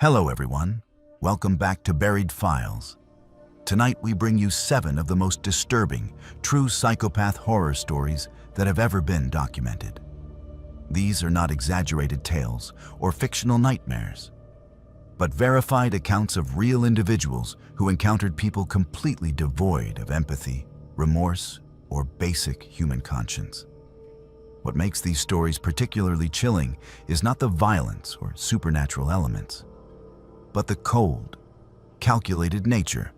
Hello everyone, welcome back to Buried Files. Tonight we bring you 7 of the most disturbing, true psychopath horror stories that have ever been documented. These are not exaggerated tales or fictional nightmares, but verified accounts of real individuals who encountered people completely devoid of empathy, remorse, or basic human conscience. What makes these stories particularly chilling is not the violence or supernatural elements, but the cold, calculated nature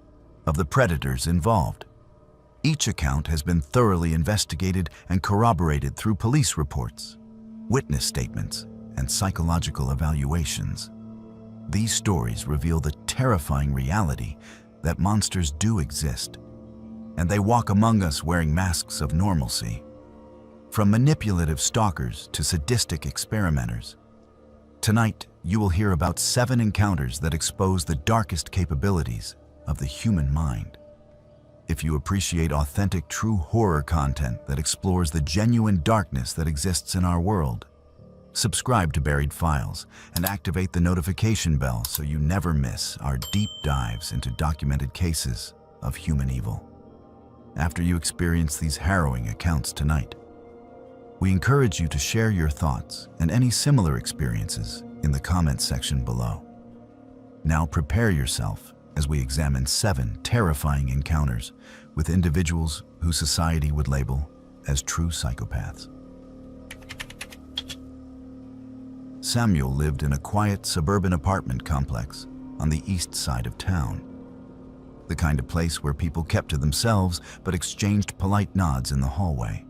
of the predators involved. Each account has been thoroughly investigated and corroborated through police reports, witness statements, and psychological evaluations. These stories reveal the terrifying reality that monsters do exist, and they walk among us wearing masks of normalcy. From manipulative stalkers to sadistic experimenters, tonight you will hear about 7 encounters that expose the darkest capabilities of the human mind. If you appreciate authentic, true horror content that explores the genuine darkness that exists in our world, subscribe to Buried Files and activate the notification bell so you never miss our deep dives into documented cases of human evil. After you experience these harrowing accounts tonight, we encourage you to share your thoughts and any similar experiences in the comments section below. Now prepare yourself as we examine 7 terrifying encounters with individuals who society would label as true psychopaths. Samuel lived in a quiet suburban apartment complex on the east side of town. The kind of place where people kept to themselves but exchanged polite nods in the hallway.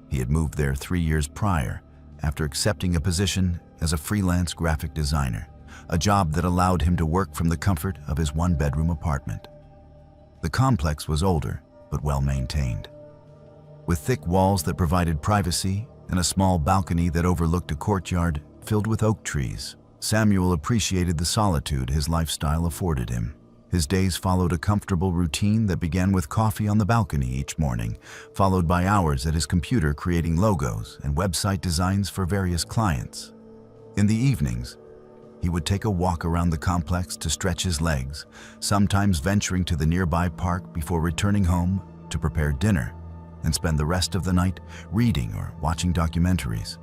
He had moved there 3 years prior after accepting a position as a freelance graphic designer, a job that allowed him to work from the comfort of his 1-bedroom apartment. The complex was older but well-maintained, with thick walls that provided privacy and a small balcony that overlooked a courtyard filled with oak trees. Samuel appreciated the solitude his lifestyle afforded him. His days followed a comfortable routine that began with coffee on the balcony each morning, followed by hours at his computer creating logos and website designs for various clients. In the evenings, he would take a walk around the complex to stretch his legs, sometimes venturing to the nearby park before returning home to prepare dinner and spend the rest of the night reading or watching documentaries.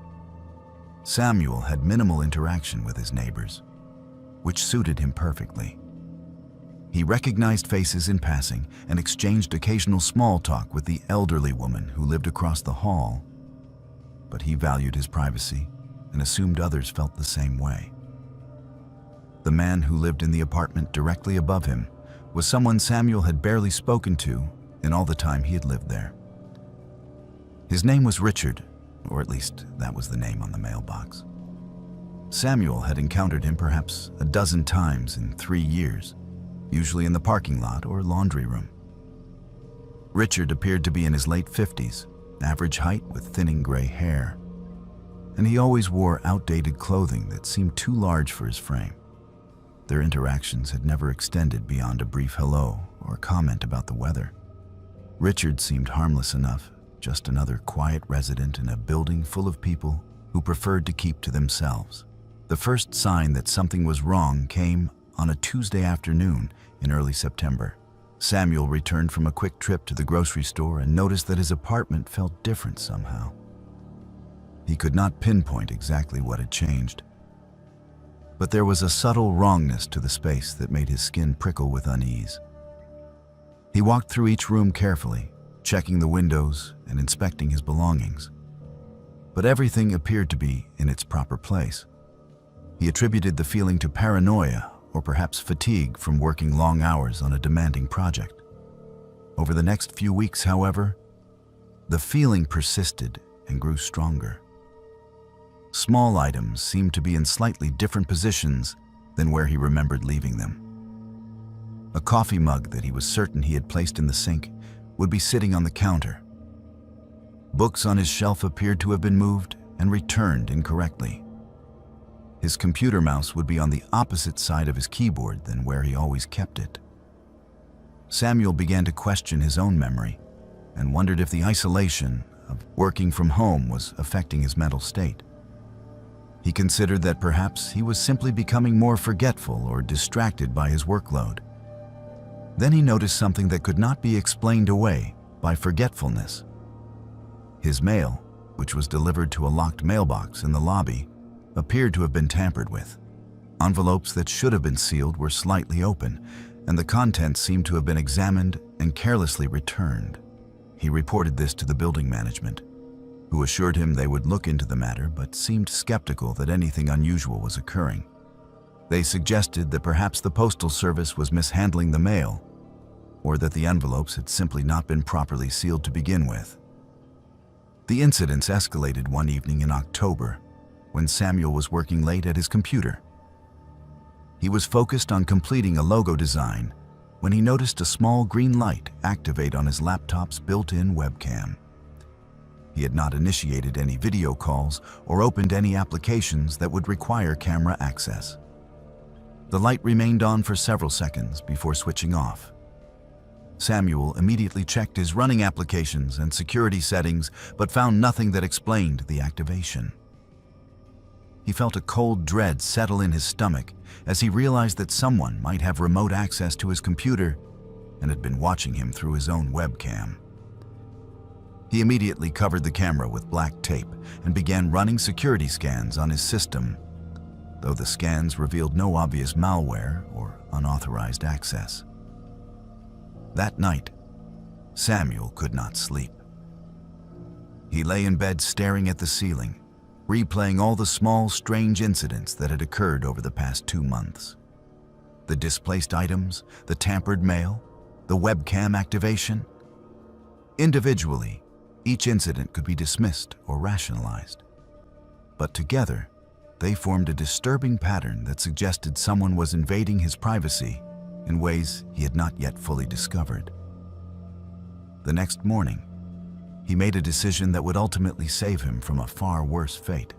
Samuel had minimal interaction with his neighbors, which suited him perfectly. He recognized faces in passing and exchanged occasional small talk with the elderly woman who lived across the hall, but he valued his privacy and assumed others felt the same way. The man who lived in the apartment directly above him was someone Samuel had barely spoken to in all the time he had lived there. His name was Richard, or at least that was the name on the mailbox. Samuel had encountered him perhaps a dozen times in 3 years, usually in the parking lot or laundry room. Richard appeared to be in his late 50s, average height with thinning gray hair, and he always wore outdated clothing that seemed too large for his frame. Their interactions had never extended beyond a brief hello or comment about the weather. Richard seemed harmless enough, just another quiet resident in a building full of people who preferred to keep to themselves. The first sign that something was wrong came on a Tuesday afternoon in early September. Samuel returned from a quick trip to the grocery store and noticed that his apartment felt different somehow. He could not pinpoint exactly what had changed, but there was a subtle wrongness to the space that made his skin prickle with unease. He walked through each room carefully, checking the windows and inspecting his belongings, but everything appeared to be in its proper place. He attributed the feeling to paranoia or perhaps fatigue from working long hours on a demanding project. Over the next few weeks, however, the feeling persisted and grew stronger. Small items seemed to be in slightly different positions than where he remembered leaving them. A coffee mug that he was certain he had placed in the sink would be sitting on the counter. Books on his shelf appeared to have been moved and returned incorrectly. His computer mouse would be on the opposite side of his keyboard than where he always kept it. Samuel began to question his own memory and wondered if the isolation of working from home was affecting his mental state. He considered that perhaps he was simply becoming more forgetful or distracted by his workload. Then he noticed something that could not be explained away by forgetfulness. His mail, which was delivered to a locked mailbox in the lobby, appeared to have been tampered with. Envelopes that should have been sealed were slightly open, and the contents seemed to have been examined and carelessly returned. He reported this to the building management, who assured him they would look into the matter but seemed skeptical that anything unusual was occurring. They suggested that perhaps the postal service was mishandling the mail, or that the envelopes had simply not been properly sealed to begin with. The incidents escalated one evening in October, when Samuel was working late at his computer. He was focused on completing a logo design when he noticed a small green light activate on his laptop's built-in webcam. He had not initiated any video calls or opened any applications that would require camera access. The light remained on for several seconds before switching off. Samuel immediately checked his running applications and security settings, but found nothing that explained the activation. He felt a cold dread settle in his stomach as he realized that someone might have remote access to his computer and had been watching him through his own webcam. He immediately covered the camera with black tape and began running security scans on his system, though the scans revealed no obvious malware or unauthorized access. That night, Samuel could not sleep. He lay in bed staring at the ceiling, replaying all the small, strange incidents that had occurred over the past 2 months. The displaced items, the tampered mail, the webcam activation. Individually, each incident could be dismissed or rationalized. But together, they formed a disturbing pattern that suggested someone was invading his privacy in ways he had not yet fully discovered. The next morning, he made a decision that would ultimately save him from a far worse fate.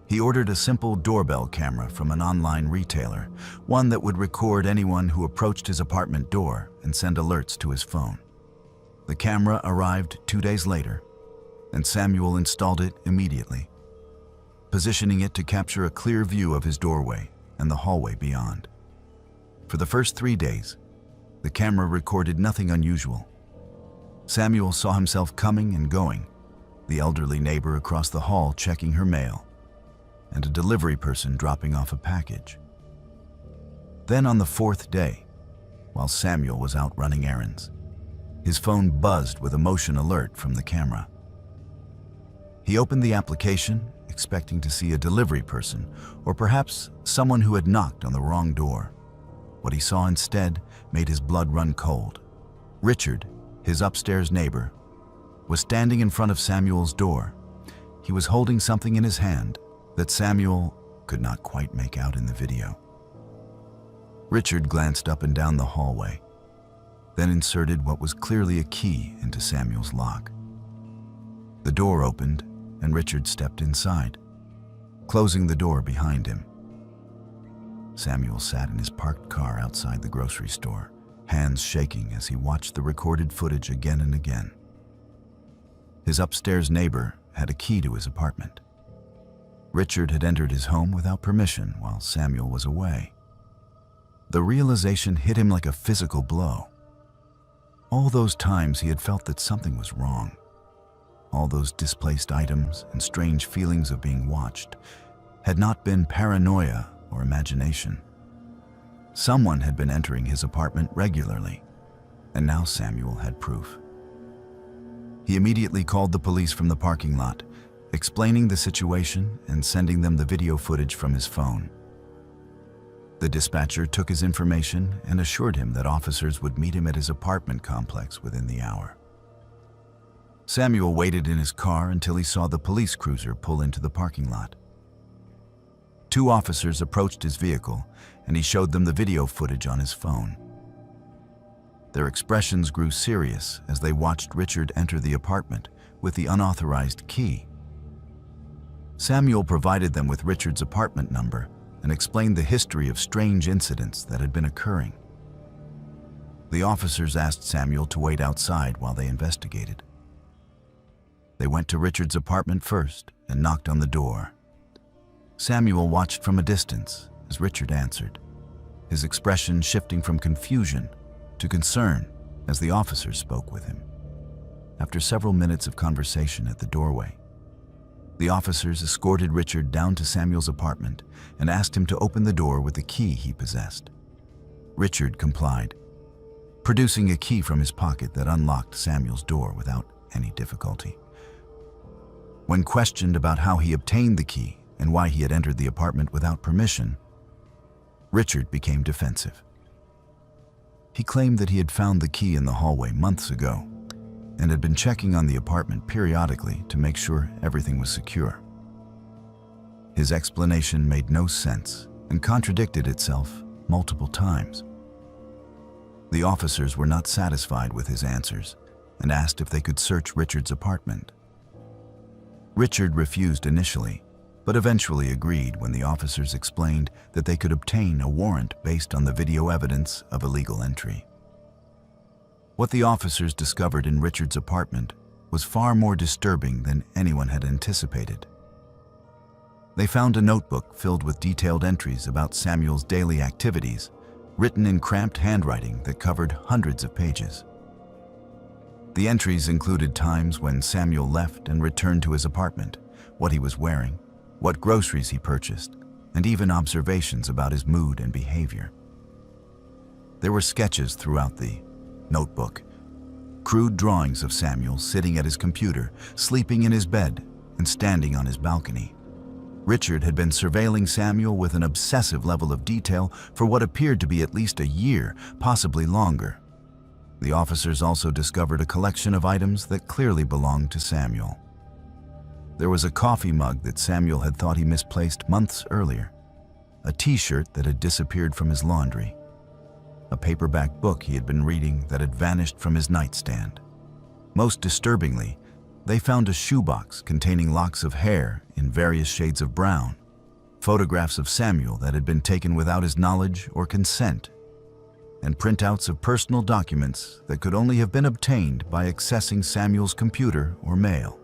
He ordered a simple doorbell camera from an online retailer, one that would record anyone who approached his apartment door and send alerts to his phone. The camera arrived 2 days later, and Samuel installed it immediately, positioning it to capture a clear view of his doorway and the hallway beyond. For the first 3 days, the camera recorded nothing unusual. Samuel saw himself coming and going, the elderly neighbor across the hall checking her mail, and a delivery person dropping off a package. Then on the 4th day, while Samuel was out running errands, his phone buzzed with a motion alert from the camera. He opened the application, expecting to see a delivery person, or perhaps someone who had knocked on the wrong door. What he saw instead made his blood run cold. Richard, his upstairs neighbor, was standing in front of Samuel's door. He was holding something in his hand that Samuel could not quite make out in the video. Richard glanced up and down the hallway, then inserted what was clearly a key into Samuel's lock. The door opened and Richard stepped inside, closing the door behind him. Samuel sat in his parked car outside the grocery store, hands shaking as he watched the recorded footage again and again. His upstairs neighbor had a key to his apartment. Richard had entered his home without permission while Samuel was away. The realization hit him like a physical blow. All those times he had felt that something was wrong. All those displaced items and strange feelings of being watched had not been paranoia or imagination. Someone had been entering his apartment regularly, and now Samuel had proof. He immediately called the police from the parking lot, explaining the situation and sending them the video footage from his phone. The dispatcher took his information and assured him that officers would meet him at his apartment complex within the hour. Samuel waited in his car until he saw the police cruiser pull into the parking lot. 2 officers approached his vehicle, and he showed them the video footage on his phone. Their expressions grew serious as they watched Richard enter the apartment with the unauthorized key. Samuel provided them with Richard's apartment number and explained the history of strange incidents that had been occurring. The officers asked Samuel to wait outside while they investigated. They went to Richard's apartment first and knocked on the door. Samuel watched from a distance as Richard answered, his expression shifting from confusion to concern as the officers spoke with him. After several minutes of conversation at the doorway, the officers escorted Richard down to Samuel's apartment and asked him to open the door with the key he possessed. Richard complied, producing a key from his pocket that unlocked Samuel's door without any difficulty. When questioned about how he obtained the key and why he had entered the apartment without permission, Richard became defensive. He claimed that he had found the key in the hallway months ago and had been checking on the apartment periodically to make sure everything was secure. His explanation made no sense and contradicted itself multiple times. The officers were not satisfied with his answers and asked if they could search Richard's apartment. Richard refused initially, but eventually agreed when the officers explained that they could obtain a warrant based on the video evidence of illegal entry. What the officers discovered in Richard's apartment was far more disturbing than anyone had anticipated. They found a notebook filled with detailed entries about Samuel's daily activities, written in cramped handwriting that covered hundreds of pages. The entries included times when Samuel left and returned to his apartment, what he was wearing, what groceries he purchased, and even observations about his mood and behavior. There were sketches throughout the notebook, crude drawings of Samuel sitting at his computer, sleeping in his bed, and standing on his balcony. Richard had been surveilling Samuel with an obsessive level of detail for what appeared to be at least a year, possibly longer. The officers also discovered a collection of items that clearly belonged to Samuel. There was a coffee mug that Samuel had thought he misplaced months earlier, a t-shirt that had disappeared from his laundry, a paperback book he had been reading that had vanished from his nightstand. Most disturbingly, they found a shoebox containing locks of hair in various shades of brown, photographs of Samuel that had been taken without his knowledge or consent, and printouts of personal documents that could only have been obtained by accessing Samuel's computer or mail.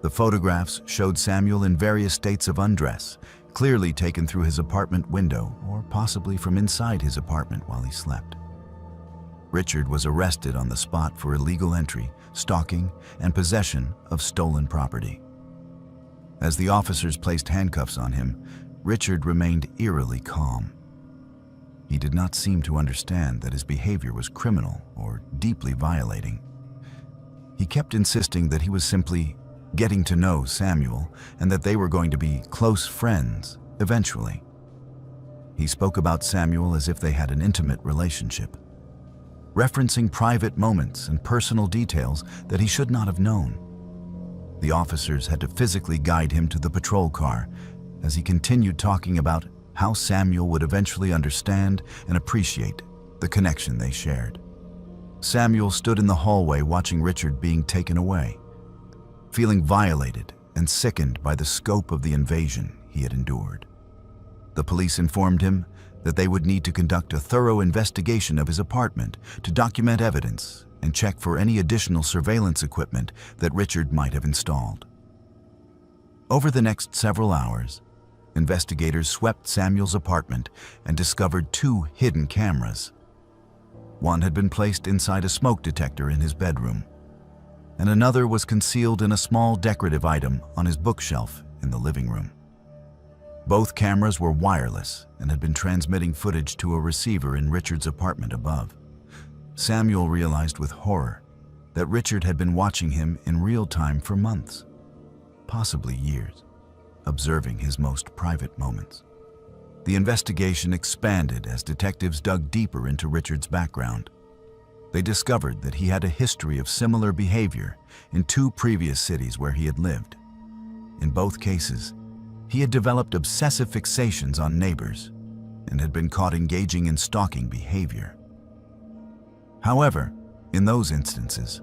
The photographs showed Samuel in various states of undress, clearly taken through his apartment window or possibly from inside his apartment while he slept. Richard was arrested on the spot for illegal entry, stalking, and possession of stolen property. As the officers placed handcuffs on him, Richard remained eerily calm. He did not seem to understand that his behavior was criminal or deeply violating. He kept insisting that he was simply getting to know Samuel and that they were going to be close friends eventually. He spoke about Samuel as if they had an intimate relationship, referencing private moments and personal details that he should not have known. The officers had to physically guide him to the patrol car as he continued talking about how Samuel would eventually understand and appreciate the connection they shared. Samuel stood in the hallway watching Richard being taken away, feeling violated and sickened by the scope of the invasion he had endured. The police informed him that they would need to conduct a thorough investigation of his apartment to document evidence and check for any additional surveillance equipment that Richard might have installed. Over the next several hours, investigators swept Samuel's apartment and discovered 2 hidden cameras. One had been placed inside a smoke detector in his bedroom, and another was concealed in a small decorative item on his bookshelf in the living room. Both cameras were wireless and had been transmitting footage to a receiver in Richard's apartment above. Samuel realized with horror that Richard had been watching him in real time for months, possibly years, observing his most private moments. The investigation expanded as detectives dug deeper into Richard's background. They discovered that he had a history of similar behavior in 2 previous cities where he had lived. In both cases, he had developed obsessive fixations on neighbors and had been caught engaging in stalking behavior. However, in those instances,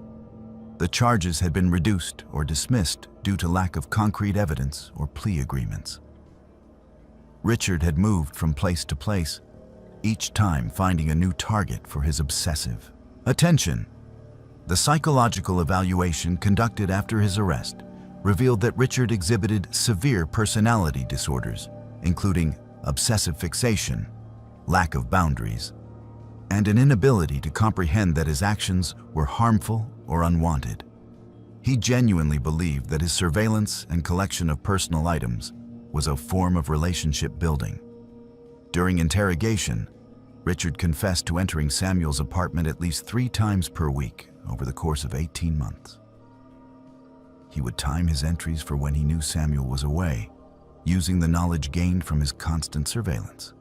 the charges had been reduced or dismissed due to lack of concrete evidence or plea agreements. Richard had moved from place to place, each time finding a new target for his obsessive attention. The psychological evaluation conducted after his arrest revealed that Richard exhibited severe personality disorders, including obsessive fixation, lack of boundaries, and an inability to comprehend that his actions were harmful or unwanted. He genuinely believed that his surveillance and collection of personal items was a form of relationship building. During interrogation, Richard confessed to entering Samuel's apartment at least 3 times per week over the course of 18 months. He would time his entries for when he knew Samuel was away, using the knowledge gained from his constant surveillance.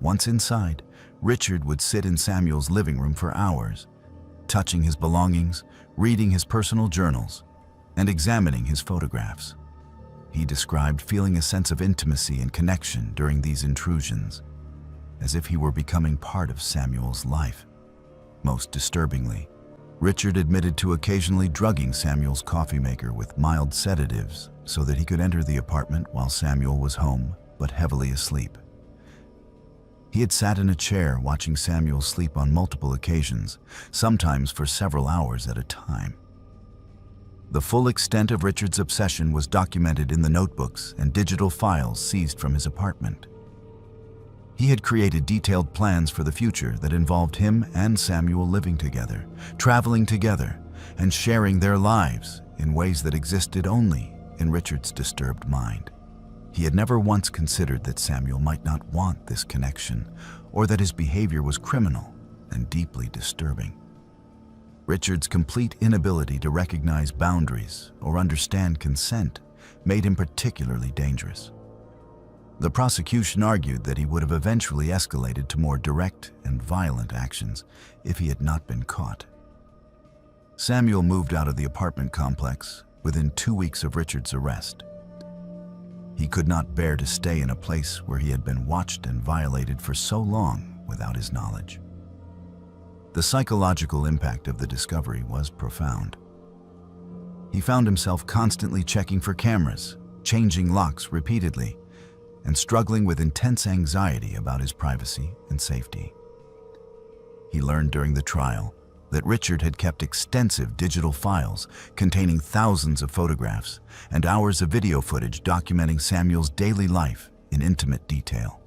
Once inside, Richard would sit in Samuel's living room for hours, touching his belongings, reading his personal journals, and examining his photographs. He described feeling a sense of intimacy and connection during these intrusions, as if he were becoming part of Samuel's life. Most disturbingly, Richard admitted to occasionally drugging Samuel's coffee maker with mild sedatives so that he could enter the apartment while Samuel was home but heavily asleep. He had sat in a chair watching Samuel sleep on multiple occasions, sometimes for several hours at a time. The full extent of Richard's obsession was documented in the notebooks and digital files seized from his apartment. He had created detailed plans for the future that involved him and Samuel living together, traveling together, and sharing their lives in ways that existed only in Richard's disturbed mind. He had never once considered that Samuel might not want this connection, or that his behavior was criminal and deeply disturbing. Richard's complete inability to recognize boundaries or understand consent made him particularly dangerous. The prosecution argued that he would have eventually escalated to more direct and violent actions if he had not been caught. Samuel moved out of the apartment complex within 2 weeks of Richard's arrest. He could not bear to stay in a place where he had been watched and violated for so long without his knowledge. The psychological impact of the discovery was profound. He found himself constantly checking for cameras, changing locks repeatedly, and struggling with intense anxiety about his privacy and safety. He learned during the trial that Richard had kept extensive digital files containing thousands of photographs and hours of video footage documenting Samuel's daily life in intimate detail.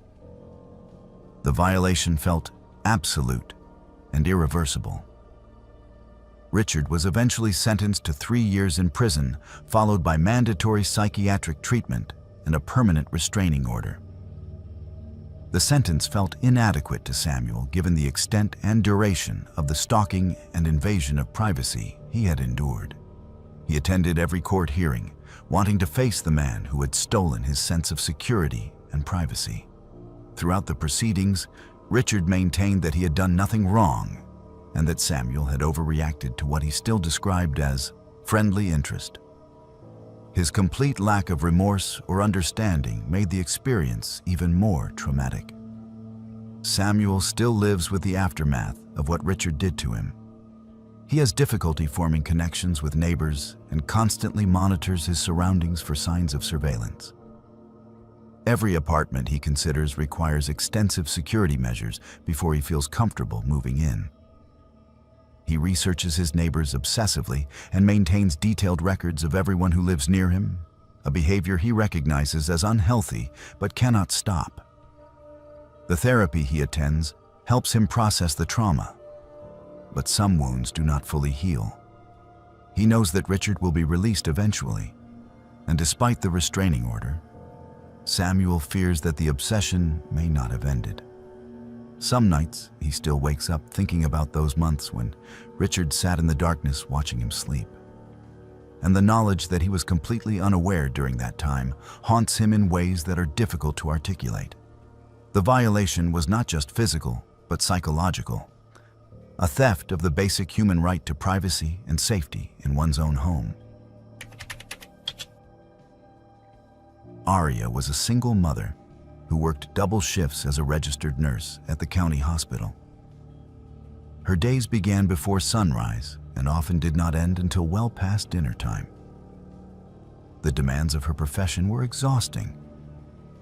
The violation felt absolute and irreversible. Richard was eventually sentenced to 3 years in prison, followed by mandatory psychiatric treatment and a permanent restraining order. The sentence felt inadequate to Samuel given the extent and duration of the stalking and invasion of privacy he had endured. He attended every court hearing, wanting to face the man who had stolen his sense of security and privacy. Throughout the proceedings, Richard maintained that he had done nothing wrong and that Samuel had overreacted to what he still described as friendly interest. His complete lack of remorse or understanding made the experience even more traumatic. Samuel still lives with the aftermath of what Richard did to him. He has difficulty forming connections with neighbors and constantly monitors his surroundings for signs of surveillance. Every apartment he considers requires extensive security measures before he feels comfortable moving in. He researches his neighbors obsessively and maintains detailed records of everyone who lives near him, a behavior he recognizes as unhealthy but cannot stop. The therapy he attends helps him process the trauma, but some wounds do not fully heal. He knows that Richard will be released eventually, and despite the restraining order, Samuel fears that the obsession may not have ended. Some nights, he still wakes up thinking about those months when Richard sat in the darkness watching him sleep. And the knowledge that he was completely unaware during that time haunts him in ways that are difficult to articulate. The violation was not just physical, but psychological. A theft of the basic human right to privacy and safety in one's own home. Aria was a single mother who worked double shifts as a registered nurse at the county hospital. Her days began before sunrise and often did not end until well past dinner time. The demands of her profession were exhausting,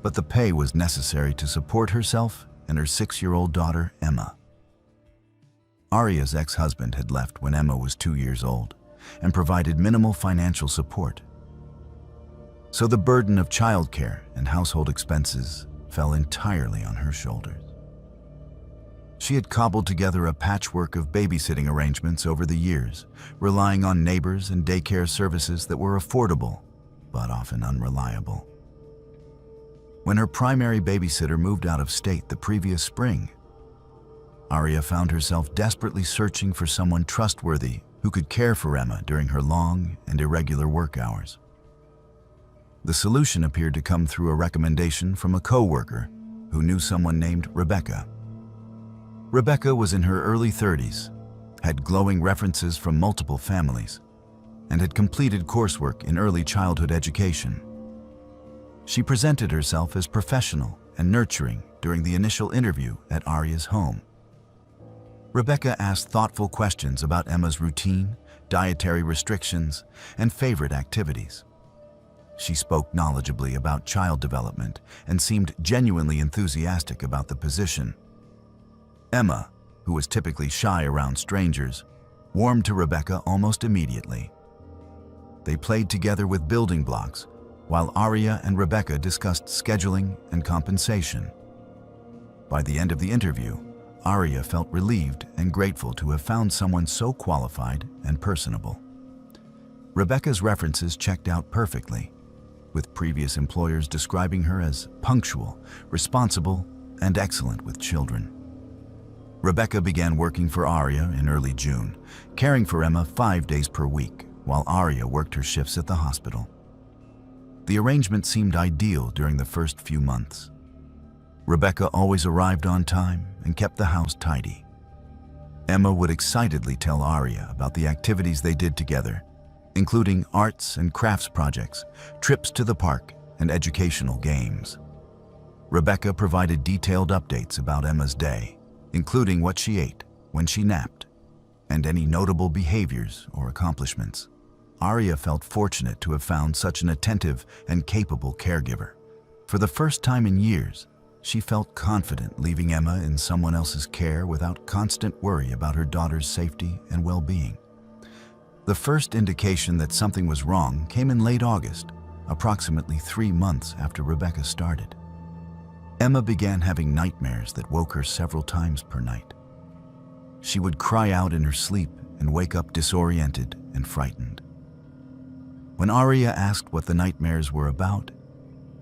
but the pay was necessary to support herself and her 6-year-old daughter, Emma. Aria's ex-husband had left when Emma was 2 years old, and provided minimal financial support. So the burden of childcare and household expenses fell entirely on her shoulders. She had cobbled together a patchwork of babysitting arrangements over the years, relying on neighbors and daycare services that were affordable, but often unreliable. When her primary babysitter moved out of state the previous spring, Aria found herself desperately searching for someone trustworthy who could care for Emma during her long and irregular work hours. The solution appeared to come through a recommendation from a co-worker who knew someone named Rebecca. Rebecca was in her early 30s, had glowing references from multiple families, and had completed coursework in early childhood education. She presented herself as professional and nurturing during the initial interview at Aria's home. Rebecca asked thoughtful questions about Emma's routine, dietary restrictions, and favorite activities. She spoke knowledgeably about child development and seemed genuinely enthusiastic about the position. Emma, who was typically shy around strangers, warmed to Rebecca almost immediately. They played together with building blocks, while Aria and Rebecca discussed scheduling and compensation. By the end of the interview, Aria felt relieved and grateful to have found someone so qualified and personable. Rebecca's references checked out perfectly, with previous employers describing her as punctual, responsible, and excellent with children. Rebecca began working for Aria in early June, caring for Emma 5 days per week, while Aria worked her shifts at the hospital. The arrangement seemed ideal during the first few months. Rebecca always arrived on time and kept the house tidy. Emma would excitedly tell Aria about the activities they did together, including arts and crafts projects, trips to the park, and educational games. Rebecca provided detailed updates about Emma's day, including what she ate, when she napped, and any notable behaviors or accomplishments. Aria felt fortunate to have found such an attentive and capable caregiver. For the first time in years, she felt confident leaving Emma in someone else's care without constant worry about her daughter's safety and well-being. The first indication that something was wrong came in late August, approximately 3 months after Rebecca started. Emma began having nightmares that woke her several times per night. She would cry out in her sleep and wake up disoriented and frightened. When Aria asked what the nightmares were about,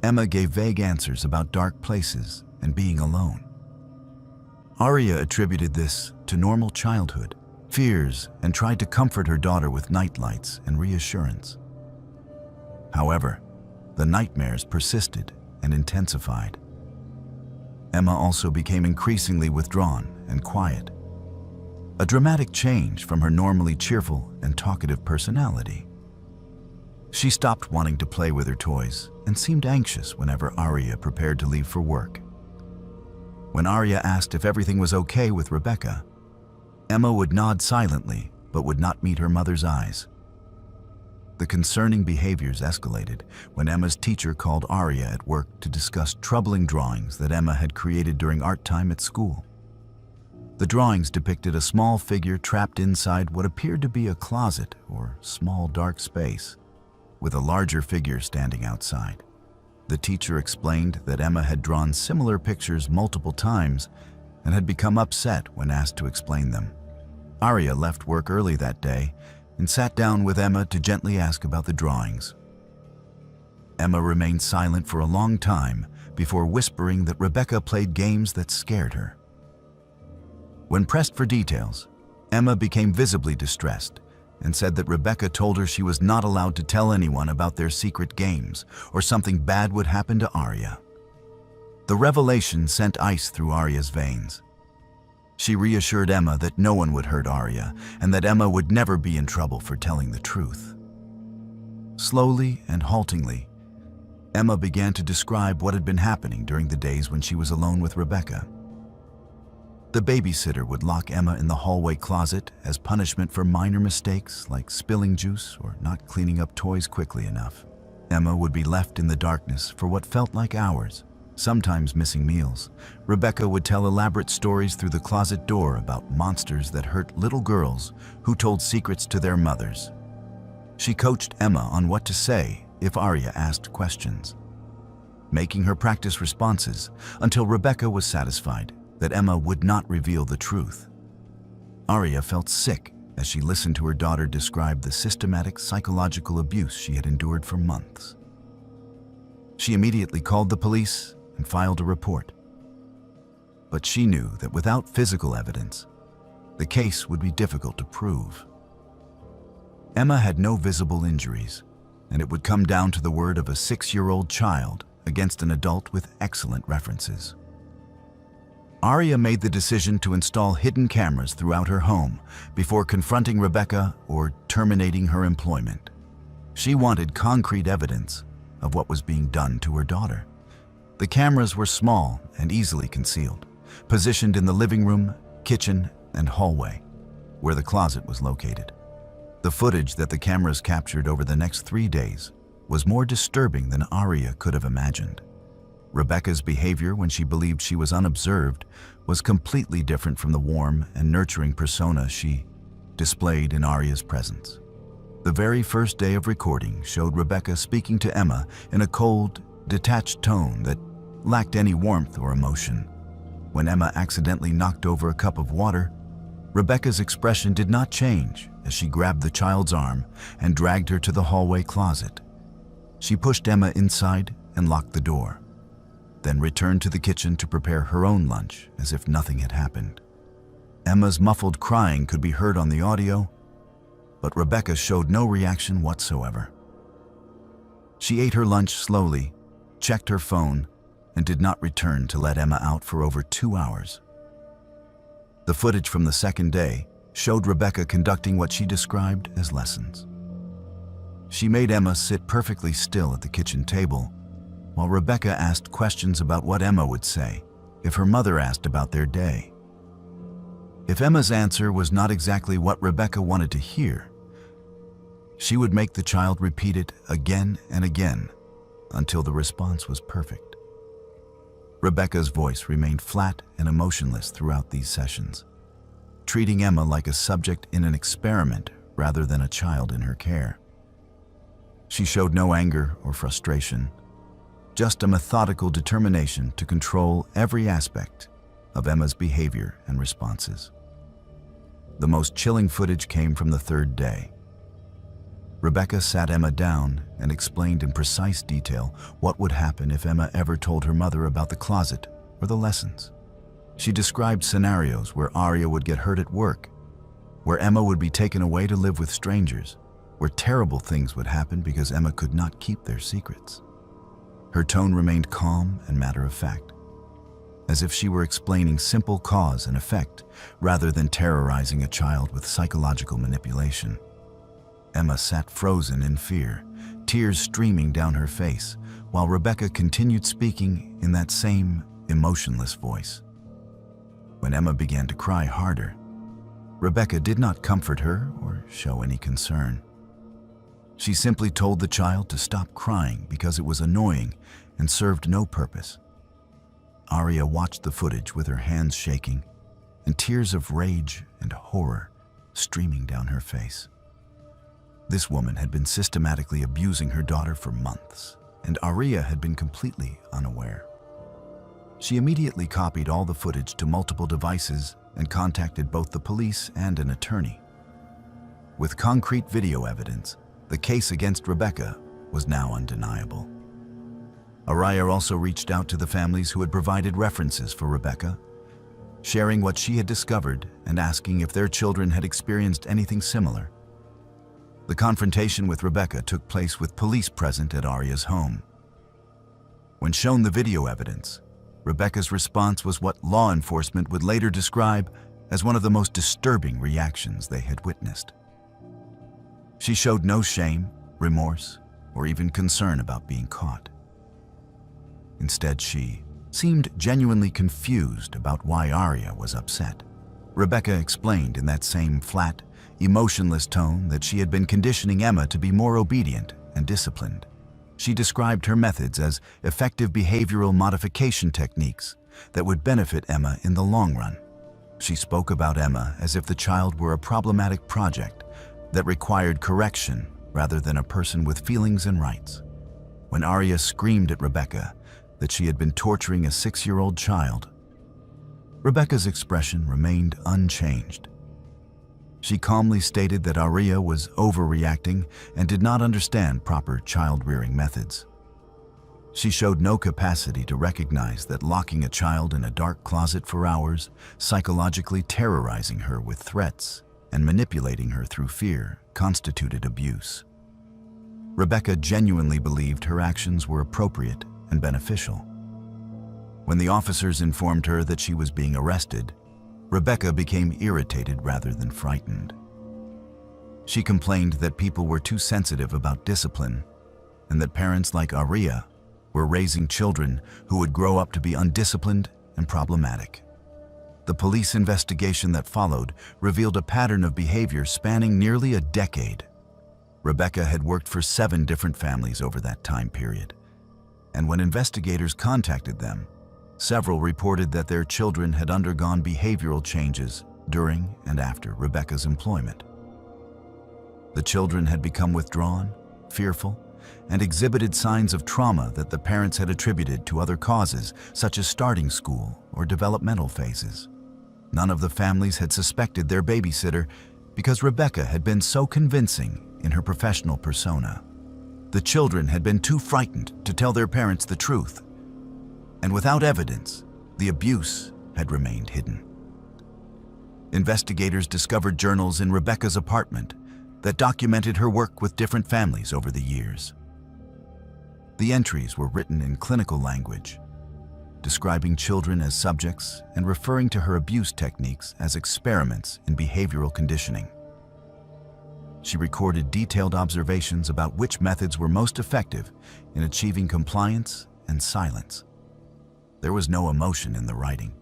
Emma gave vague answers about dark places and being alone. Aria attributed this to normal childhood fears and tried to comfort her daughter with nightlights and reassurance. However, the nightmares persisted and intensified. Emma also became increasingly withdrawn and quiet, a dramatic change from her normally cheerful and talkative personality. She stopped wanting to play with her toys and seemed anxious whenever Aria prepared to leave for work. When Aria asked if everything was okay with Rebecca, Emma would nod silently but would not meet her mother's eyes. The concerning behaviors escalated when Emma's teacher called Aria at work to discuss troubling drawings that Emma had created during art time at school. The drawings depicted a small figure trapped inside what appeared to be a closet or small dark space, with a larger figure standing outside. The teacher explained that Emma had drawn similar pictures multiple times and had become upset when asked to explain them. Aria left work early that day and sat down with Emma to gently ask about the drawings. Emma remained silent for a long time before whispering that Rebecca played games that scared her. When pressed for details, Emma became visibly distressed and said that Rebecca told her she was not allowed to tell anyone about their secret games or something bad would happen to Aria. The revelation sent ice through Aria's veins. She reassured Emma that no one would hurt Aria and that Emma would never be in trouble for telling the truth. Slowly and haltingly, Emma began to describe what had been happening during the days when she was alone with Rebecca. The babysitter would lock Emma in the hallway closet as punishment for minor mistakes like spilling juice or not cleaning up toys quickly enough. Emma would be left in the darkness for what felt like hours, sometimes missing meals. Rebecca would tell elaborate stories through the closet door about monsters that hurt little girls who told secrets to their mothers. She coached Emma on what to say if Arya asked questions, making her practice responses until Rebecca was satisfied that Emma would not reveal the truth. Arya felt sick as she listened to her daughter describe the systematic psychological abuse she had endured for months. She immediately called the police and filed a report. But she knew that without physical evidence, the case would be difficult to prove. Emma had no visible injuries, and it would come down to the word of a 6-year-old child against an adult with excellent references. Arya made the decision to install hidden cameras throughout her home before confronting Rebecca or terminating her employment. She wanted concrete evidence of what was being done to her daughter. The cameras were small and easily concealed, positioned in the living room, kitchen, and hallway, where the closet was located. The footage that the cameras captured over the next 3 days was more disturbing than Arya could have imagined. Rebecca's behavior when she believed she was unobserved was completely different from the warm and nurturing persona she displayed in Arya's presence. The very first day of recording showed Rebecca speaking to Emma in a cold, detached tone that lacked any warmth or emotion. When Emma accidentally knocked over a cup of water, Rebecca's expression did not change as she grabbed the child's arm and dragged her to the hallway closet. She pushed Emma inside and locked the door, then returned to the kitchen to prepare her own lunch as if nothing had happened. Emma's muffled crying could be heard on the audio, but Rebecca showed no reaction whatsoever. She ate her lunch slowly, checked her phone, and did not return to let Emma out for over 2 hours. The footage from the second day showed Rebecca conducting what she described as lessons. She made Emma sit perfectly still at the kitchen table, while Rebecca asked questions about what Emma would say if her mother asked about their day. If Emma's answer was not exactly what Rebecca wanted to hear, she would make the child repeat it again and again until the response was perfect. Rebecca's voice remained flat and emotionless throughout these sessions, treating Emma like a subject in an experiment rather than a child in her care. She showed no anger or frustration, just a methodical determination to control every aspect of Emma's behavior and responses. The most chilling footage came from the third day. Rebecca sat Emma down and explained in precise detail what would happen if Emma ever told her mother about the closet or the lessons. She described scenarios where Arya would get hurt at work, where Emma would be taken away to live with strangers, where terrible things would happen because Emma could not keep their secrets. Her tone remained calm and matter-of-fact, as if she were explaining simple cause and effect rather than terrorizing a child with psychological manipulation. Emma sat frozen in fear, tears streaming down her face, while Rebecca continued speaking in that same emotionless voice. When Emma began to cry harder, Rebecca did not comfort her or show any concern. She simply told the child to stop crying because it was annoying and served no purpose. Arya watched the footage with her hands shaking and tears of rage and horror streaming down her face. This woman had been systematically abusing her daughter for months, and Arya had been completely unaware. She immediately copied all the footage to multiple devices and contacted both the police and an attorney. With concrete video evidence, the case against Rebecca was now undeniable. Arya also reached out to the families who had provided references for Rebecca, sharing what she had discovered and asking if their children had experienced anything similar. The confrontation with Rebecca took place with police present at Arya's home. When shown the video evidence, Rebecca's response was what law enforcement would later describe as one of the most disturbing reactions they had witnessed. She showed no shame, remorse, or even concern about being caught. Instead, she seemed genuinely confused about why Arya was upset. Rebecca explained in that same flat, emotionless tone that she had been conditioning Emma to be more obedient and disciplined. She described her methods as effective behavioral modification techniques that would benefit Emma in the long run. She spoke about Emma as if the child were a problematic project that required correction rather than a person with feelings and rights. When Arya screamed at Rebecca that she had been torturing a 6-year-old child, Rebecca's expression remained unchanged. She calmly stated that Arya was overreacting and did not understand proper child-rearing methods. She showed no capacity to recognize that locking a child in a dark closet for hours, psychologically terrorizing her with threats, and manipulating her through fear constituted abuse. Rebecca genuinely believed her actions were appropriate and beneficial. When the officers informed her that she was being arrested, Rebecca became irritated rather than frightened. She complained that people were too sensitive about discipline and that parents like Arya were raising children who would grow up to be undisciplined and problematic. The police investigation that followed revealed a pattern of behavior spanning nearly a decade. Rebecca had worked for 7 different families over that time period, and when investigators contacted them, several reported that their children had undergone behavioral changes during and after Rebecca's employment. The children had become withdrawn, fearful, and exhibited signs of trauma that the parents had attributed to other causes, such as starting school or developmental phases. None of the families had suspected their babysitter because Rebecca had been so convincing in her professional persona. The children had been too frightened to tell their parents the truth, and without evidence, the abuse had remained hidden. Investigators discovered journals in Rebecca's apartment that documented her work with different families over the years. The entries were written in clinical language, describing children as subjects and referring to her abuse techniques as experiments in behavioral conditioning. She recorded detailed observations about which methods were most effective in achieving compliance and silence. There was no emotion in the writing,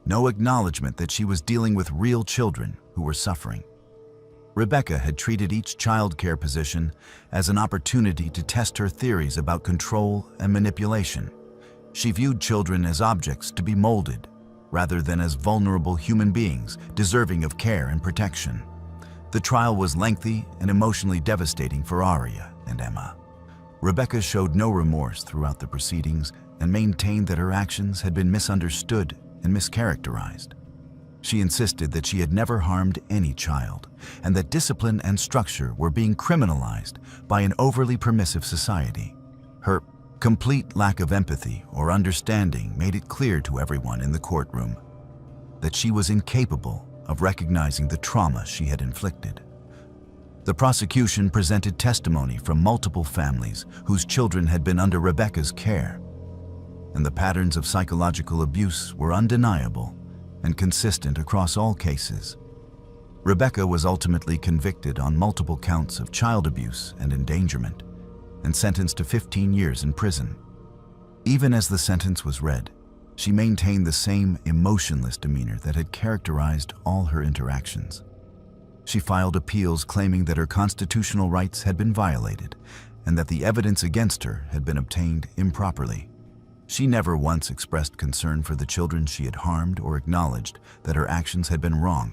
no acknowledgement that she was dealing with real children who were suffering. Rebecca had treated each child care position as an opportunity to test her theories about control and manipulation. She viewed children as objects to be molded, rather than as vulnerable human beings deserving of care and protection. The trial was lengthy and emotionally devastating for Arya and Emma. Rebecca showed no remorse throughout the proceedings and maintained that her actions had been misunderstood and mischaracterized. She insisted that she had never harmed any child, and that discipline and structure were being criminalized by an overly permissive society. Her complete lack of empathy or understanding made it clear to everyone in the courtroom that she was incapable of recognizing the trauma she had inflicted. The prosecution presented testimony from multiple families whose children had been under Rebecca's care, and the patterns of psychological abuse were undeniable and consistent across all cases. Rebecca was ultimately convicted on multiple counts of child abuse and endangerment and sentenced to 15 years in prison. Even as the sentence was read, she maintained the same emotionless demeanor that had characterized all her interactions. She filed appeals claiming that her constitutional rights had been violated and that the evidence against her had been obtained improperly. She never once expressed concern for the children she had harmed or acknowledged that her actions had been wrong.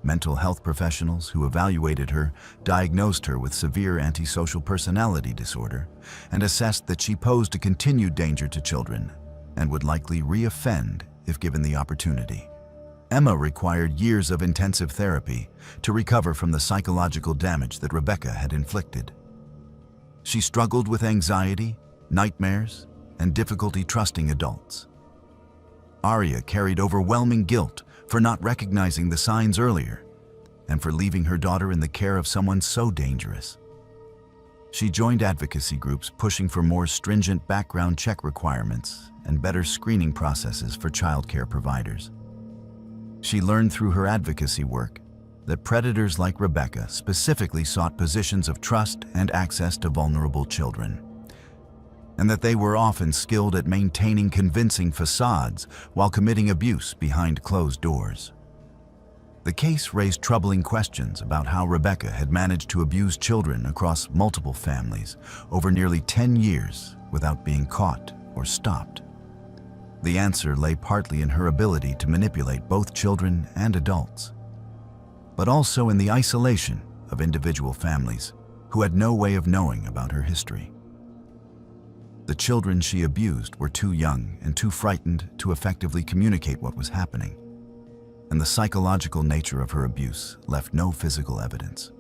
Mental health professionals who evaluated her diagnosed her with severe antisocial personality disorder and assessed that she posed a continued danger to children and would likely re-offend if given the opportunity. Emma required years of intensive therapy to recover from the psychological damage that Rebecca had inflicted. She struggled with anxiety, nightmares, and difficulty trusting adults. Arya carried overwhelming guilt for not recognizing the signs earlier and for leaving her daughter in the care of someone so dangerous. She joined advocacy groups pushing for more stringent background check requirements and better screening processes for childcare providers. She learned through her advocacy work that predators like Rebecca specifically sought positions of trust and access to vulnerable children, and that they were often skilled at maintaining convincing facades while committing abuse behind closed doors. The case raised troubling questions about how Rebecca had managed to abuse children across multiple families over nearly 10 years without being caught or stopped. The answer lay partly in her ability to manipulate both children and adults, but also in the isolation of individual families who had no way of knowing about her history. The children she abused were too young and too frightened to effectively communicate what was happening, and the psychological nature of her abuse left no physical evidence.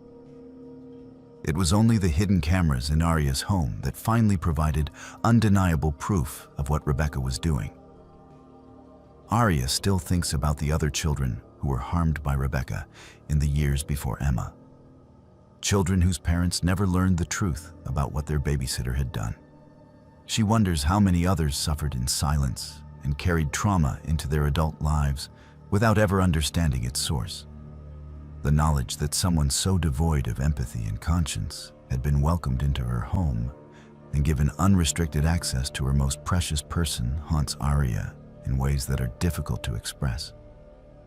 It was only the hidden cameras in Aria's home that finally provided undeniable proof of what Rebecca was doing. Aria still thinks about the other children who were harmed by Rebecca in the years before Emma. Children whose parents never learned the truth about what their babysitter had done. She wonders how many others suffered in silence and carried trauma into their adult lives without ever understanding its source. The knowledge that someone so devoid of empathy and conscience had been welcomed into her home and given unrestricted access to her most precious person haunts Aria in ways that are difficult to express.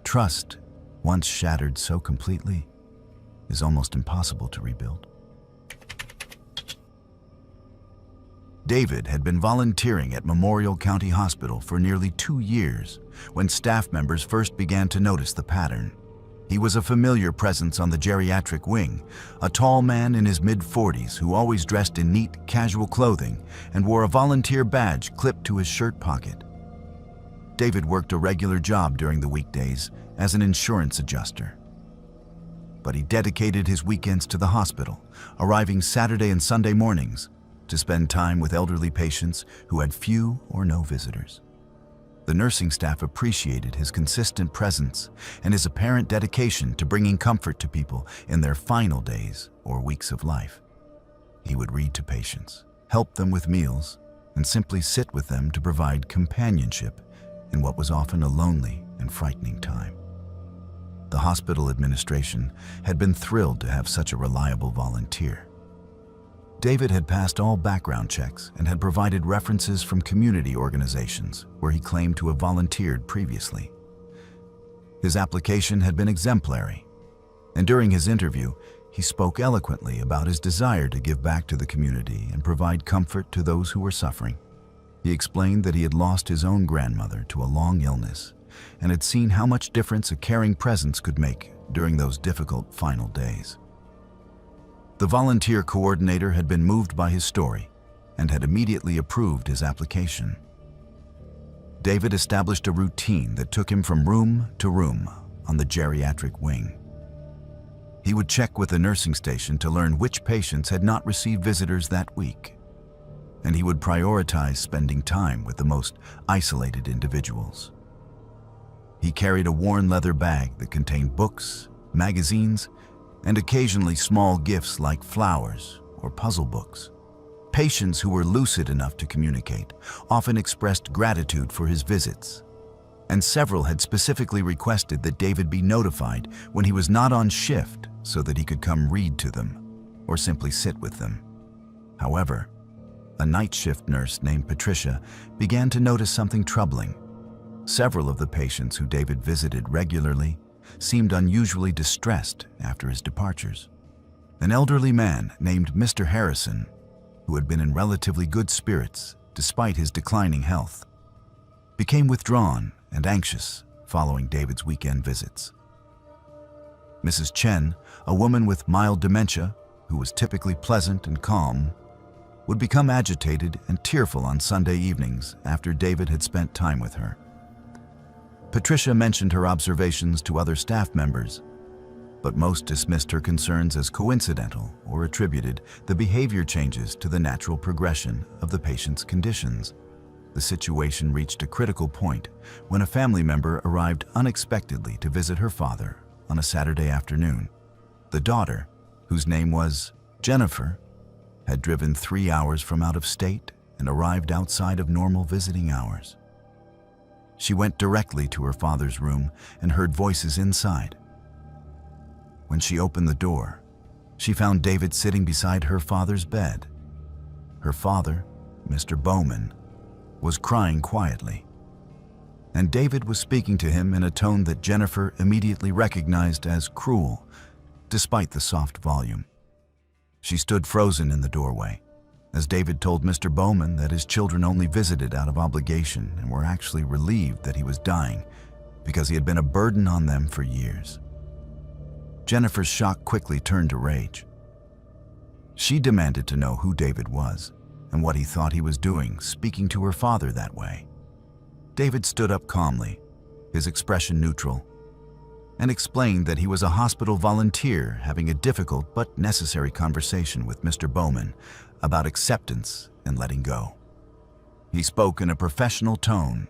Trust, once shattered so completely, is almost impossible to rebuild. David had been volunteering at Memorial County Hospital for nearly 2 years when staff members first began to notice the pattern. He was a familiar presence on the geriatric wing, a tall man in his mid-40s who always dressed in neat, casual clothing and wore a volunteer badge clipped to his shirt pocket. David worked a regular job during the weekdays as an insurance adjuster. But he dedicated his weekends to the hospital, arriving Saturday and Sunday mornings to spend time with elderly patients who had few or no visitors. The nursing staff appreciated his consistent presence and his apparent dedication to bringing comfort to people in their final days or weeks of life. He would read to patients, help them with meals, and simply sit with them to provide companionship in what was often a lonely and frightening time. The hospital administration had been thrilled to have such a reliable volunteer. David had passed all background checks and had provided references from community organizations where he claimed to have volunteered previously. His application had been exemplary, and during his interview, he spoke eloquently about his desire to give back to the community and provide comfort to those who were suffering. He explained that he had lost his own grandmother to a long illness and had seen how much difference a caring presence could make during those difficult final days. The volunteer coordinator had been moved by his story and had immediately approved his application. David established a routine that took him from room to room on the geriatric wing. He would check with the nursing station to learn which patients had not received visitors that week, and he would prioritize spending time with the most isolated individuals. He carried a worn leather bag that contained books, magazines, and occasionally small gifts like flowers or puzzle books. Patients who were lucid enough to communicate often expressed gratitude for his visits, and several had specifically requested that David be notified when he was not on shift so that he could come read to them or simply sit with them. However, a night shift nurse named Patricia began to notice something troubling. Several of the patients who David visited regularly seemed unusually distressed after his departures. An elderly man named Mr. Harrison, who had been in relatively good spirits despite his declining health, became withdrawn and anxious following David's weekend visits. Mrs. Chen, a woman with mild dementia who was typically pleasant and calm, would become agitated and tearful on Sunday evenings after David had spent time with her. Patricia mentioned her observations to other staff members, but most dismissed her concerns as coincidental or attributed the behavior changes to the natural progression of the patient's conditions. The situation reached a critical point when a family member arrived unexpectedly to visit her father on a Saturday afternoon. The daughter, whose name was Jennifer, had driven 3 hours from out of state and arrived outside of normal visiting hours. She went directly to her father's room and heard voices inside. When she opened the door, she found David sitting beside her father's bed. Her father, Mr. Bowman, was crying quietly, and David was speaking to him in a tone that Jennifer immediately recognized as cruel, despite the soft volume. She stood frozen in the doorway, as David told Mr. Bowman that his children only visited out of obligation and were actually relieved that he was dying because he had been a burden on them for years. Jennifer's shock quickly turned to rage. She demanded to know who David was and what he thought he was doing speaking to her father that way. David stood up calmly, his expression neutral, and explained that he was a hospital volunteer having a difficult but necessary conversation with Mr. Bowman about acceptance and letting go. He spoke in a professional tone,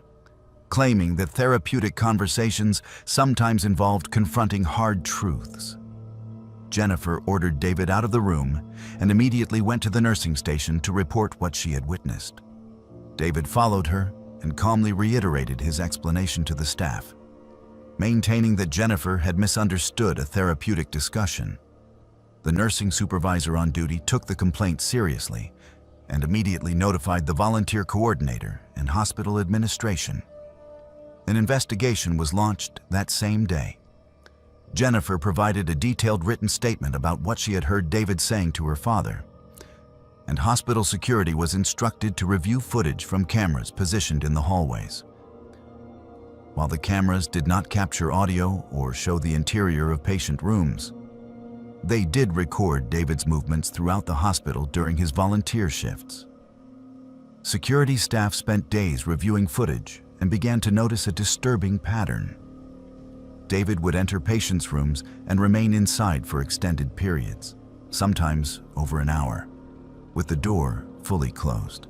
claiming that therapeutic conversations sometimes involved confronting hard truths. Jennifer ordered David out of the room and immediately went to the nursing station to report what she had witnessed. David followed her and calmly reiterated his explanation to the staff, maintaining that Jennifer had misunderstood a therapeutic discussion. The nursing supervisor on duty took the complaint seriously and immediately notified the volunteer coordinator and hospital administration. An investigation was launched that same day. Jennifer provided a detailed written statement about what she had heard David saying to her father, and hospital security was instructed to review footage from cameras positioned in the hallways. While the cameras did not capture audio or show the interior of patient rooms, they did record David's movements throughout the hospital during his volunteer shifts. Security staff spent days reviewing footage and began to notice a disturbing pattern. David would enter patients' rooms and remain inside for extended periods, sometimes over an hour, with the door fully closed.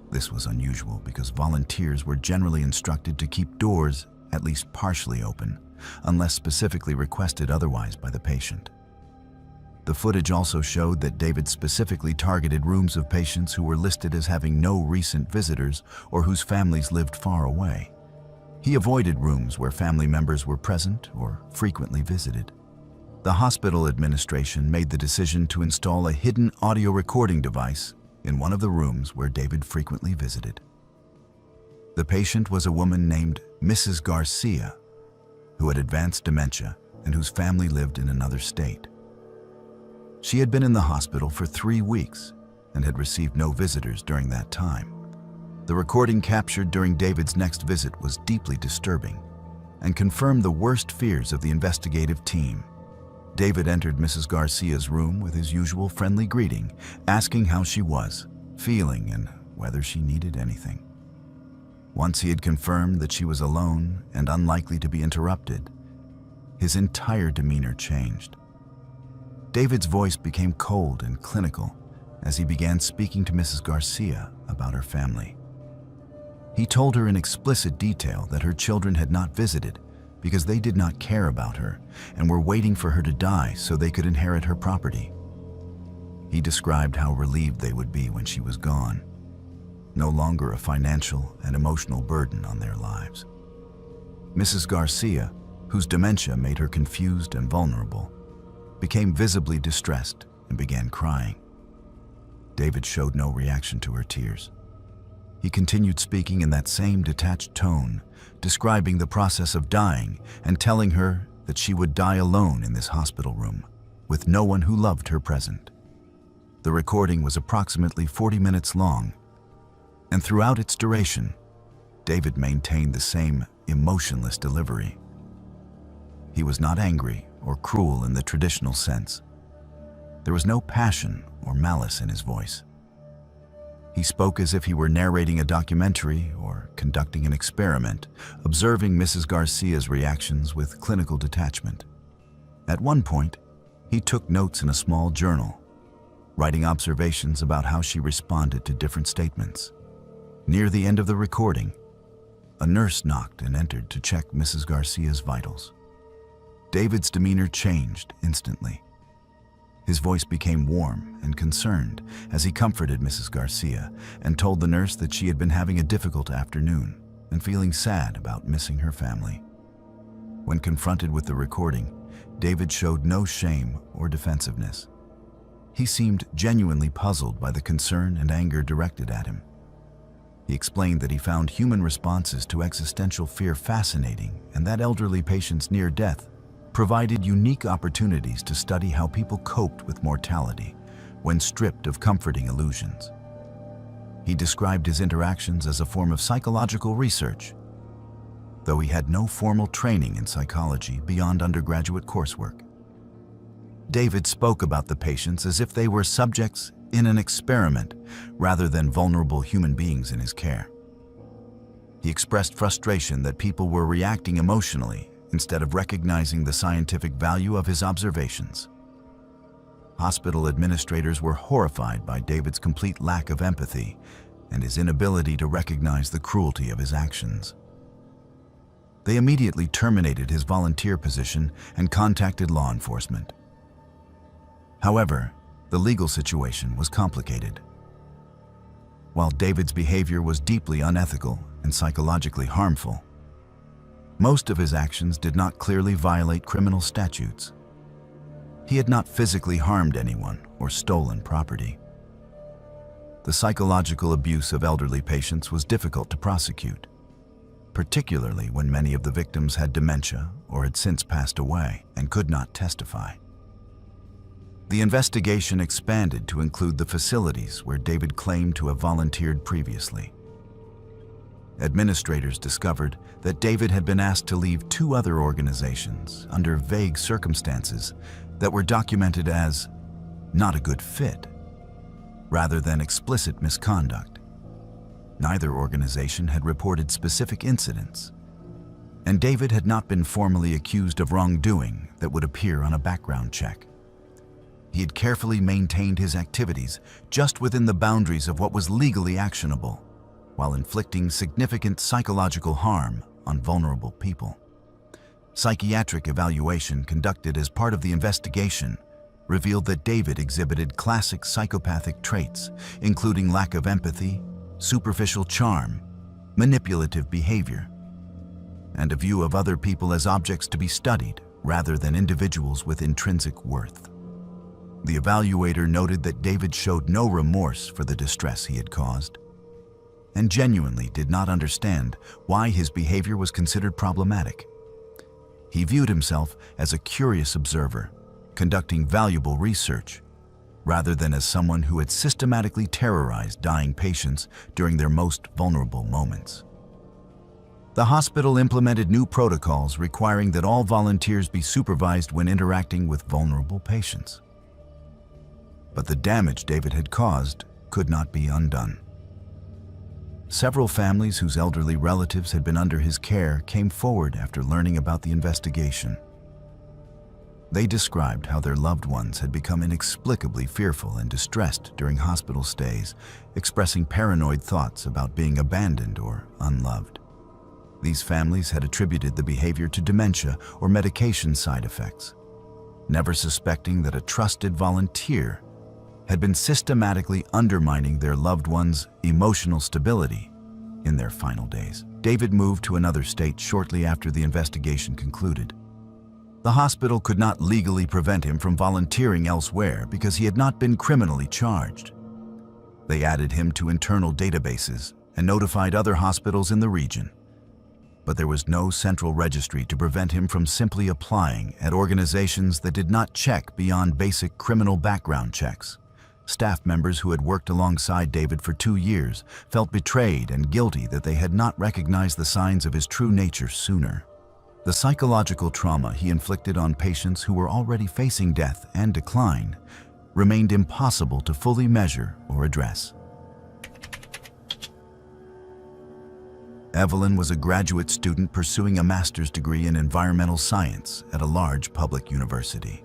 This was unusual because volunteers were generally instructed to keep doors at least partially open, unless specifically requested otherwise by the patient. The footage also showed that David specifically targeted rooms of patients who were listed as having no recent visitors or whose families lived far away. He avoided rooms where family members were present or frequently visited. The hospital administration made the decision to install a hidden audio recording device in one of the rooms where David frequently visited. The patient was a woman named Mrs. Garcia, who had advanced dementia and whose family lived in another state. She had been in the hospital for 3 weeks and had received no visitors during that time. The recording captured during David's next visit was deeply disturbing and confirmed the worst fears of the investigative team. David entered Mrs. Garcia's room with his usual friendly greeting, asking how she was, feeling, and whether she needed anything. Once he had confirmed that she was alone and unlikely to be interrupted, his entire demeanor changed. David's voice became cold and clinical as he began speaking to Mrs. Garcia about her family. He told her in explicit detail that her children had not visited because they did not care about her and were waiting for her to die so they could inherit her property. He described how relieved they would be when she was gone, no longer a financial and emotional burden on their lives. Mrs. Garcia, whose dementia made her confused and vulnerable, became visibly distressed and began crying. David showed no reaction to her tears. He continued speaking in that same detached tone, describing the process of dying and telling her that she would die alone in this hospital room, with no one who loved her present. The recording was approximately 40 minutes long, and throughout its duration, David maintained the same emotionless delivery. He was not angry or cruel in the traditional sense. There was no passion or malice in his voice. He spoke as if he were narrating a documentary or conducting an experiment, observing Mrs. Garcia's reactions with clinical detachment. At one point, he took notes in a small journal, writing observations about how she responded to different statements. Near the end of the recording, a nurse knocked and entered to check Mrs. Garcia's vitals. David's demeanor changed instantly. His voice became warm and concerned as he comforted Mrs. Garcia and told the nurse that she had been having a difficult afternoon and feeling sad about missing her family. When confronted with the recording, David showed no shame or defensiveness. He seemed genuinely puzzled by the concern and anger directed at him. He explained that he found human responses to existential fear fascinating and that elderly patients near death provided unique opportunities to study how people coped with mortality when stripped of comforting illusions. He described his interactions as a form of psychological research, though he had no formal training in psychology beyond undergraduate coursework. David spoke about the patients as if they were subjects in an experiment rather than vulnerable human beings in his care. He expressed frustration that people were reacting emotionally instead of recognizing the scientific value of his observations. Hospital administrators were horrified by David's complete lack of empathy and his inability to recognize the cruelty of his actions. They immediately terminated his volunteer position and contacted law enforcement. However, the legal situation was complicated. While David's behavior was deeply unethical and psychologically harmful, most of his actions did not clearly violate criminal statutes. He had not physically harmed anyone or stolen property. The psychological abuse of elderly patients was difficult to prosecute, particularly when many of the victims had dementia or had since passed away and could not testify. The investigation expanded to include the facilities where David claimed to have volunteered previously. Administrators discovered that David had been asked to leave 2 other organizations under vague circumstances that were documented as not a good fit, rather than explicit misconduct. Neither organization had reported specific incidents, and David had not been formally accused of wrongdoing that would appear on a background check. He had carefully maintained his activities just within the boundaries of what was legally actionable, while inflicting significant psychological harm on vulnerable people. Psychiatric evaluation conducted as part of the investigation revealed that David exhibited classic psychopathic traits, including lack of empathy, superficial charm, manipulative behavior, and a view of other people as objects to be studied rather than individuals with intrinsic worth. The evaluator noted that David showed no remorse for the distress he had caused, and genuinely did not understand why his behavior was considered problematic. He viewed himself as a curious observer, conducting valuable research, rather than as someone who had systematically terrorized dying patients during their most vulnerable moments. The hospital implemented new protocols requiring that all volunteers be supervised when interacting with vulnerable patients. But the damage David had caused could not be undone. Several families whose elderly relatives had been under his care came forward after learning about the investigation. They described how their loved ones had become inexplicably fearful and distressed during hospital stays, expressing paranoid thoughts about being abandoned or unloved. These families had attributed the behavior to dementia or medication side effects, never suspecting that a trusted volunteer had been systematically undermining their loved one's emotional stability in their final days. David moved to another state shortly after the investigation concluded. The hospital could not legally prevent him from volunteering elsewhere because he had not been criminally charged. They added him to internal databases and notified other hospitals in the region. But there was no central registry to prevent him from simply applying at organizations that did not check beyond basic criminal background checks. Staff members who had worked alongside David for 2 years felt betrayed and guilty that they had not recognized the signs of his true nature sooner. The psychological trauma he inflicted on patients who were already facing death and decline remained impossible to fully measure or address. Evelyn was a graduate student pursuing a master's degree in environmental science at a large public university.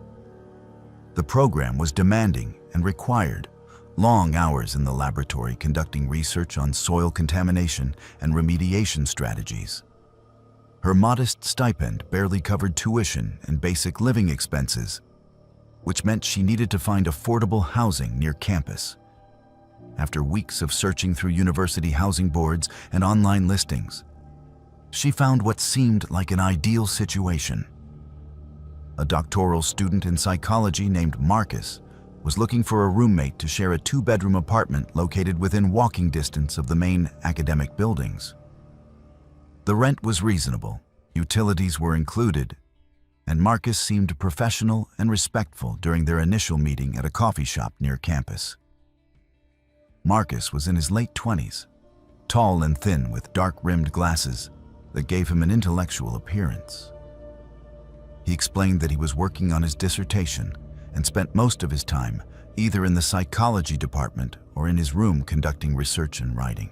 The program was demanding and required long hours in the laboratory conducting research on soil contamination and remediation strategies. Her modest stipend barely covered tuition and basic living expenses, which meant she needed to find affordable housing near campus. After weeks of searching through university housing boards and online listings, she found what seemed like an ideal situation. A doctoral student in psychology named Marcus was looking for a roommate to share a 2-bedroom apartment located within walking distance of the main academic buildings. The rent was reasonable, utilities were included, and Marcus seemed professional and respectful during their initial meeting at a coffee shop near campus. Marcus was in his late 20s, tall and thin with dark-rimmed glasses that gave him an intellectual appearance. He explained that he was working on his dissertation and spent most of his time either in the psychology department or in his room conducting research and writing.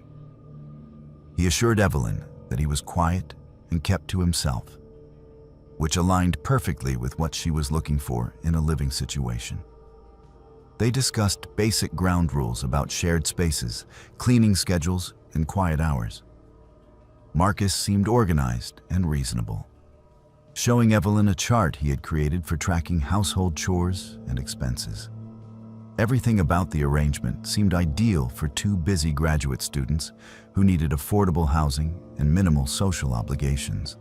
He assured Evelyn that he was quiet and kept to himself, which aligned perfectly with what she was looking for in a living situation. They discussed basic ground rules about shared spaces, cleaning schedules, and quiet hours. Marcus seemed organized and reasonable, showing Evelyn a chart he had created for tracking household chores and expenses. Everything about the arrangement seemed ideal for two busy graduate students who needed affordable housing and minimal social obligations.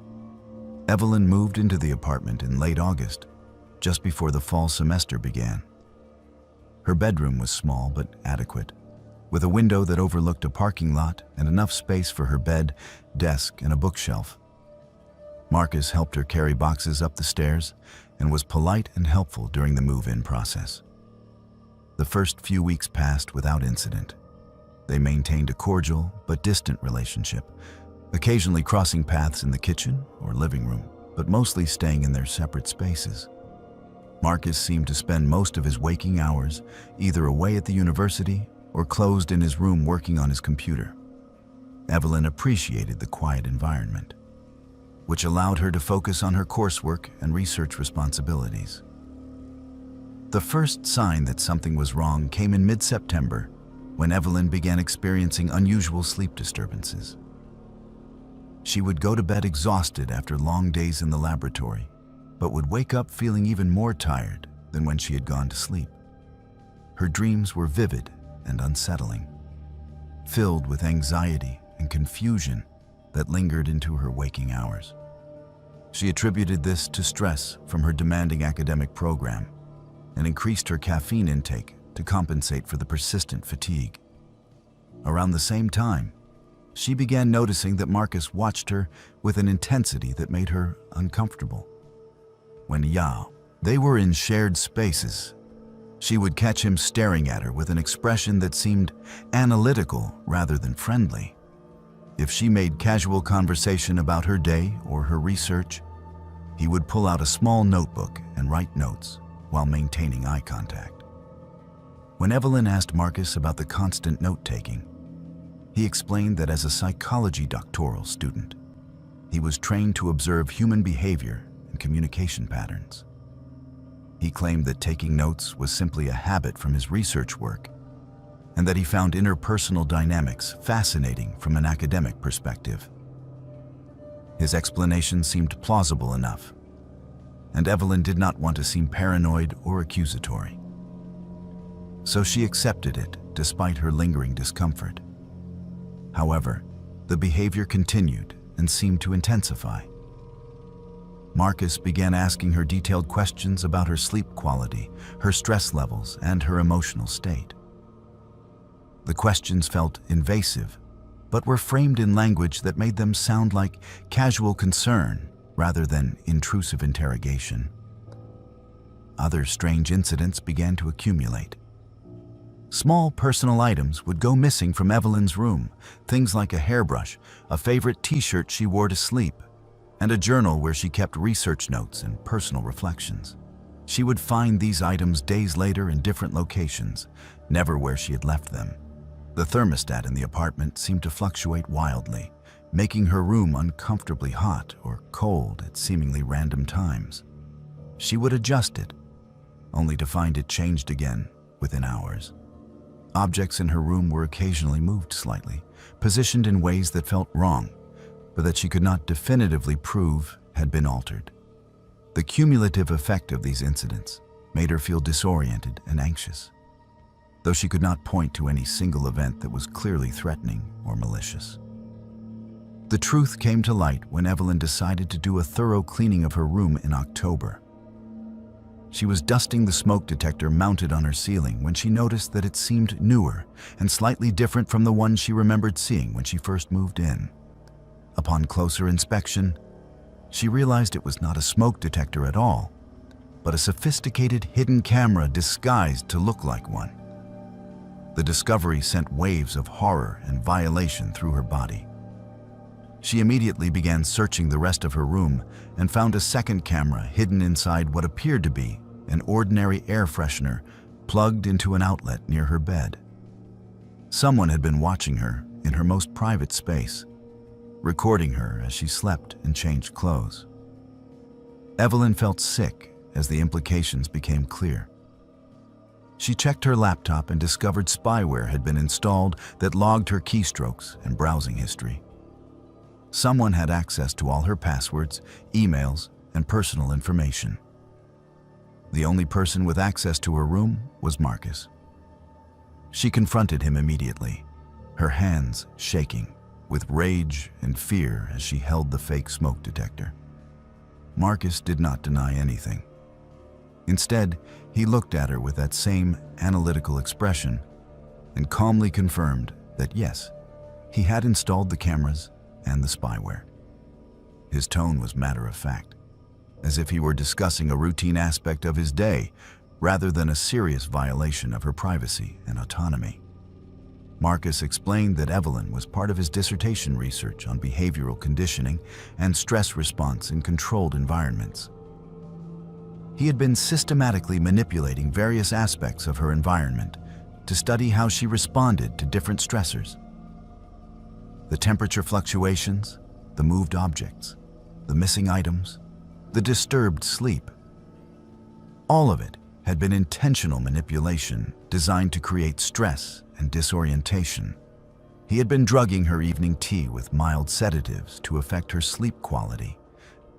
Evelyn moved into the apartment in late August, just before the fall semester began. Her bedroom was small but adequate, with a window that overlooked a parking lot and enough space for her bed, desk, and a bookshelf. Marcus helped her carry boxes up the stairs and was polite and helpful during the move-in process. The first few weeks passed without incident. They maintained a cordial but distant relationship, occasionally crossing paths in the kitchen or living room, but mostly staying in their separate spaces. Marcus seemed to spend most of his waking hours either away at the university or closed in his room working on his computer. Evelyn appreciated the quiet environment, which allowed her to focus on her coursework and research responsibilities. The first sign that something was wrong came in mid-September, when Evelyn began experiencing unusual sleep disturbances. She would go to bed exhausted after long days in the laboratory, but would wake up feeling even more tired than when she had gone to sleep. Her dreams were vivid and unsettling, filled with anxiety and confusion that lingered into her waking hours. She attributed this to stress from her demanding academic program and increased her caffeine intake to compensate for the persistent fatigue. Around the same time, she began noticing that Marcus watched her with an intensity that made her uncomfortable. When they were in shared spaces, she would catch him staring at her with an expression that seemed analytical rather than friendly. If she made casual conversation about her day or her research, he would pull out a small notebook and write notes while maintaining eye contact. When Evelyn asked Marcus about the constant note-taking, he explained that as a psychology doctoral student, he was trained to observe human behavior and communication patterns. He claimed that taking notes was simply a habit from his research work, and that he found interpersonal dynamics fascinating from an academic perspective. His explanation seemed plausible enough, and Evelyn did not want to seem paranoid or accusatory. So she accepted it despite her lingering discomfort. However, the behavior continued and seemed to intensify. Marcus began asking her detailed questions about her sleep quality, her stress levels, and her emotional state. The questions felt invasive, but were framed in language that made them sound like casual concern rather than intrusive interrogation. Other strange incidents began to accumulate. Small personal items would go missing from Evelyn's room, things like a hairbrush, a favorite t-shirt she wore to sleep, and a journal where she kept research notes and personal reflections. She would find these items days later in different locations, never where she had left them. The thermostat in the apartment seemed to fluctuate wildly, making her room uncomfortably hot or cold at seemingly random times. She would adjust it, only to find it changed again within hours. Objects in her room were occasionally moved slightly, positioned in ways that felt wrong, but that she could not definitively prove had been altered. The cumulative effect of these incidents made her feel disoriented and anxious, though she could not point to any single event that was clearly threatening or malicious. The truth came to light when Evelyn decided to do a thorough cleaning of her room in October. She was dusting the smoke detector mounted on her ceiling when she noticed that it seemed newer and slightly different from the one she remembered seeing when she first moved in. Upon closer inspection, she realized it was not a smoke detector at all, but a sophisticated hidden camera disguised to look like one. The discovery sent waves of horror and violation through her body. She immediately began searching the rest of her room and found a second camera hidden inside what appeared to be an ordinary air freshener plugged into an outlet near her bed. Someone had been watching her in her most private space, recording her as she slept and changed clothes. Evelyn felt sick as the implications became clear. She checked her laptop and discovered spyware had been installed that logged her keystrokes and browsing history. Someone had access to all her passwords, emails, and personal information. The only person with access to her room was Marcus. She confronted him immediately, her hands shaking with rage and fear as she held the fake smoke detector. Marcus did not deny anything. Instead, he looked at her with that same analytical expression and calmly confirmed that yes, he had installed the cameras and the spyware. His tone was matter-of-fact, as if he were discussing a routine aspect of his day rather than a serious violation of her privacy and autonomy. Marcus explained that Evelyn was part of his dissertation research on behavioral conditioning and stress response in controlled environments. He had been systematically manipulating various aspects of her environment to study how she responded to different stressors. The temperature fluctuations, the moved objects, the missing items, the disturbed sleep. All of it had been intentional manipulation designed to create stress and disorientation. He had been drugging her evening tea with mild sedatives to affect her sleep quality,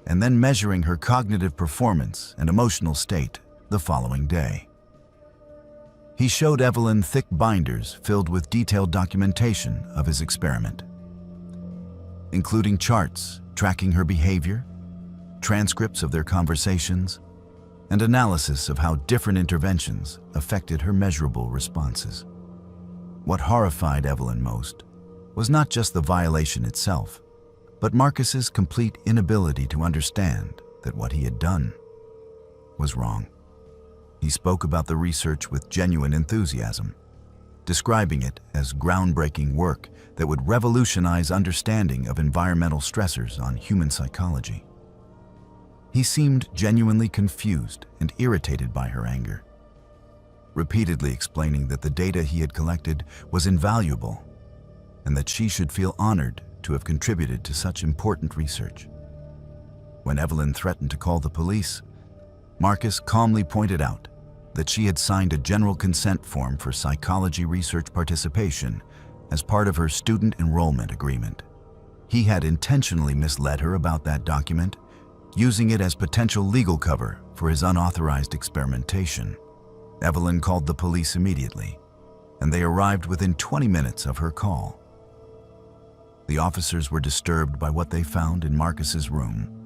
and then measuring her cognitive performance and emotional state the following day. He showed Evelyn thick binders filled with detailed documentation of his experiment, including charts tracking her behavior, transcripts of their conversations, and analysis of how different interventions affected her measurable responses. What horrified Evelyn most was not just the violation itself, but Marcus's complete inability to understand that what he had done was wrong. He spoke about the research with genuine enthusiasm, describing it as groundbreaking work that would revolutionize understanding of environmental stressors on human psychology. He seemed genuinely confused and irritated by her anger, repeatedly explaining that the data he had collected was invaluable and that she should feel honored to have contributed to such important research. When Evelyn threatened to call the police, Marcus calmly pointed out that she had signed a general consent form for psychology research participation as part of her student enrollment agreement. He had intentionally misled her about that document, using it as potential legal cover for his unauthorized experimentation. Evelyn called the police immediately, and they arrived within 20 minutes of her call. The officers were disturbed by what they found in Marcus's room.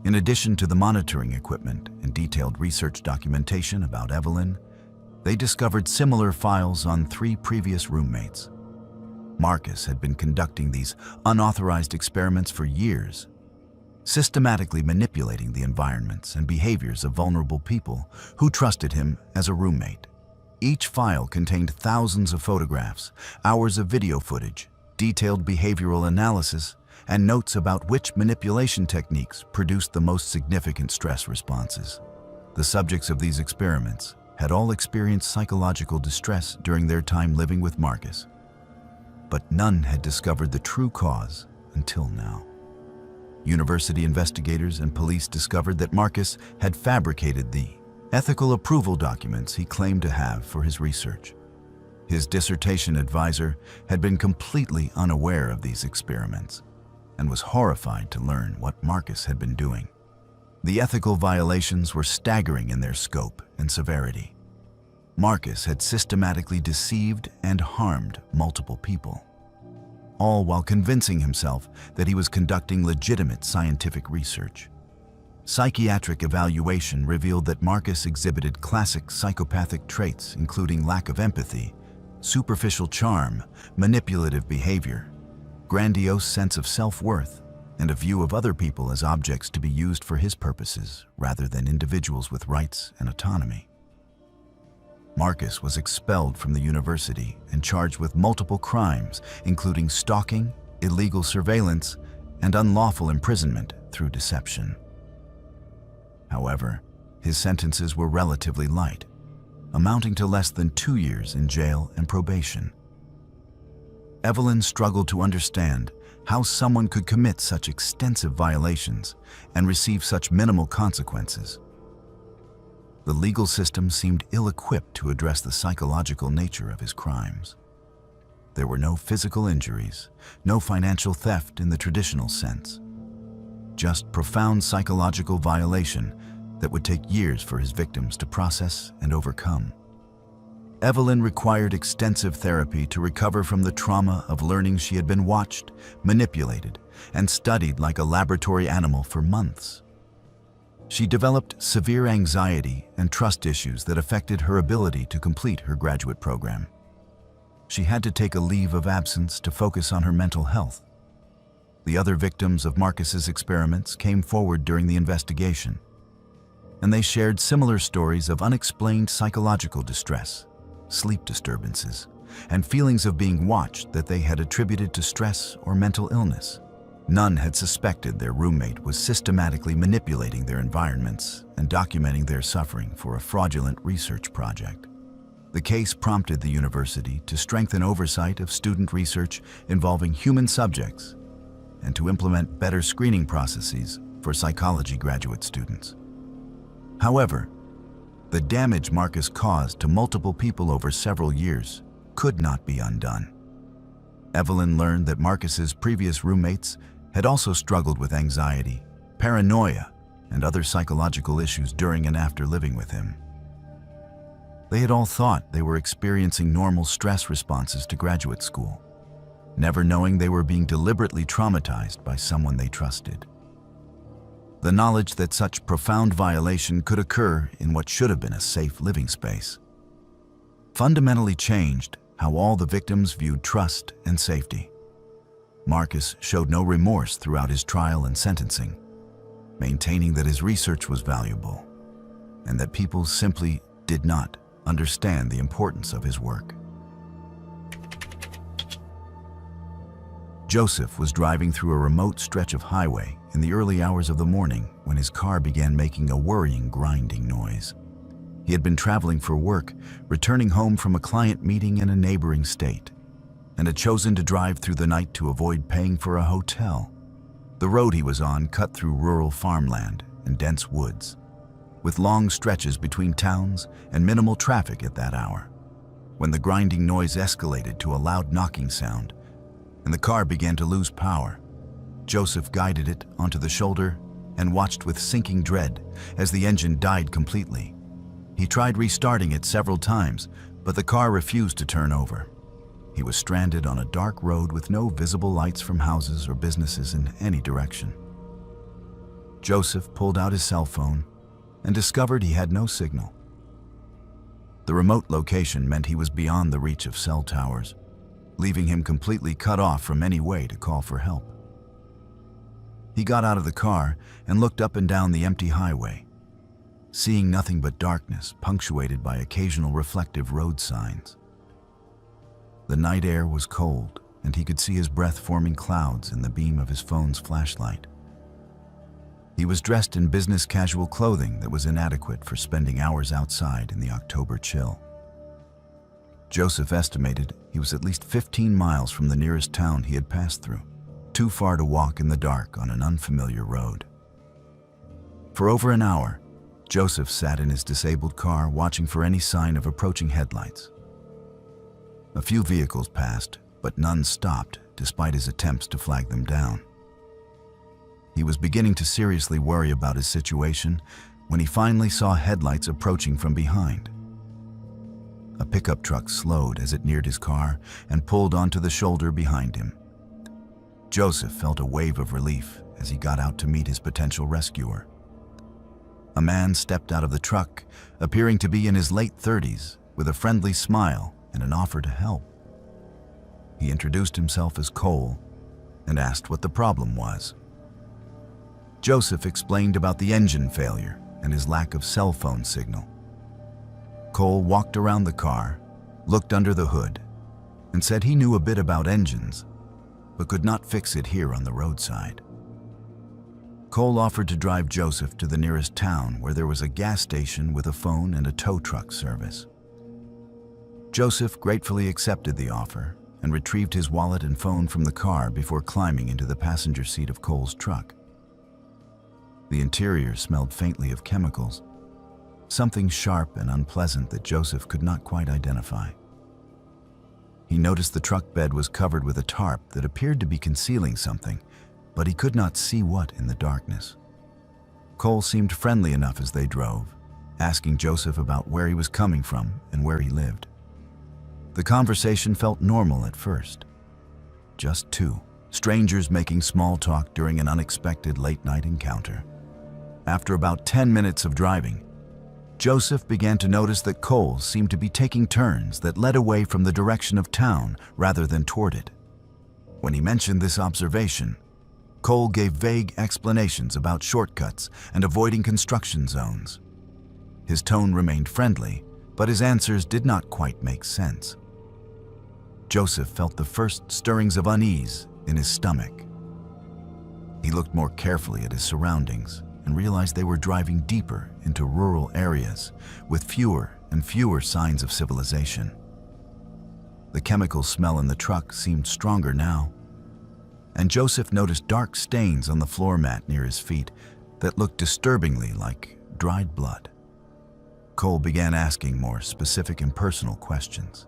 In addition to the monitoring equipment and detailed research documentation about Evelyn, they discovered similar files on 3 previous roommates. Marcus had been conducting these unauthorized experiments for years, systematically manipulating the environments and behaviors of vulnerable people who trusted him as a roommate. Each file contained thousands of photographs, hours of video footage, detailed behavioral analysis, and notes about which manipulation techniques produced the most significant stress responses. The subjects of these experiments had all experienced psychological distress during their time living with Marcus, but none had discovered the true cause until now. University investigators and police discovered that Marcus had fabricated the ethical approval documents he claimed to have for his research. His dissertation advisor had been completely unaware of these experiments and was horrified to learn what Marcus had been doing. The ethical violations were staggering in their scope and severity. Marcus had systematically deceived and harmed multiple people, all while convincing himself that he was conducting legitimate scientific research. Psychiatric evaluation revealed that Marcus exhibited classic psychopathic traits, including lack of empathy, superficial charm, manipulative behavior, grandiose sense of self-worth, and a view of other people as objects to be used for his purposes rather than individuals with rights and autonomy. Marcus was expelled from the university and charged with multiple crimes, including stalking, illegal surveillance, and unlawful imprisonment through deception. However, His sentences were relatively light, amounting to less than 2 years in jail and probation. Evelyn struggled to understand how someone could commit such extensive violations and receive such minimal consequences. The legal system seemed ill-equipped to address the psychological nature of his crimes. There were no physical injuries, no financial theft in the traditional sense, just profound psychological violation that would take years for his victims to process and overcome. Evelyn required extensive therapy to recover from the trauma of learning she had been watched, manipulated, and studied like a laboratory animal for months. She developed severe anxiety and trust issues that affected her ability to complete her graduate program. She had to take a leave of absence to focus on her mental health. The other victims of Marcus's experiments came forward during the investigation, and they shared similar stories of unexplained psychological distress, sleep disturbances, and feelings of being watched that they had attributed to stress or mental illness. None had suspected their roommate was systematically manipulating their environments and documenting their suffering for a fraudulent research project. The case prompted the university to strengthen oversight of student research involving human subjects and to implement better screening processes for psychology graduate students. However, the damage Marcus caused to multiple people over several years could not be undone. Evelyn learned that Marcus's previous roommates had also struggled with anxiety, paranoia, and other psychological issues during and after living with him. They had all thought they were experiencing normal stress responses to graduate school, never knowing they were being deliberately traumatized by someone they trusted. The knowledge that such profound violation could occur in what should have been a safe living space fundamentally changed how all the victims viewed trust and safety. Marcus showed no remorse throughout his trial and sentencing, maintaining that his research was valuable and that people simply did not understand the importance of his work. Joseph was driving through a remote stretch of highway in the early hours of the morning when his car began making a worrying, grinding noise. He had been traveling for work, returning home from a client meeting in a neighboring state, and had chosen to drive through the night to avoid paying for a hotel. The road he was on cut through rural farmland and dense woods, with long stretches between towns and minimal traffic at that hour. When the grinding noise escalated to a loud knocking sound and the car began to lose power, Joseph guided it onto the shoulder and watched with sinking dread as the engine died completely. He tried restarting it several times, but the car refused to turn over. He was stranded on a dark road with no visible lights from houses or businesses in any direction. Joseph pulled out his cell phone and discovered he had no signal. The remote location meant he was beyond the reach of cell towers, leaving him completely cut off from any way to call for help. He got out of the car and looked up and down the empty highway, seeing nothing but darkness punctuated by occasional reflective road signs. The night air was cold, and he could see his breath forming clouds in the beam of his phone's flashlight. He was dressed in business casual clothing that was inadequate for spending hours outside in the October chill. Joseph estimated he was at least 15 miles from the nearest town he had passed through, too far to walk in the dark on an unfamiliar road. For over an hour, Joseph sat in his disabled car watching for any sign of approaching headlights. A few vehicles passed, but none stopped despite his attempts to flag them down. He was beginning to seriously worry about his situation when he finally saw headlights approaching from behind. A pickup truck slowed as it neared his car and pulled onto the shoulder behind him. Joseph felt a wave of relief as he got out to meet his potential rescuer. A man stepped out of the truck, appearing to be in his late 30s, with a friendly smile and an offer to help. He introduced himself as Cole and asked what the problem was. Joseph explained about the engine failure and his lack of cell phone signal. Cole walked around the car, looked under the hood, and said he knew a bit about engines, but could not fix it here on the roadside. Cole offered to drive Joseph to the nearest town where there was a gas station with a phone and a tow truck service. Joseph gratefully accepted the offer and retrieved his wallet and phone from the car before climbing into the passenger seat of Cole's truck. The interior smelled faintly of chemicals, something sharp and unpleasant that Joseph could not quite identify. He noticed the truck bed was covered with a tarp that appeared to be concealing something, but he could not see what in the darkness. Cole seemed friendly enough as they drove, asking Joseph about where he was coming from and where he lived. The conversation felt normal at first. Just two strangers making small talk during an unexpected late-night encounter. After about 10 minutes of driving, Joseph began to notice that Cole seemed to be taking turns that led away from the direction of town rather than toward it. When he mentioned this observation, Cole gave vague explanations about shortcuts and avoiding construction zones. His tone remained friendly, but his answers did not quite make sense. Joseph felt the first stirrings of unease in his stomach. He looked more carefully at his surroundings and realized they were driving deeper into rural areas with fewer and fewer signs of civilization. The chemical smell in the truck seemed stronger now, and Joseph noticed dark stains on the floor mat near his feet that looked disturbingly like dried blood. Cole began asking more specific and personal questions.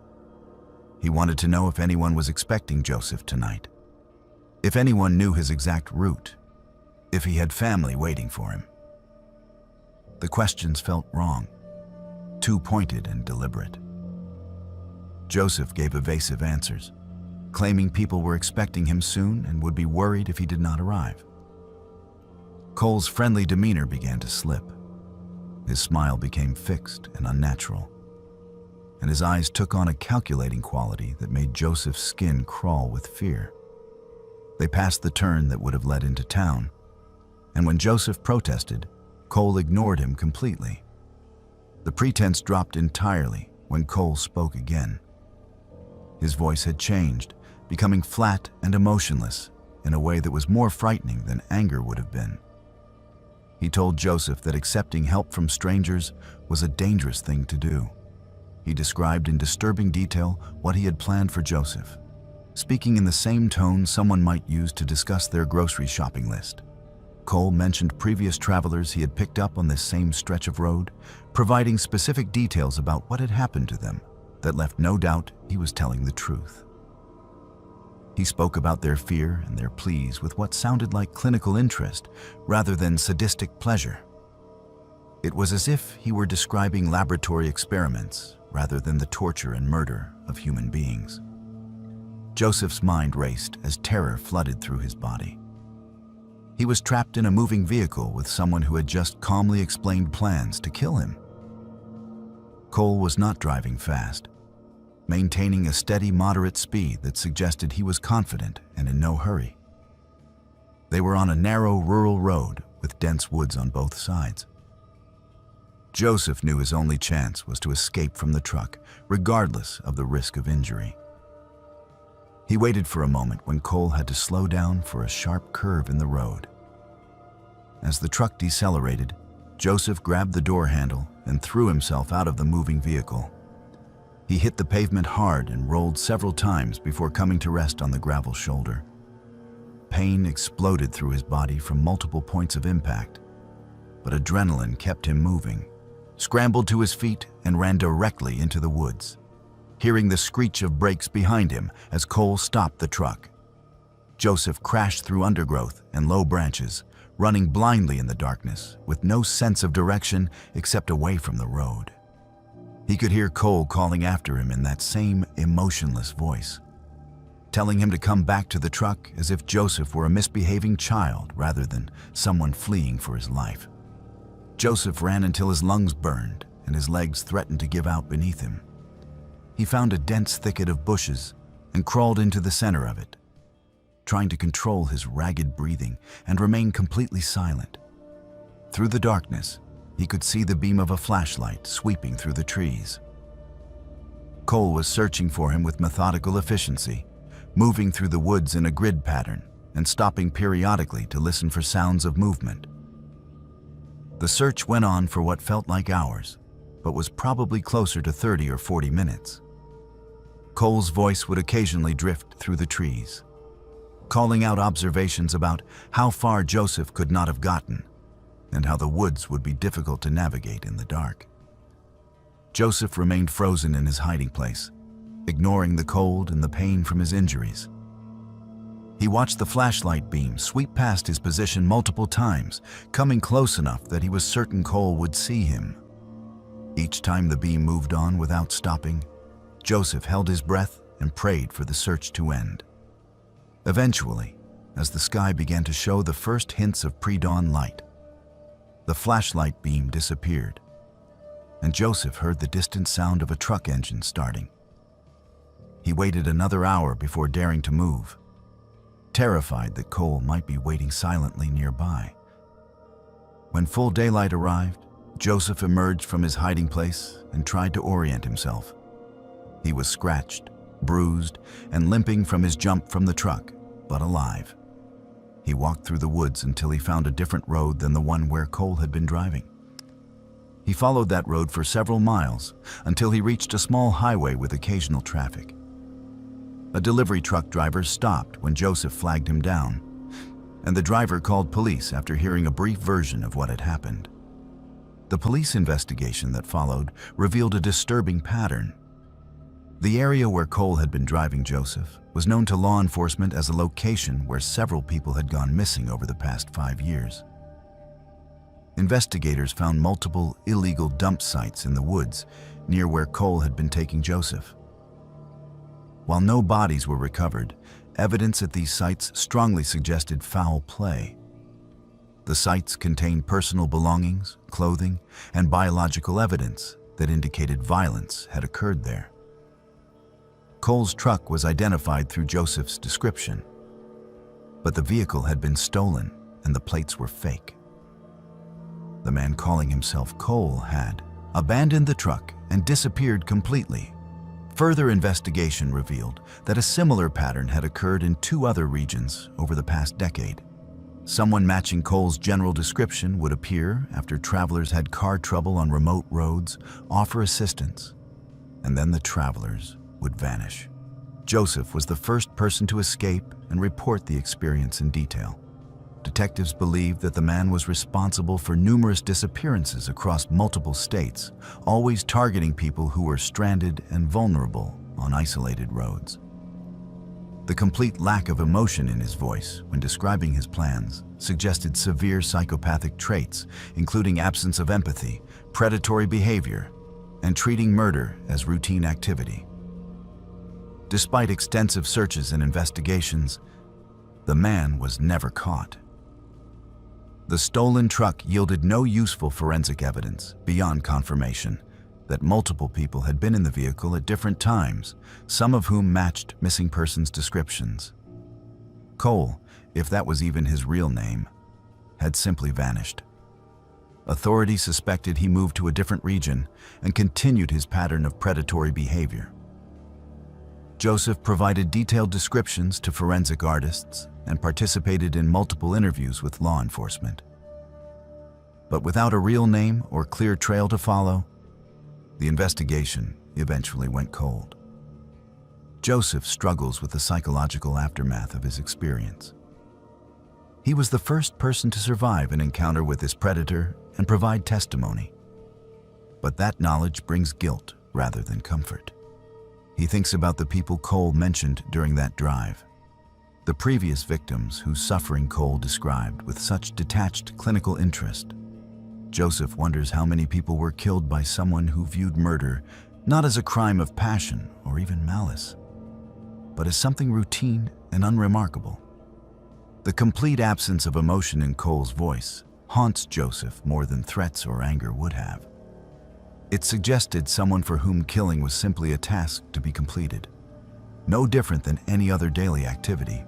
He wanted to know if anyone was expecting Joseph tonight, if anyone knew his exact route, if he had family waiting for him. The questions felt wrong, too pointed and deliberate. Joseph gave evasive answers, claiming people were expecting him soon and would be worried if he did not arrive. Cole's friendly demeanor began to slip. His smile became fixed and unnatural, and his eyes took on a calculating quality that made Joseph's skin crawl with fear. They passed the turn that would have led into town, and when Joseph protested, Cole ignored him completely. The pretense dropped entirely when Cole spoke again. His voice had changed, becoming flat and emotionless in a way that was more frightening than anger would have been. He told Joseph that accepting help from strangers was a dangerous thing to do. He described in disturbing detail what he had planned for Joseph, speaking in the same tone someone might use to discuss their grocery shopping list. Cole mentioned previous travelers he had picked up on this same stretch of road, providing specific details about what had happened to them that left no doubt he was telling the truth. He spoke about their fear and their pleas with what sounded like clinical interest rather than sadistic pleasure. It was as if he were describing laboratory experiments rather than the torture and murder of human beings. Joseph's mind raced as terror flooded through his body. He was trapped in a moving vehicle with someone who had just calmly explained plans to kill him. Cole was not driving fast, maintaining a steady, moderate speed that suggested he was confident and in no hurry. They were on a narrow rural road with dense woods on both sides. Joseph knew his only chance was to escape from the truck, regardless of the risk of injury. He waited for a moment when Cole had to slow down for a sharp curve in the road. As the truck decelerated, Joseph grabbed the door handle and threw himself out of the moving vehicle. He hit the pavement hard and rolled several times before coming to rest on the gravel shoulder. Pain exploded through his body from multiple points of impact, but adrenaline kept him moving, scrambled to his feet, and ran directly into the woods, hearing the screech of brakes behind him as Cole stopped the truck. Joseph crashed through undergrowth and low branches, running blindly in the darkness with no sense of direction except away from the road. He could hear Cole calling after him in that same emotionless voice, telling him to come back to the truck as if Joseph were a misbehaving child rather than someone fleeing for his life. Joseph ran until his lungs burned and his legs threatened to give out beneath him. He found a dense thicket of bushes and crawled into the center of it, trying to control his ragged breathing and remain completely silent. Through the darkness, he could see the beam of a flashlight sweeping through the trees. Cole was searching for him with methodical efficiency, moving through the woods in a grid pattern, and stopping periodically to listen for sounds of movement. The search went on for what felt like hours, but was probably closer to 30 or 40 minutes. Cole's voice would occasionally drift through the trees, calling out observations about how far Joseph could not have gotten and how the woods would be difficult to navigate in the dark. Joseph remained frozen in his hiding place, ignoring the cold and the pain from his injuries. He watched the flashlight beam sweep past his position multiple times, coming close enough that he was certain Cole would see him. Each time the beam moved on without stopping, Joseph held his breath and prayed for the search to end. Eventually, as the sky began to show the first hints of pre-dawn light, the flashlight beam disappeared, and Joseph heard the distant sound of a truck engine starting. He waited another hour before daring to move, terrified that Cole might be waiting silently nearby. When full daylight arrived, Joseph emerged from his hiding place and tried to orient himself. He was scratched, bruised, and limping from his jump from the truck, but alive. He walked through the woods until he found a different road than the one where Cole had been driving. He followed that road for several miles until he reached a small highway with occasional traffic. A delivery truck driver stopped when Joseph flagged him down, and the driver called police after hearing a brief version of what had happened. The police investigation that followed revealed a disturbing pattern. The area where Cole had been driving Joseph was known to law enforcement as a location where several people had gone missing over the past 5 years. Investigators found multiple illegal dump sites in the woods near where Cole had been taking Joseph. While no bodies were recovered, evidence at these sites strongly suggested foul play. The sites contained personal belongings, clothing, and biological evidence that indicated violence had occurred there. Cole's truck was identified through Joseph's description, but the vehicle had been stolen and the plates were fake. The man calling himself Cole had abandoned the truck and disappeared completely. Further investigation revealed that a similar pattern had occurred in 2 other regions over the past decade. Someone matching Cole's general description would appear after travelers had car trouble on remote roads, offer assistance, and then the travelers would vanish. Joseph was the first person to escape and report the experience in detail. Detectives believed that the man was responsible for numerous disappearances across multiple states, always targeting people who were stranded and vulnerable on isolated roads. The complete lack of emotion in his voice when describing his plans suggested severe psychopathic traits, including absence of empathy, predatory behavior, and treating murder as routine activity. Despite extensive searches and investigations, the man was never caught. The stolen truck yielded no useful forensic evidence beyond confirmation that multiple people had been in the vehicle at different times, some of whom matched missing persons' descriptions. Cole, if that was even his real name, had simply vanished. Authorities suspected he moved to a different region and continued his pattern of predatory behavior. Joseph provided detailed descriptions to forensic artists and participated in multiple interviews with law enforcement. But without a real name or clear trail to follow, the investigation eventually went cold. Joseph struggles with the psychological aftermath of his experience. He was the first person to survive an encounter with this predator and provide testimony. But that knowledge brings guilt rather than comfort. He thinks about the people Cole mentioned during that drive, the previous victims whose suffering Cole described with such detached clinical interest. Joseph wonders how many people were killed by someone who viewed murder not as a crime of passion or even malice, but as something routine and unremarkable. The complete absence of emotion in Cole's voice haunts Joseph more than threats or anger would have. It suggested someone for whom killing was simply a task to be completed, no different than any other daily activity.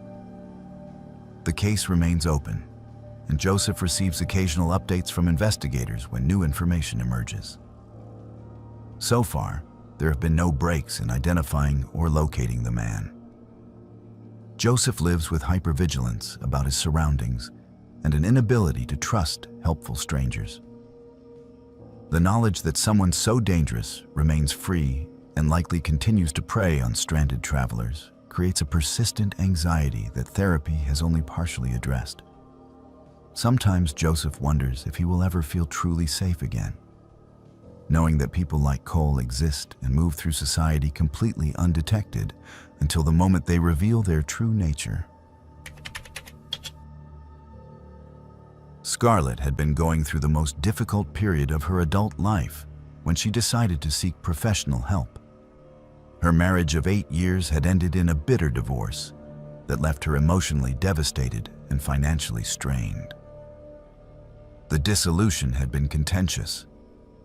The case remains open, and Joseph receives occasional updates from investigators when new information emerges. So far, there have been no breaks in identifying or locating the man. Joseph lives with hypervigilance about his surroundings and an inability to trust helpful strangers. The knowledge that someone so dangerous remains free and likely continues to prey on stranded travelers creates a persistent anxiety that therapy has only partially addressed. Sometimes Joseph wonders if he will ever feel truly safe again, knowing that people like Cole exist and move through society completely undetected until the moment they reveal their true nature. Scarlett had been going through the most difficult period of her adult life when she decided to seek professional help. Her marriage of 8 years had ended in a bitter divorce that left her emotionally devastated and financially strained. The dissolution had been contentious,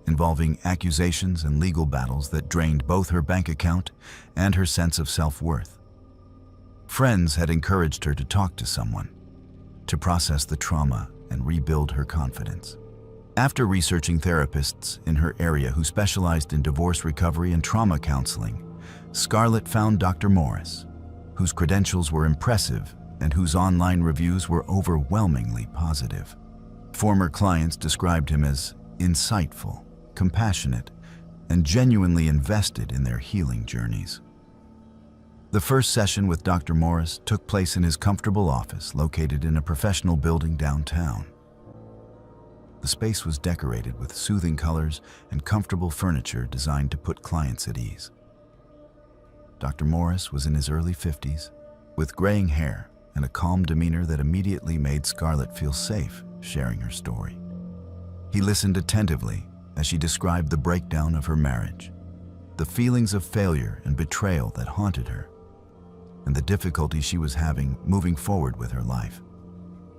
involving accusations and legal battles that drained both her bank account and her sense of self-worth. Friends had encouraged her to talk to someone, to process the trauma and rebuild her confidence. After researching therapists in her area who specialized in divorce recovery and trauma counseling, Scarlett found Dr. Morris, whose credentials were impressive and whose online reviews were overwhelmingly positive. Former clients described him as insightful, compassionate, and genuinely invested in their healing journeys. The first session with Dr. Morris took place in his comfortable office located in a professional building downtown. The space was decorated with soothing colors and comfortable furniture designed to put clients at ease. Dr. Morris was in his early 50s, with graying hair and a calm demeanor that immediately made Scarlett feel safe sharing her story. He listened attentively as she described the breakdown of her marriage, the feelings of failure and betrayal that haunted her, and the difficulty she was having moving forward with her life.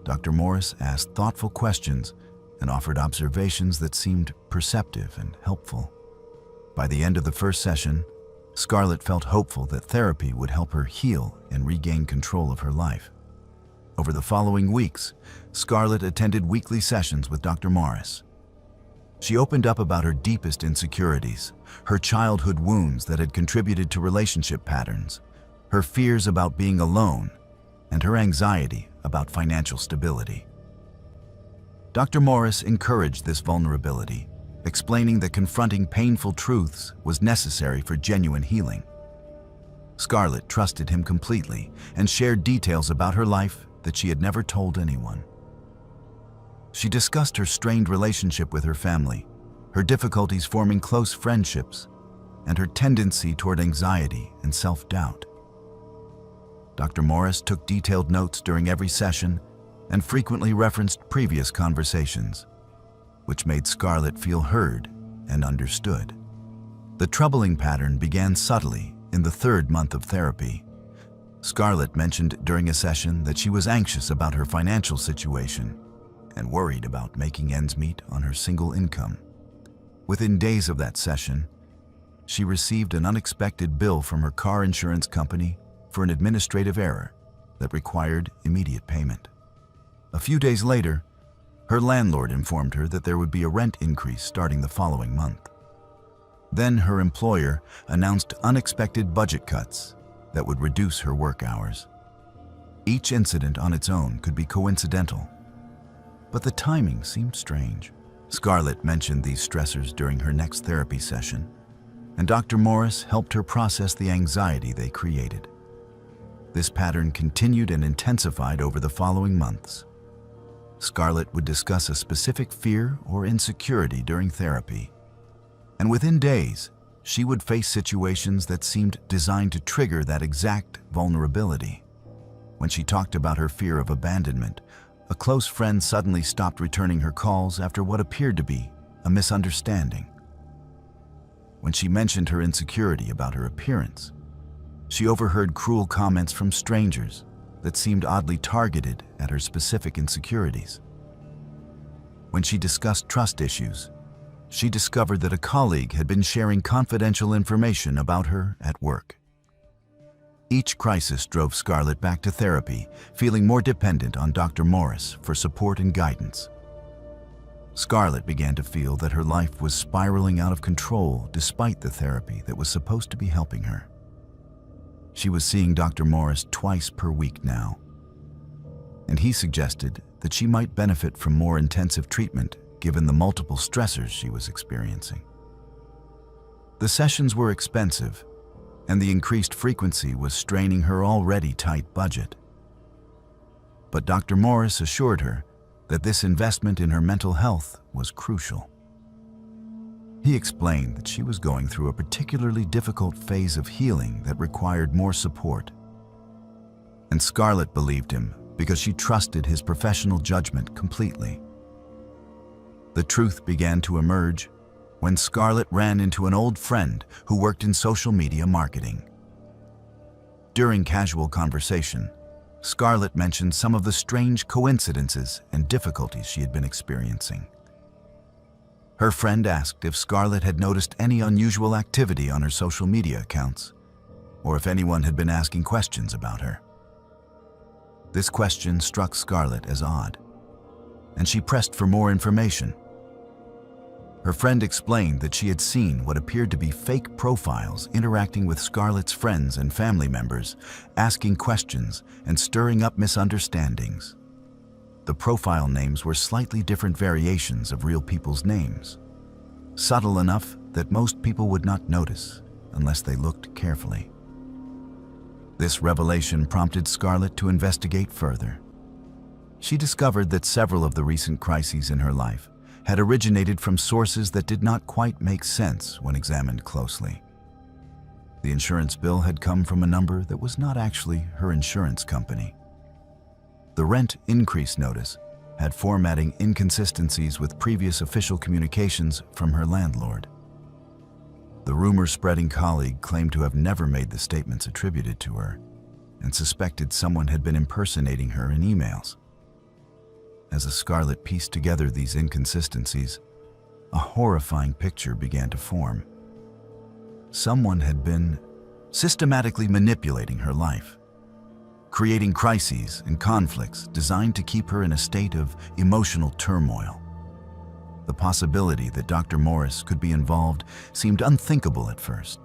Dr. Morris asked thoughtful questions and offered observations that seemed perceptive and helpful. By the end of the first session, Scarlett felt hopeful that therapy would help her heal and regain control of her life. Over the following weeks, Scarlett attended weekly sessions with Dr. Morris. She opened up about her deepest insecurities, her childhood wounds that had contributed to relationship patterns, her fears about being alone, and her anxiety about financial stability. Dr. Morris encouraged this vulnerability, explaining that confronting painful truths was necessary for genuine healing. Scarlett trusted him completely and shared details about her life that she had never told anyone. She discussed her strained relationship with her family, her difficulties forming close friendships, and her tendency toward anxiety and self-doubt. Dr. Morris took detailed notes during every session and frequently referenced previous conversations, which made Scarlett feel heard and understood. The troubling pattern began subtly in the 3rd month of therapy. Scarlett mentioned during a session that she was anxious about her financial situation and worried about making ends meet on her single income. Within days of that session, she received an unexpected bill from her car insurance company for an administrative error that required immediate payment. A few days later, her landlord informed her that there would be a rent increase starting the following month. Then her employer announced unexpected budget cuts that would reduce her work hours. Each incident on its own could be coincidental, but the timing seemed strange. Scarlett mentioned these stressors during her next therapy session, and Dr. Morris helped her process the anxiety they created. This pattern continued and intensified over the following months. Scarlett would discuss a specific fear or insecurity during therapy, and within days, she would face situations that seemed designed to trigger that exact vulnerability. When she talked about her fear of abandonment, a close friend suddenly stopped returning her calls after what appeared to be a misunderstanding. When she mentioned her insecurity about her appearance, she overheard cruel comments from strangers that seemed oddly targeted at her specific insecurities. When she discussed trust issues, she discovered that a colleague had been sharing confidential information about her at work. Each crisis drove Scarlett back to therapy, feeling more dependent on Dr. Morris for support and guidance. Scarlett began to feel that her life was spiraling out of control despite the therapy that was supposed to be helping her. She was seeing Dr. Morris twice per week now, and he suggested that she might benefit from more intensive treatment given the multiple stressors she was experiencing. The sessions were expensive, and the increased frequency was straining her already tight budget. But Dr. Morris assured her that this investment in her mental health was crucial. He explained that she was going through a particularly difficult phase of healing that required more support. And Scarlett believed him because she trusted his professional judgment completely. The truth began to emerge when Scarlett ran into an old friend who worked in social media marketing. During casual conversation, Scarlett mentioned some of the strange coincidences and difficulties she had been experiencing. Her friend asked if Scarlett had noticed any unusual activity on her social media accounts, or if anyone had been asking questions about her. This question struck Scarlett as odd, and she pressed for more information. Her friend explained that she had seen what appeared to be fake profiles interacting with Scarlett's friends and family members, asking questions and stirring up misunderstandings. The profile names were slightly different variations of real people's names, subtle enough that most people would not notice unless they looked carefully. This revelation prompted Scarlett to investigate further. She discovered that several of the recent crises in her life had originated from sources that did not quite make sense when examined closely. The insurance bill had come from a number that was not actually her insurance company. The rent increase notice had formatting inconsistencies with previous official communications from her landlord. The rumor-spreading colleague claimed to have never made the statements attributed to her and suspected someone had been impersonating her in emails. As Scarlett pieced together these inconsistencies, a horrifying picture began to form. Someone had been systematically manipulating her life, creating crises and conflicts designed to keep her in a state of emotional turmoil. The possibility that Dr. Morris could be involved seemed unthinkable at first.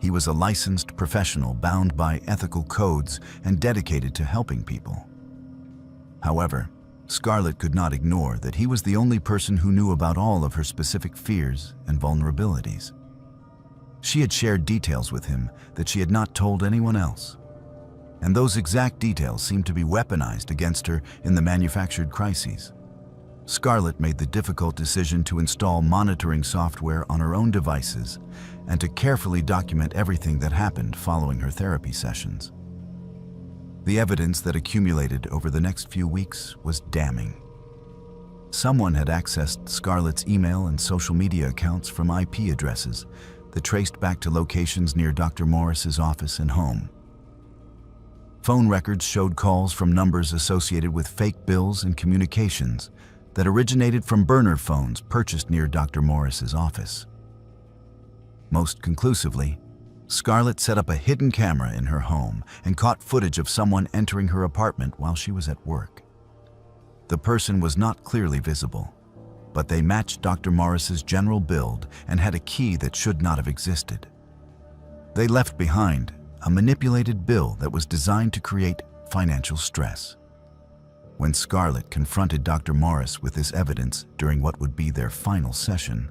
He was a licensed professional bound by ethical codes and dedicated to helping people. However, Scarlett could not ignore that he was the only person who knew about all of her specific fears and vulnerabilities. She had shared details with him that she had not told anyone else, and those exact details seemed to be weaponized against her in the manufactured crises. Scarlett made the difficult decision to install monitoring software on her own devices and to carefully document everything that happened following her therapy sessions. The evidence that accumulated over the next few weeks was damning. Someone had accessed Scarlett's email and social media accounts from IP addresses that traced back to locations near Dr. Morris's office and home. Phone records showed calls from numbers associated with fake bills and communications that originated from burner phones purchased near Dr. Morris's office. Most conclusively, Scarlett set up a hidden camera in her home and caught footage of someone entering her apartment while she was at work. The person was not clearly visible, but they matched Dr. Morris's general build and had a key that should not have existed. They left behind a manipulated bill that was designed to create financial stress. When Scarlett confronted Dr. Morris with this evidence during what would be their final session,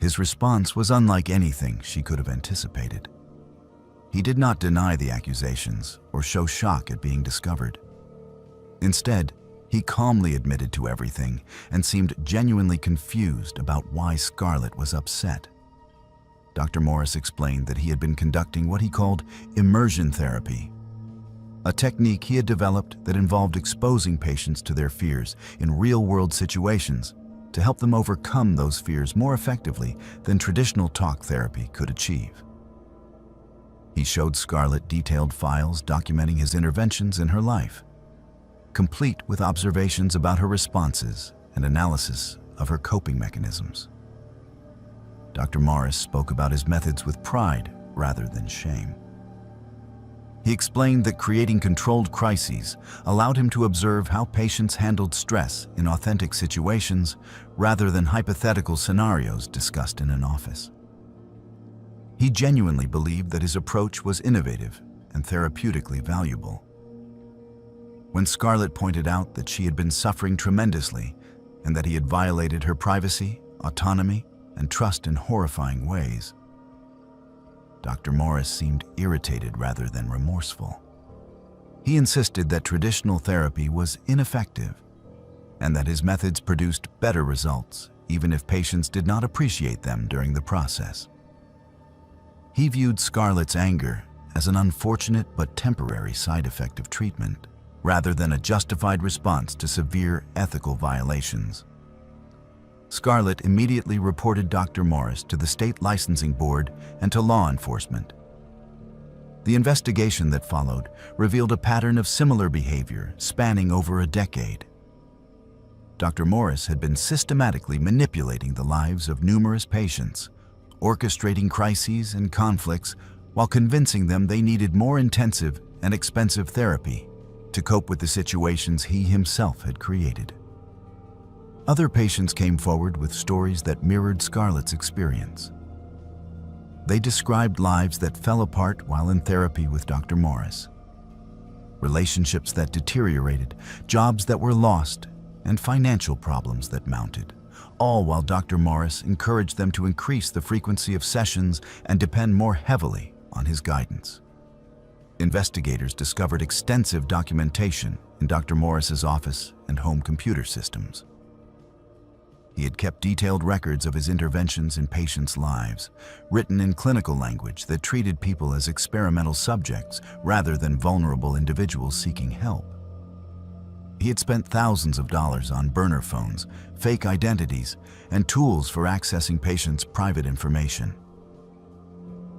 his response was unlike anything she could have anticipated. He did not deny the accusations or show shock at being discovered. Instead, he calmly admitted to everything and seemed genuinely confused about why Scarlett was upset. Dr. Morris explained that he had been conducting what he called immersion therapy, a technique he had developed that involved exposing patients to their fears in real-world situations to help them overcome those fears more effectively than traditional talk therapy could achieve. He showed Scarlett detailed files documenting his interventions in her life, complete with observations about her responses and analysis of her coping mechanisms. Dr. Morris spoke about his methods with pride rather than shame. He explained that creating controlled crises allowed him to observe how patients handled stress in authentic situations rather than hypothetical scenarios discussed in an office. He genuinely believed that his approach was innovative and therapeutically valuable. When Scarlett pointed out that she had been suffering tremendously and that he had violated her privacy, autonomy, and trust in horrifying ways, Dr. Morris seemed irritated rather than remorseful. He insisted that traditional therapy was ineffective and that his methods produced better results, even if patients did not appreciate them during the process. He viewed Scarlett's anger as an unfortunate but temporary side effect of treatment, rather than a justified response to severe ethical violations. Scarlett immediately reported Dr. Morris to the state licensing board and to law enforcement. The investigation that followed revealed a pattern of similar behavior spanning over a decade. Dr. Morris had been systematically manipulating the lives of numerous patients, orchestrating crises and conflicts while convincing them they needed more intensive and expensive therapy to cope with the situations he himself had created. Other patients came forward with stories that mirrored Scarlett's experience. They described lives that fell apart while in therapy with Dr. Morris, relationships that deteriorated, jobs that were lost, and financial problems that mounted, all while Dr. Morris encouraged them to increase the frequency of sessions and depend more heavily on his guidance. Investigators discovered extensive documentation in Dr. Morris's office and home computer systems. He had kept detailed records of his interventions in patients' lives, written in clinical language that treated people as experimental subjects rather than vulnerable individuals seeking help. He had spent thousands of dollars on burner phones, fake identities, and tools for accessing patients' private information.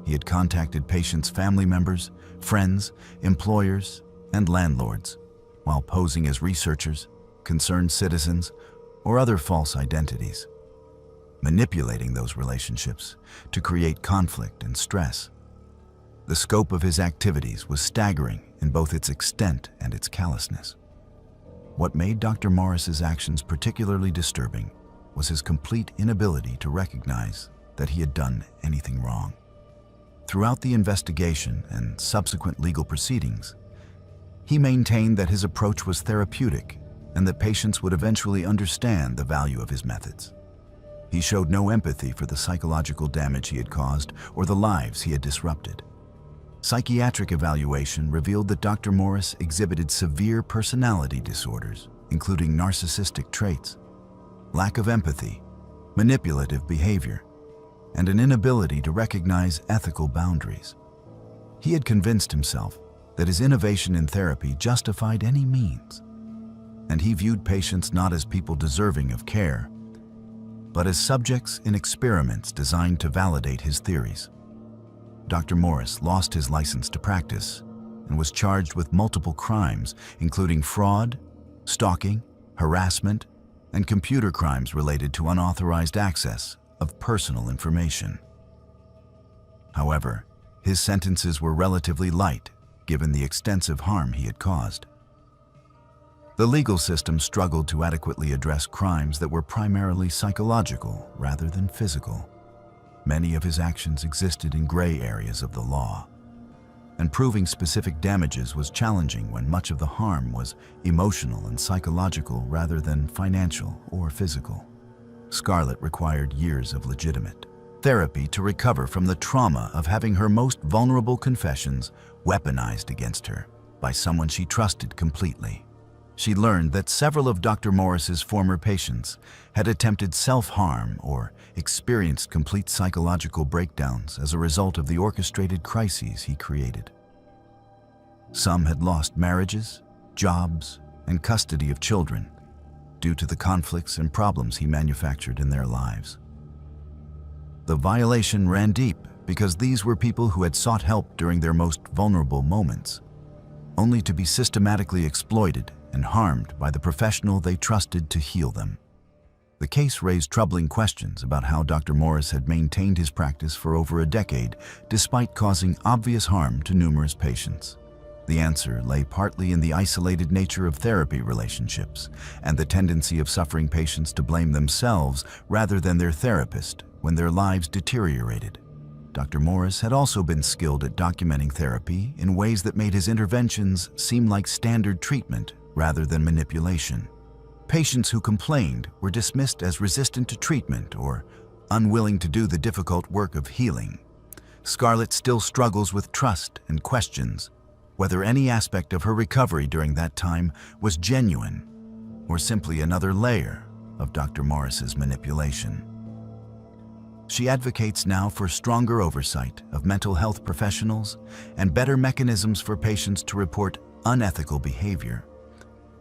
He had contacted patients' family members, friends, employers, and landlords, while posing as researchers, concerned citizens, or other false identities, manipulating those relationships to create conflict and stress. The scope of his activities was staggering in both its extent and its callousness. What made Dr. Morris's actions particularly disturbing was his complete inability to recognize that he had done anything wrong. Throughout the investigation and subsequent legal proceedings, he maintained that his approach was therapeutic and that patients would eventually understand the value of his methods. He showed no empathy for the psychological damage he had caused or the lives he had disrupted. Psychiatric evaluation revealed that Dr. Morris exhibited severe personality disorders, including narcissistic traits, lack of empathy, manipulative behavior, and an inability to recognize ethical boundaries. He had convinced himself that his innovation in therapy justified any means, and he viewed patients not as people deserving of care, but as subjects in experiments designed to validate his theories. Dr. Morris lost his license to practice and was charged with multiple crimes, including fraud, stalking, harassment, and computer crimes related to unauthorized access of personal information. However, his sentences were relatively light given the extensive harm he had caused. The legal system struggled to adequately address crimes that were primarily psychological rather than physical. Many of his actions existed in gray areas of the law, and proving specific damages was challenging when much of the harm was emotional and psychological rather than financial or physical. Scarlett required years of legitimate therapy to recover from the trauma of having her most vulnerable confessions weaponized against her by someone she trusted completely. She learned that several of Dr. Morris's former patients had attempted self-harm or experienced complete psychological breakdowns as a result of the orchestrated crises he created. Some had lost marriages, jobs, and custody of children due to the conflicts and problems he manufactured in their lives. The violation ran deep because these were people who had sought help during their most vulnerable moments, only to be systematically exploited and harmed by the professional they trusted to heal them. The case raised troubling questions about how Dr. Morris had maintained his practice for over a decade despite causing obvious harm to numerous patients. The answer lay partly in the isolated nature of therapy relationships and the tendency of suffering patients to blame themselves rather than their therapist when their lives deteriorated. Dr. Morris had also been skilled at documenting therapy in ways that made his interventions seem like standard treatment rather than manipulation. Patients who complained were dismissed as resistant to treatment or unwilling to do the difficult work of healing. Scarlett still struggles with trust and questions whether any aspect of her recovery during that time was genuine or simply another layer of Dr. Morris's manipulation. She advocates now for stronger oversight of mental health professionals and better mechanisms for patients to report unethical behavior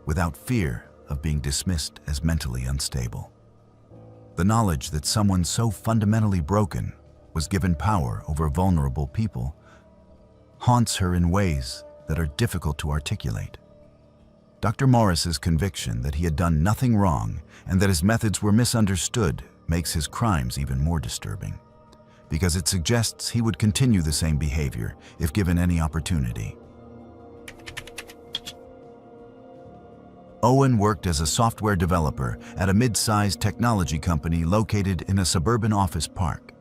without fear of being dismissed as mentally unstable. The knowledge that someone so fundamentally broken was given power over vulnerable people haunts her in ways that are difficult to articulate. Dr. Morris's conviction that he had done nothing wrong and that his methods were misunderstood makes his crimes even more disturbing, because it suggests he would continue the same behavior if given any opportunity. Owen worked as a software developer at a mid-sized technology company located in a suburban office park.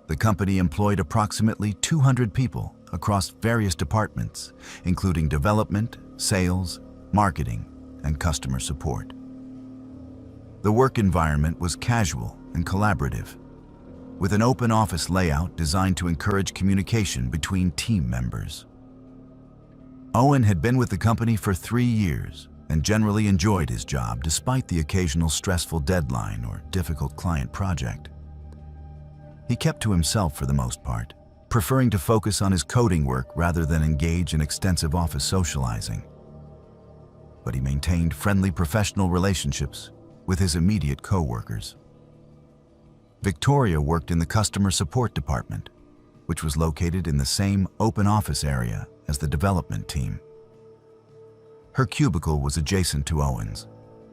The company employed approximately 200 people across various departments, including development, sales, marketing, and customer support. The work environment was casual and collaborative, with an open office layout designed to encourage communication between team members. Owen had been with the company for 3 years and generally enjoyed his job despite the occasional stressful deadline or difficult client project. He kept to himself for the most part, preferring to focus on his coding work rather than engage in extensive office socializing. But he maintained friendly professional relationships with his immediate co-workers. Victoria worked in the customer support department, which was located in the same open office area as the development team. Her cubicle was adjacent to Owen's,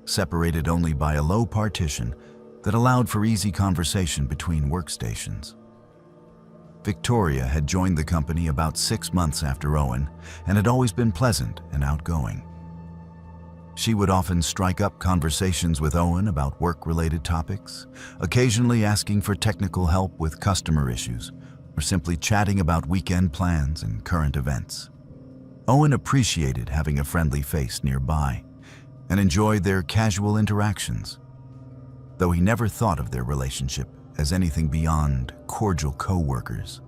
separated only by a low partition that allowed for easy conversation between workstations. Victoria had joined the company about 6 months after Owen and had always been pleasant and outgoing. She would often strike up conversations with Owen about work-related topics, occasionally asking for technical help with customer issues, or simply chatting about weekend plans and current events. Owen appreciated having a friendly face nearby and enjoyed their casual interactions, though he never thought of their relationship as anything beyond cordial co-workers.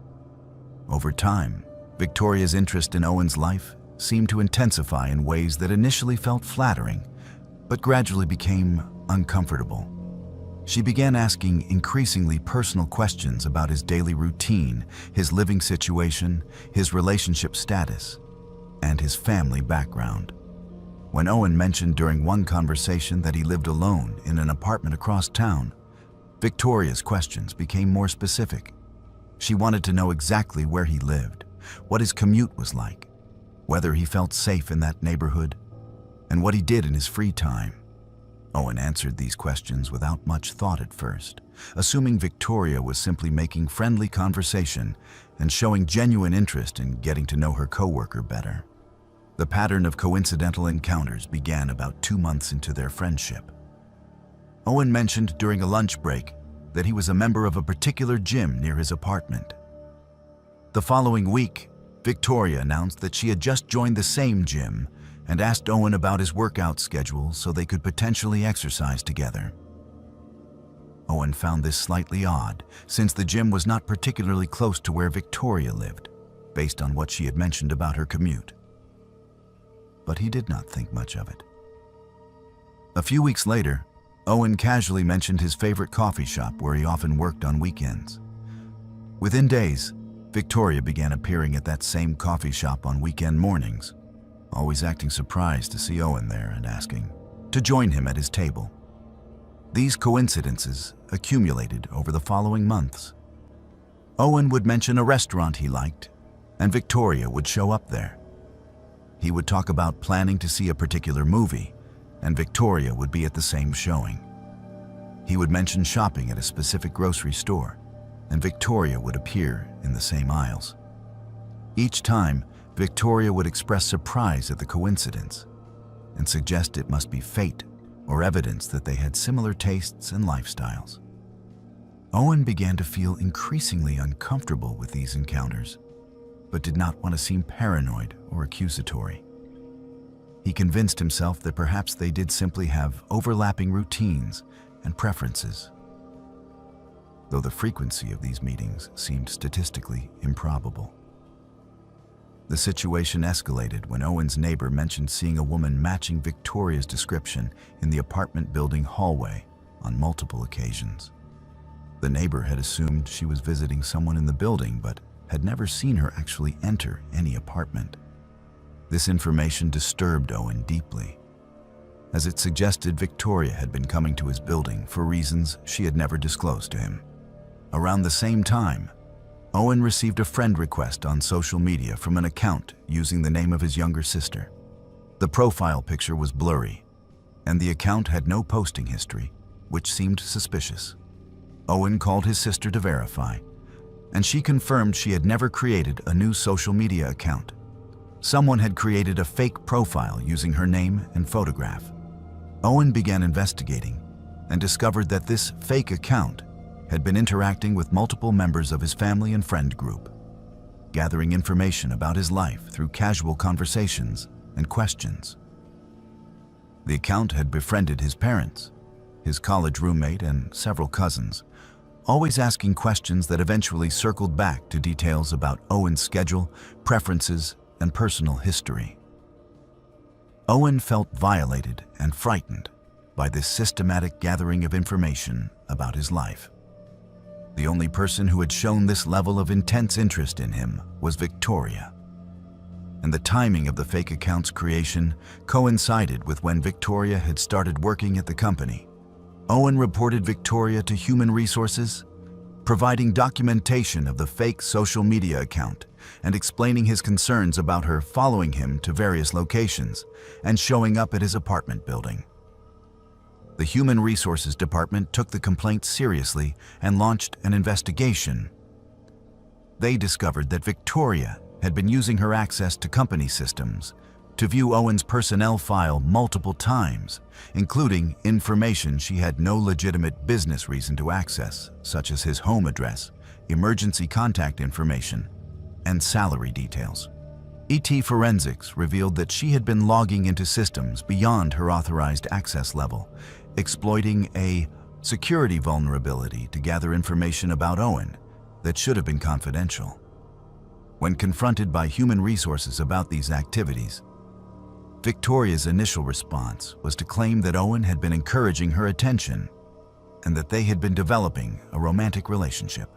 Over time, Victoria's interest in Owen's life seemed to intensify in ways that initially felt flattering, but gradually became uncomfortable. She began asking increasingly personal questions about his daily routine, his living situation, his relationship status, and his family background. When Owen mentioned during one conversation that he lived alone in an apartment across town, Victoria's questions became more specific. She wanted to know exactly where he lived, what his commute was like, whether he felt safe in that neighborhood, and what he did in his free time. Owen answered these questions without much thought at first, assuming Victoria was simply making friendly conversation and showing genuine interest in getting to know her coworker better. The pattern of coincidental encounters began about 2 months into their friendship. Owen mentioned during a lunch break that he was a member of a particular gym near his apartment. The following week, Victoria announced that she had just joined the same gym and asked Owen about his workout schedule so they could potentially exercise together. Owen found this slightly odd, since the gym was not particularly close to where Victoria lived, based on what she had mentioned about her commute. But he did not think much of it. A few weeks later, Owen casually mentioned his favorite coffee shop where he often worked on weekends. Within days, Victoria began appearing at that same coffee shop on weekend mornings, always acting surprised to see Owen there and asking to join him at his table. These coincidences accumulated over the following months. Owen would mention a restaurant he liked, and Victoria would show up there. He would talk about planning to see a particular movie, and Victoria would be at the same showing. He would mention shopping at a specific grocery store, and Victoria would appear in the same aisles. Each time, Victoria would express surprise at the coincidence and suggest it must be fate or evidence that they had similar tastes and lifestyles. Owen began to feel increasingly uncomfortable with these encounters, but did not want to seem paranoid or accusatory. He convinced himself that perhaps they did simply have overlapping routines and preferences, though the frequency of these meetings seemed statistically improbable. The situation escalated when Owen's neighbor mentioned seeing a woman matching Victoria's description in the apartment building hallway on multiple occasions. The neighbor had assumed she was visiting someone in the building, but had never seen her actually enter any apartment. This information disturbed Owen deeply, as it suggested Victoria had been coming to his building for reasons she had never disclosed to him. Around the same time, Owen received a friend request on social media from an account using the name of his younger sister. The profile picture was blurry, and the account had no posting history, which seemed suspicious. Owen called his sister to verify, and she confirmed she had never created a new social media account. Someone had created a fake profile using her name and photograph. Owen began investigating and discovered that this fake account had been interacting with multiple members of his family and friend group, gathering information about his life through casual conversations and questions. The account had befriended his parents, his college roommate, and several cousins, always asking questions that eventually circled back to details about Owen's schedule, preferences, and personal history. Owen felt violated and frightened by this systematic gathering of information about his life. The only person who had shown this level of intense interest in him was Victoria, and the timing of the fake account's creation coincided with when Victoria had started working at the company. Owen reported Victoria to Human Resources, providing documentation of the fake social media account and explaining his concerns about her following him to various locations and showing up at his apartment building. The Human Resources Department took the complaint seriously and launched an investigation. They discovered that Victoria had been using her access to company systems to view Owen's personnel file multiple times, including information she had no legitimate business reason to access, such as his home address, emergency contact information, and salary details. ET Forensics revealed that she had been logging into systems beyond her authorized access level, exploiting a security vulnerability to gather information about Owen that should have been confidential. When confronted by Human Resources about these activities, Victoria's initial response was to claim that Owen had been encouraging her attention and that they had been developing a romantic relationship.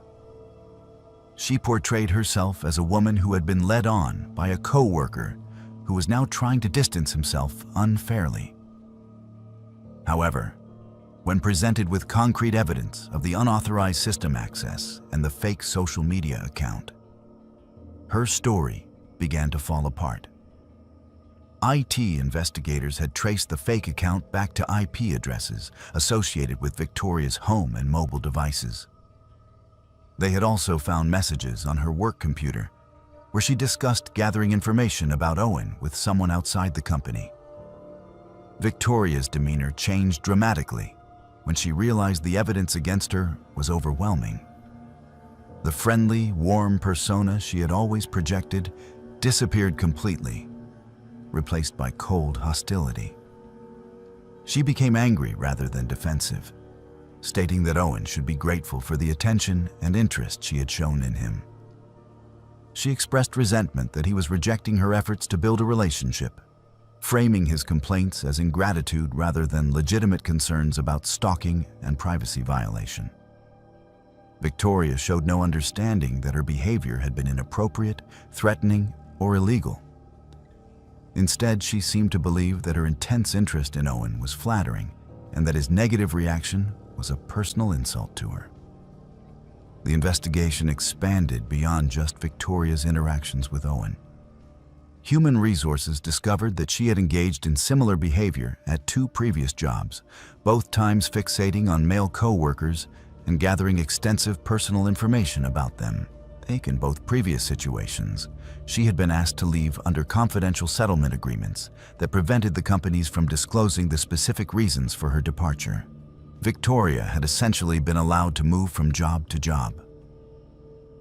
She portrayed herself as a woman who had been led on by a co-worker who was now trying to distance himself unfairly. However, when presented with concrete evidence of the unauthorized system access and the fake social media account, her story began to fall apart. IT investigators had traced the fake account back to IP addresses associated with Victoria's home and mobile devices. They had also found messages on her work computer where she discussed gathering information about Owen with someone outside the company. Victoria's demeanor changed dramatically when she realized the evidence against her was overwhelming. The friendly, warm persona she had always projected disappeared completely, replaced by cold hostility. She became angry rather than defensive, stating that Owen should be grateful for the attention and interest she had shown in him. She expressed resentment that he was rejecting her efforts to build a relationship, framing his complaints as ingratitude rather than legitimate concerns about stalking and privacy violation. Victoria showed no understanding that her behavior had been inappropriate, threatening, or illegal. Instead, she seemed to believe that her intense interest in Owen was flattering and that his negative reaction was a personal insult to her. The investigation expanded beyond just Victoria's interactions with Owen. Human Resources discovered that she had engaged in similar behavior at 2 previous jobs, both times fixating on male co-workers and gathering extensive personal information about them. In both previous situations, she had been asked to leave under confidential settlement agreements that prevented the companies from disclosing the specific reasons for her departure. Victoria had essentially been allowed to move from job to job,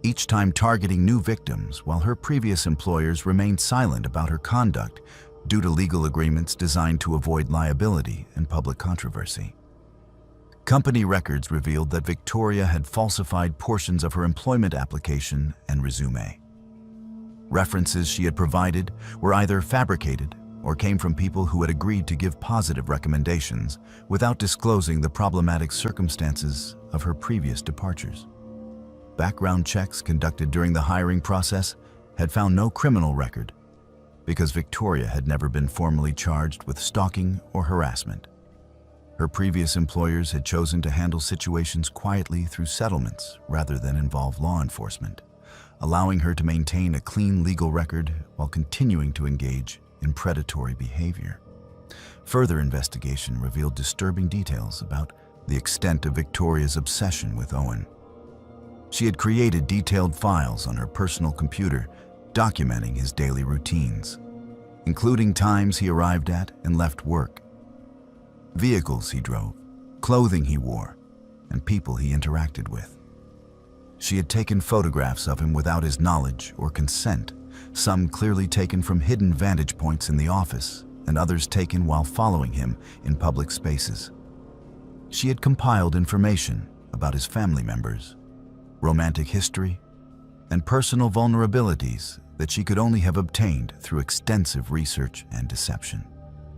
each time targeting new victims while her previous employers remained silent about her conduct due to legal agreements designed to avoid liability and public controversy. Company records revealed that Victoria had falsified portions of her employment application and resume. References she had provided were either fabricated or came from people who had agreed to give positive recommendations without disclosing the problematic circumstances of her previous departures. Background checks conducted during the hiring process had found no criminal record because Victoria had never been formally charged with stalking or harassment. Her previous employers had chosen to handle situations quietly through settlements rather than involve law enforcement, allowing her to maintain a clean legal record while continuing to engage in predatory behavior. Further investigation revealed disturbing details about the extent of Victoria's obsession with Owen. She had created detailed files on her personal computer documenting his daily routines, including times he arrived at and left work, vehicles he drove, clothing he wore, and people he interacted with. She had taken photographs of him without his knowledge or consent, some clearly taken from hidden vantage points in the office and others taken while following him in public spaces. She had compiled information about his family members, romantic history, and personal vulnerabilities that she could only have obtained through extensive research and deception.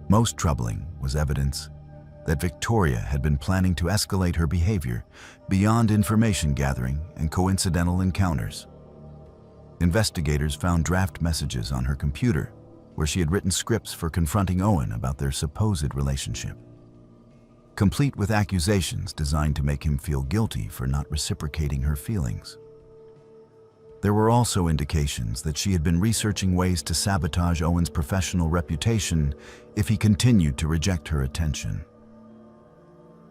Most troubling was evidence that Victoria had been planning to escalate her behavior beyond information gathering and coincidental encounters. Investigators found draft messages on her computer where she had written scripts for confronting Owen about their supposed relationship, complete with accusations designed to make him feel guilty for not reciprocating her feelings. There were also indications that she had been researching ways to sabotage Owen's professional reputation if he continued to reject her attention,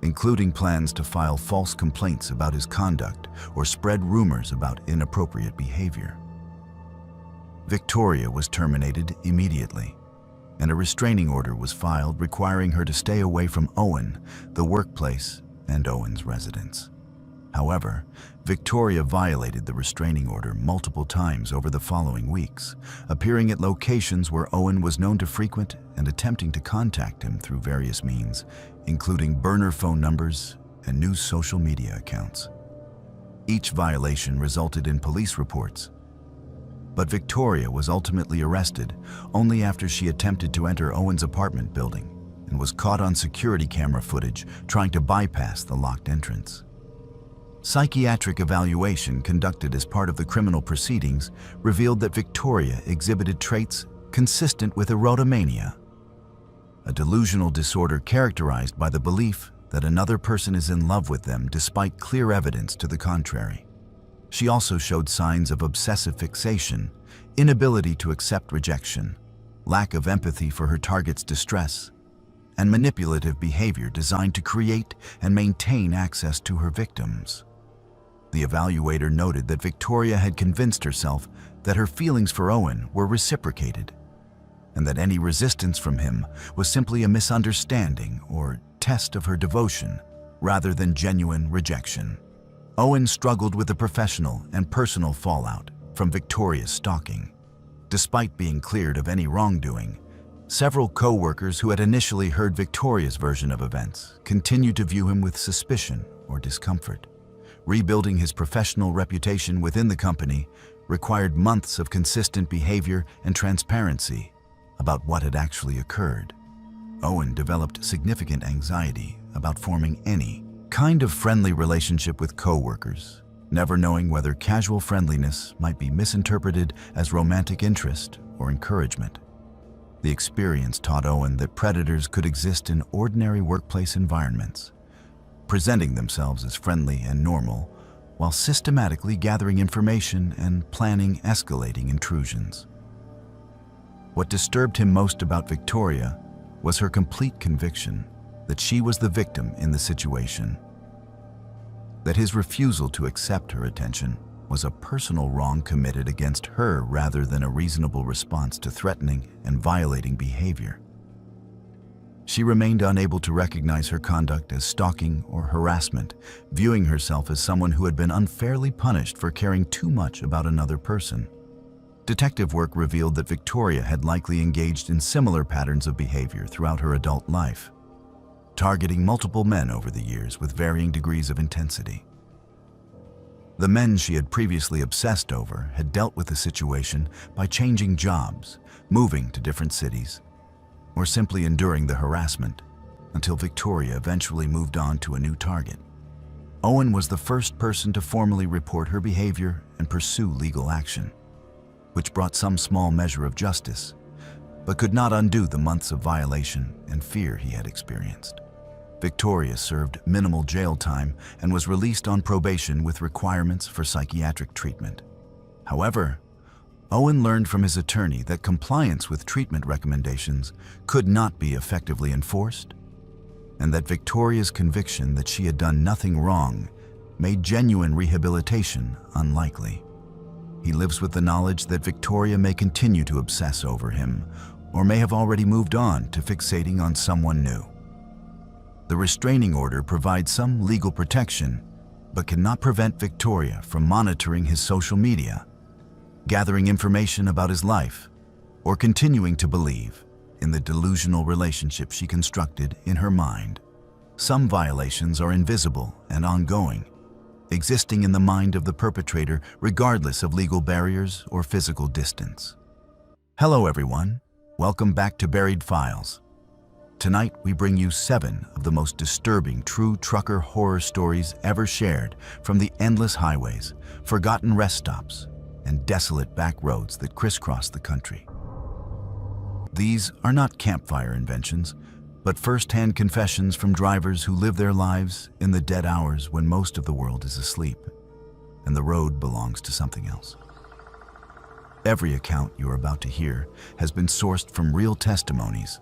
including plans to file false complaints about his conduct or spread rumors about inappropriate behavior. Victoria was terminated immediately, and a restraining order was filed requiring her to stay away from Owen, the workplace, and Owen's residence. However, Victoria violated the restraining order multiple times over the following weeks, appearing at locations where Owen was known to frequent and attempting to contact him through various means, including burner phone numbers and new social media accounts. Each violation resulted in police reports, but Victoria was ultimately arrested only after she attempted to enter Owen's apartment building and was caught on security camera footage trying to bypass the locked entrance. Psychiatric evaluation conducted as part of the criminal proceedings revealed that Victoria exhibited traits consistent with erotomania, a delusional disorder characterized by the belief that another person is in love with them despite clear evidence to the contrary. She also showed signs of obsessive fixation, inability to accept rejection, lack of empathy for her target's distress, and manipulative behavior designed to create and maintain access to her victims. The evaluator noted that Victoria had convinced herself that her feelings for Owen were reciprocated, and that any resistance from him was simply a misunderstanding or test of her devotion rather than genuine rejection. Owen struggled with the professional and personal fallout from Victoria's stalking. Despite being cleared of any wrongdoing, several co-workers who had initially heard Victoria's version of events continued to view him with suspicion or discomfort. Rebuilding his professional reputation within the company required months of consistent behavior and transparency about what had actually occurred. Owen developed significant anxiety about forming any kind of friendly relationship with co-workers, never knowing whether casual friendliness might be misinterpreted as romantic interest or encouragement. The experience taught Owen that predators could exist in ordinary workplace environments, presenting themselves as friendly and normal, while systematically gathering information and planning escalating intrusions. What disturbed him most about Victoria was her complete conviction that she was the victim in the situation, that his refusal to accept her attention was a personal wrong committed against her rather than a reasonable response to threatening and violating behavior. She remained unable to recognize her conduct as stalking or harassment, viewing herself as someone who had been unfairly punished for caring too much about another person. Detective work revealed that Victoria had likely engaged in similar patterns of behavior throughout her adult life, targeting multiple men over the years with varying degrees of intensity. The men she had previously obsessed over had dealt with the situation by changing jobs, moving to different cities, or simply enduring the harassment until Victoria eventually moved on to a new target. Owen was the first person to formally report her behavior and pursue legal action, which brought some small measure of justice, but could not undo the months of violation and fear he had experienced. Victoria served minimal jail time and was released on probation with requirements for psychiatric treatment. However, Owen learned from his attorney that compliance with treatment recommendations could not be effectively enforced, and that Victoria's conviction that she had done nothing wrong made genuine rehabilitation unlikely. He lives with the knowledge that Victoria may continue to obsess over him, or may have already moved on to fixating on someone new. The restraining order provides some legal protection, but cannot prevent Victoria from monitoring his social media, gathering information about his life, or continuing to believe in the delusional relationship she constructed in her mind. Some violations are invisible and ongoing, existing in the mind of the perpetrator regardless of legal barriers or physical distance. Hello everyone, welcome back to Buried Files. Tonight we bring you 7 of the most disturbing true trucker horror stories ever shared from the endless highways, forgotten rest stops, and desolate back roads that crisscross the country. These are not campfire inventions, but first-hand confessions from drivers who live their lives in the dead hours when most of the world is asleep, and the road belongs to something else. Every account you are about to hear has been sourced from real testimonies,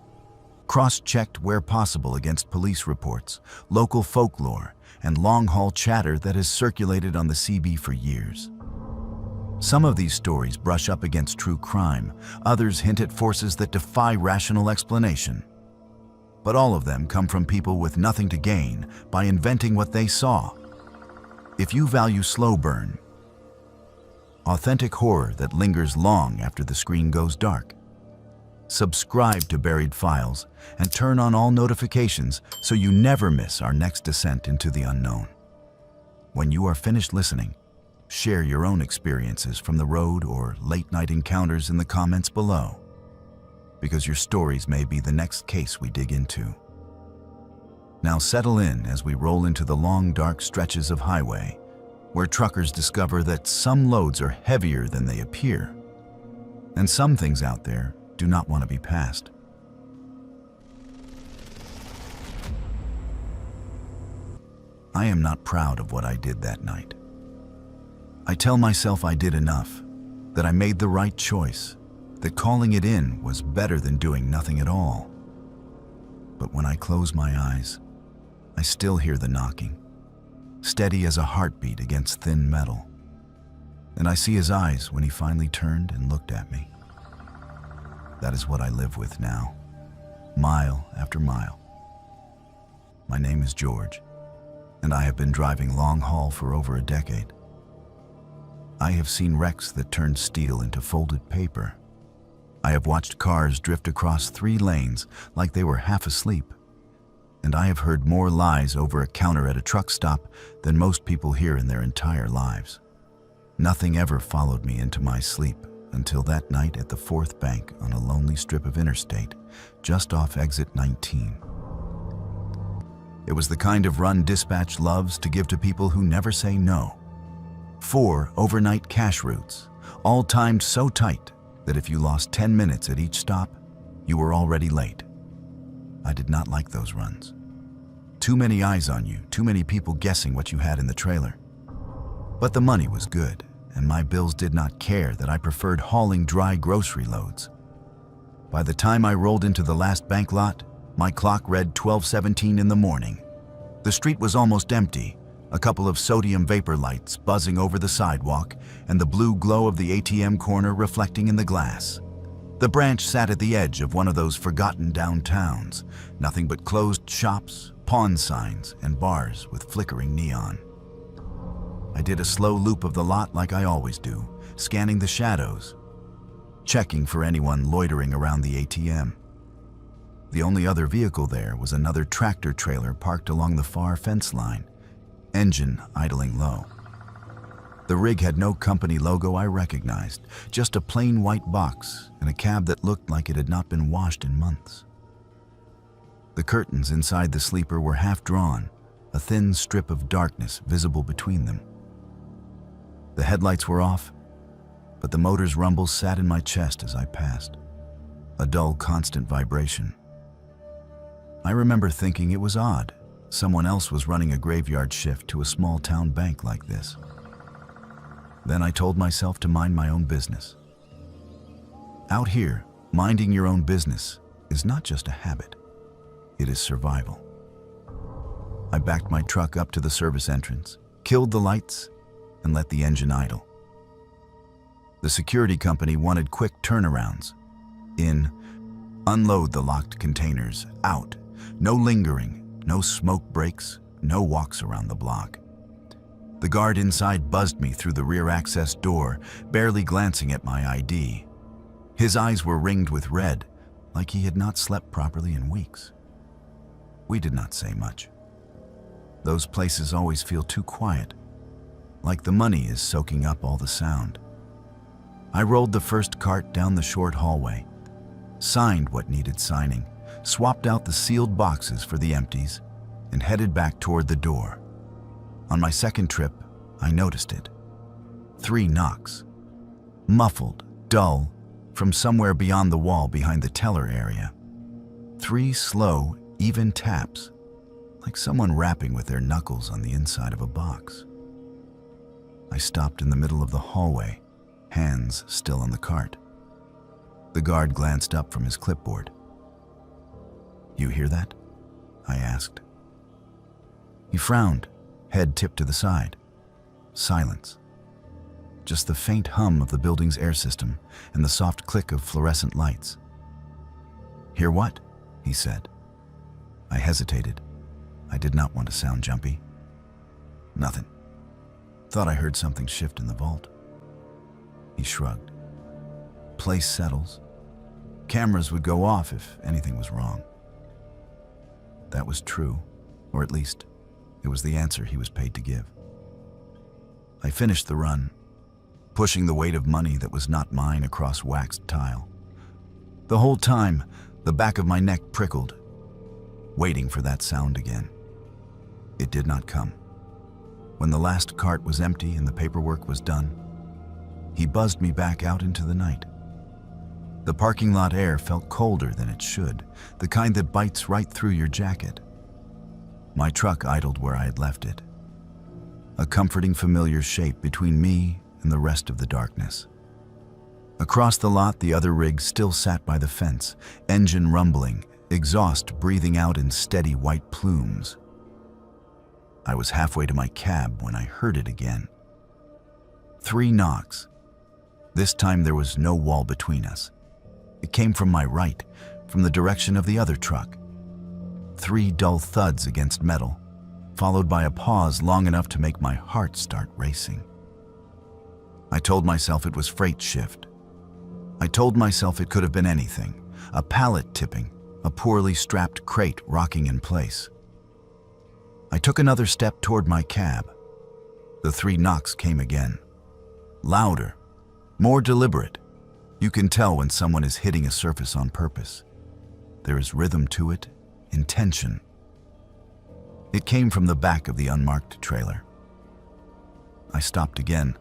cross-checked where possible against police reports, local folklore, and long-haul chatter that has circulated on the CB for years. Some of these stories brush up against true crime, others hint at forces that defy rational explanation. But all of them come from people with nothing to gain by inventing what they saw. If you value slow burn, authentic horror that lingers long after the screen goes dark, subscribe to Buried Files and turn on all notifications so you never miss our next descent into the unknown. When you are finished listening, share your own experiences from the road or late-night encounters in the comments below, because your stories may be the next case we dig into. Now settle in as we roll into the long, dark stretches of highway, where truckers discover that some loads are heavier than they appear, and some things out there do not want to be passed. I am not proud of what I did that night. I tell myself I did enough, that I made the right choice, that calling it in was better than doing nothing at all. But when I close my eyes, I still hear the knocking, steady as a heartbeat against thin metal. And I see his eyes when he finally turned and looked at me. That is what I live with now, mile after mile. My name is George, and I have been driving long haul for over a decade. I have seen wrecks that turned steel into folded paper. I have watched cars drift across 3 lanes like they were half asleep. And I have heard more lies over a counter at a truck stop than most people hear in their entire lives. Nothing ever followed me into my sleep until that night at the 4th bank on a lonely strip of interstate, just off exit 19. It was the kind of run dispatch loves to give to people who never say no. 4 overnight cash routes, all timed so tight that if you lost 10 minutes at each stop, you were already late. I did not like those runs. Too many eyes on you, too many people guessing what you had in the trailer. But the money was good, and my bills did not care that I preferred hauling dry grocery loads. By the time I rolled into the last bank lot, my clock read 12:17 in the morning. The street was almost empty, a couple of sodium vapor lights buzzing over the sidewalk and the blue glow of the ATM corner reflecting in the glass. The branch sat at the edge of one of those forgotten downtowns, nothing but closed shops, pawn signs, and bars with flickering neon. I did a slow loop of the lot like I always do, scanning the shadows, checking for anyone loitering around the ATM. The only other vehicle there was another tractor trailer parked along the far fence line, engine idling low. The rig had no company logo I recognized, just a plain white box and a cab that looked like it had not been washed in months. The curtains inside the sleeper were half drawn, a thin strip of darkness visible between them. The headlights were off, but the motor's rumble sat in my chest as I passed, a dull, constant vibration. I remember thinking it was odd. Someone else was running a graveyard shift to a small town bank like this. Then I told myself to mind my own business. Out here, minding your own business is not just a habit, it is survival. I backed my truck up to the service entrance, killed the lights, and let the engine idle. The security company wanted quick turnarounds. In, unload the locked containers, out. No lingering, no smoke breaks, no walks around the block. The guard inside buzzed me through the rear access door, barely glancing at my ID. His eyes were ringed with red, like he had not slept properly in weeks. We did not say much. Those places always feel too quiet, like the money is soaking up all the sound. I rolled the first cart down the short hallway, signed what needed signing, swapped out the sealed boxes for the empties, and headed back toward the door. On my second trip, I noticed it. 3 knocks. Muffled, dull, from somewhere beyond the wall behind the teller area. 3 slow, even taps, like someone rapping with their knuckles on the inside of a box. I stopped in the middle of the hallway, hands still on the cart. The guard glanced up from his clipboard. "You hear that?" I asked. He frowned, head tipped to the side. Silence. Just the faint hum of the building's air system and the soft click of fluorescent lights. "Hear what?" he said. I hesitated. I did not want to sound jumpy. "Nothing. Thought I heard something shift in the vault." He shrugged. "Place settles. Cameras would go off if anything was wrong." That was true, or at least, it was the answer he was paid to give. I finished the run, pushing the weight of money that was not mine across waxed tile. The whole time, the back of my neck prickled, waiting for that sound again. It did not come. When the last cart was empty and the paperwork was done, he buzzed me back out into the night. The parking lot air felt colder than it should, the kind that bites right through your jacket. My truck idled where I had left it, a comforting familiar shape between me and the rest of the darkness. Across the lot, the other rig still sat by the fence, engine rumbling, exhaust breathing out in steady white plumes. I was halfway to my cab when I heard it again. 3 knocks. This time there was no wall between us. It came from my right, from the direction of the other truck. 3 dull thuds against metal, followed by a pause long enough to make my heart start racing. I told myself it was freight shift. I told myself it could have been anything, a pallet tipping, a poorly strapped crate rocking in place. I took another step toward my cab. The 3 knocks came again. Louder, more deliberate. You can tell when someone is hitting a surface on purpose. There is rhythm to it, intention. It came from the back of the unmarked trailer. I stopped again,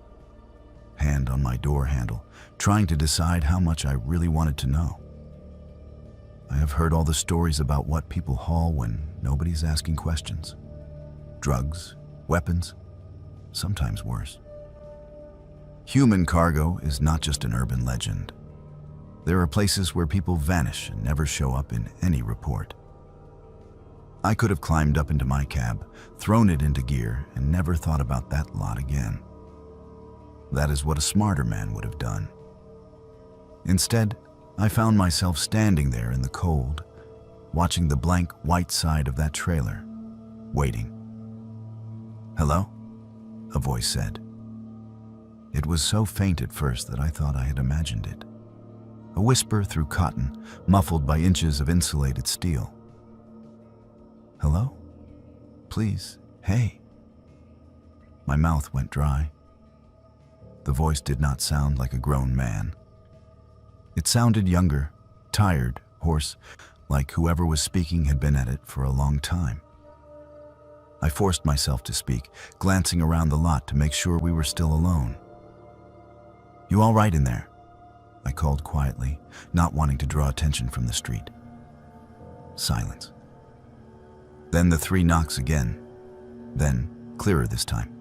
hand on my door handle, trying to decide how much I really wanted to know. I have heard all the stories about what people haul when nobody's asking questions. Drugs, weapons, sometimes worse. Human cargo is not just an urban legend. There are places where people vanish and never show up in any report. I could have climbed up into my cab, thrown it into gear, and never thought about that lot again. That is what a smarter man would have done. Instead, I found myself standing there in the cold, watching the blank white side of that trailer, waiting. "Hello?" a voice said. It was so faint at first that I thought I had imagined it. A whisper through cotton, muffled by inches of insulated steel. "Hello? Please, hey." My mouth went dry. The voice did not sound like a grown man. It sounded younger, tired, hoarse, like whoever was speaking had been at it for a long time. I forced myself to speak, glancing around the lot to make sure we were still alone. "You all right in there?" I called quietly, not wanting to draw attention from the street. Silence. Then the 3 knocks again, then clearer this time.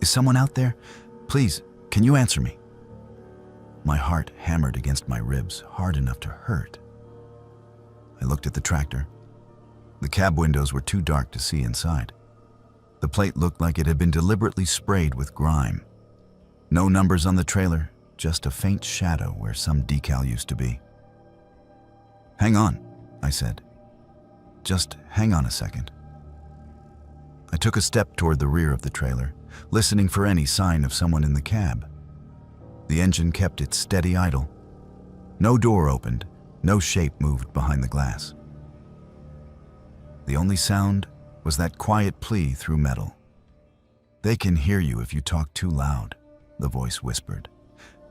"Is someone out there? Please, can you answer me?" My heart hammered against my ribs, hard enough to hurt. I looked at the tractor. The cab windows were too dark to see inside. The plate looked like it had been deliberately sprayed with grime. No numbers on the trailer, just a faint shadow where some decal used to be. "Hang on," I said. "Just hang on a second." I took a step toward the rear of the trailer, listening for any sign of someone in the cab. The engine kept its steady idle. No door opened, no shape moved behind the glass. The only sound was that quiet plea through metal. "They can hear you if you talk too loud," the voice whispered.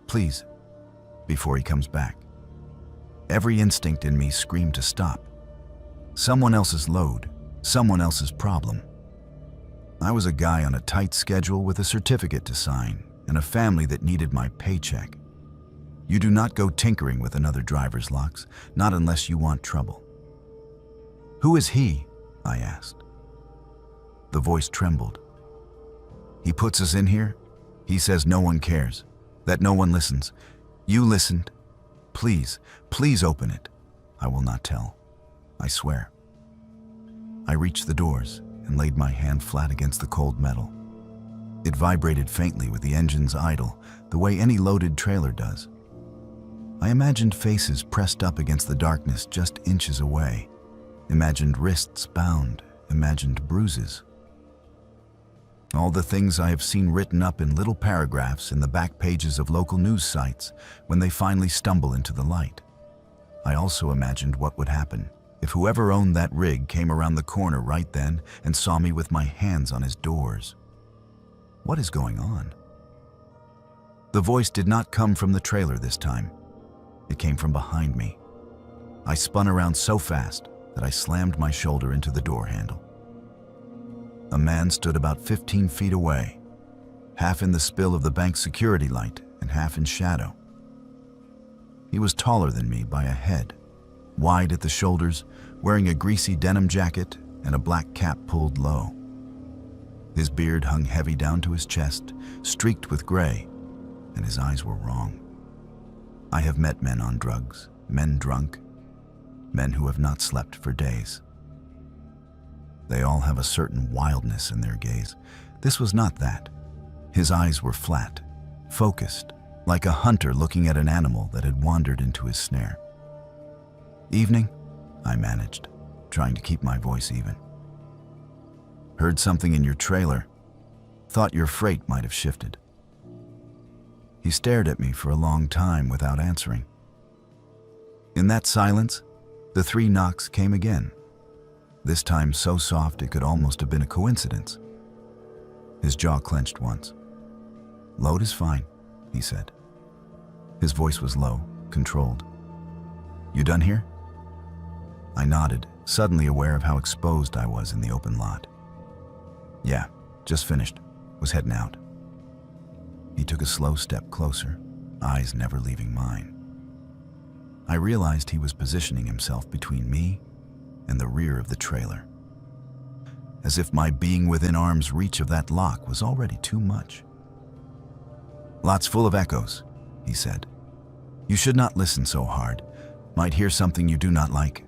"Please, before he comes back." Every instinct in me screamed to stop. Someone else's load, someone else's problem. I was a guy on a tight schedule with a certificate to sign and a family that needed my paycheck. You do not go tinkering with another driver's locks, not unless you want trouble. "Who is he?" I asked. The voice trembled. "He puts us in here. He says no one cares, that no one listens. You listened. Please, please open it. I will not tell. I swear." I reached the doors and laid my hand flat against the cold metal. It vibrated faintly with the engine's idle, the way any loaded trailer does. I imagined faces pressed up against the darkness just inches away, imagined wrists bound, imagined bruises. All the things I have seen written up in little paragraphs in the back pages of local news sites when they finally stumble into the light. I also imagined what would happen if whoever owned that rig came around the corner right then and saw me with my hands on his doors. What is going on? The voice did not come from the trailer this time. It came from behind me. I spun around so fast that I slammed my shoulder into the door handle. A man stood about 15 feet away, half in the spill of the bank's security light and half in shadow. He was taller than me by a head, wide at the shoulders, wearing a greasy denim jacket and a black cap pulled low. His beard hung heavy down to his chest, streaked with gray, and his eyes were wrong. I have met men on drugs, men drunk, men who have not slept for days. They all have a certain wildness in their gaze. This was not that. His eyes were flat, focused, like a hunter looking at an animal that had wandered into his snare. "Evening," I managed, trying to keep my voice even. "Heard something in your trailer. Thought your freight might have shifted." He stared at me for a long time without answering. In that silence, the 3 knocks came again, this time so soft it could almost have been a coincidence. His jaw clenched once. "Load is fine," he said. His voice was low, controlled. "You done here?" I nodded, suddenly aware of how exposed I was in the open lot. "Yeah, just finished. Was heading out." He took a slow step closer, eyes never leaving mine. I realized he was positioning himself between me and the rear of the trailer, as if my being within arm's reach of that lock was already too much. "Lot's full of echoes," he said. "You should not listen so hard. Might hear something you do not like."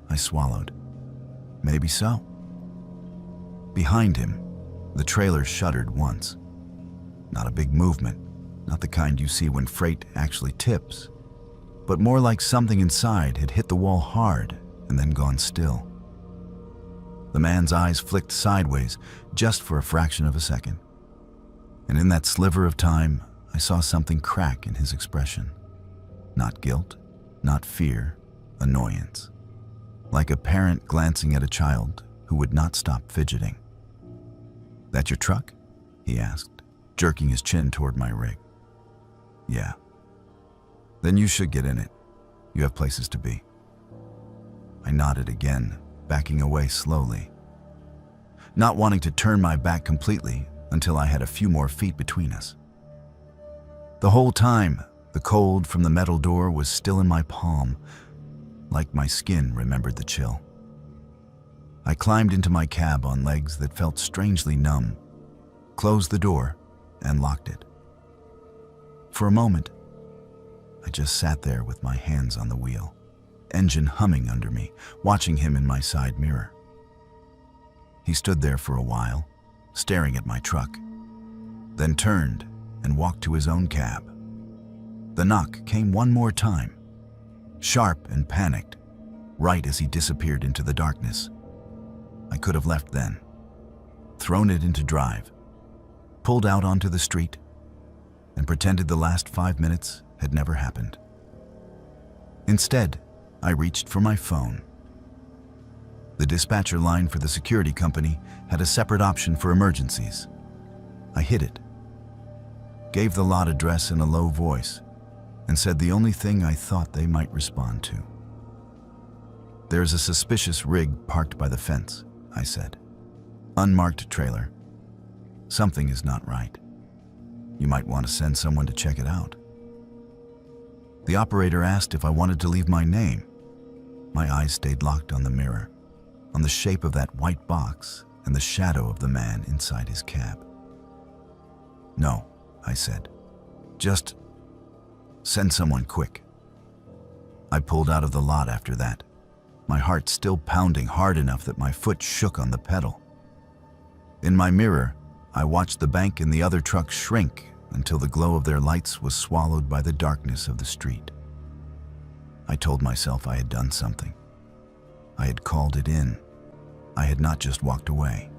I swallowed. Maybe so. Behind him, the trailer shuddered once. Not a big movement, not the kind you see when freight actually tips, but more like something inside had hit the wall hard and then gone still. The man's eyes flicked sideways just for a fraction of a second. And in that sliver of time, I saw something crack in his expression. Not guilt, not fear, annoyance. Like a parent glancing at a child who would not stop fidgeting. "That your truck?" he asked, jerking his chin toward my rig. "Yeah." "Then you should get in it. You have places to be." I nodded again, backing away slowly, not wanting to turn my back completely until I had a few more feet between us. The whole time, the cold from the metal door was still in my palm, like my skin remembered the chill. I climbed into my cab on legs that felt strangely numb, closed the door, and locked it. For a moment, I just sat there with my hands on the wheel, engine humming under me, watching him in my side mirror. He stood there for a while, staring at my truck, then turned and walked to his own cab. The knock came one more time, sharp and panicked, right as he disappeared into the darkness. I could have left then, thrown it into drive, pulled out onto the street, and pretended the last 5 minutes had never happened. Instead, I reached for my phone. The dispatcher line for the security company had a separate option for emergencies. I hit it, gave the lot address in a low voice, and said the only thing I thought they might respond to. "There's a suspicious rig parked by the fence," I said. "Unmarked trailer. Something is not right. You might want to send someone to check it out." The operator asked if I wanted to leave my name. My eyes stayed locked on the mirror, on the shape of that white box and the shadow of the man inside his cab. "No," I said. "Just send someone quick." I pulled out of the lot after that, my heart still pounding hard enough that my foot shook on the pedal. In my mirror, I watched the bank and the other trucks shrink until the glow of their lights was swallowed by the darkness of the street. I told myself I had done something. I had called it in. I had not just walked away.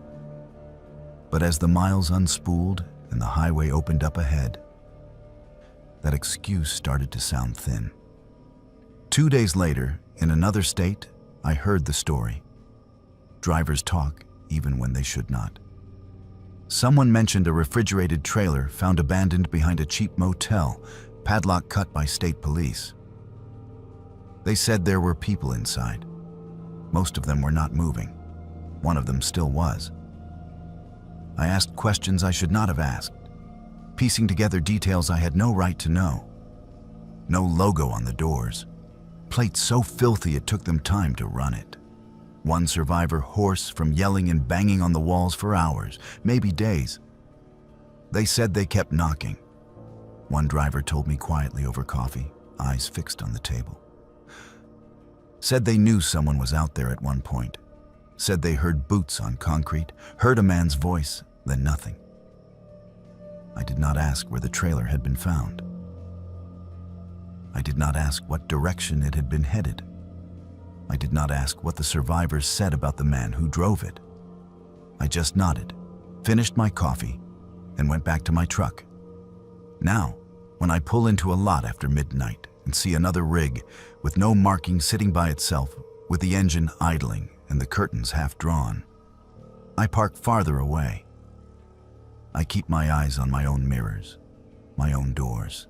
But as the miles unspooled and the highway opened up ahead, that excuse started to sound thin. 2 days later, in another state, I heard the story. Drivers talk even when they should not. Someone mentioned a refrigerated trailer found abandoned behind a cheap motel, padlock cut by state police. They said there were people inside. Most of them were not moving. One of them still was. I asked questions I should not have asked, piecing together details I had no right to know. No logo on the doors. Plates so filthy it took them time to run it. One survivor hoarse from yelling and banging on the walls for hours, maybe days. They said they kept knocking. One driver told me quietly over coffee, eyes fixed on the table. Said they knew someone was out there at one point. Said they heard boots on concrete, heard a man's voice, then nothing. I did not ask where the trailer had been found. I did not ask what direction it had been headed. I did not ask what the survivors said about the man who drove it. I just nodded, finished my coffee, and went back to my truck. Now, when I pull into a lot after midnight and see another rig with no marking sitting by itself, with the engine idling and the curtains half drawn, I park farther away. I keep my eyes on my own mirrors, my own doors.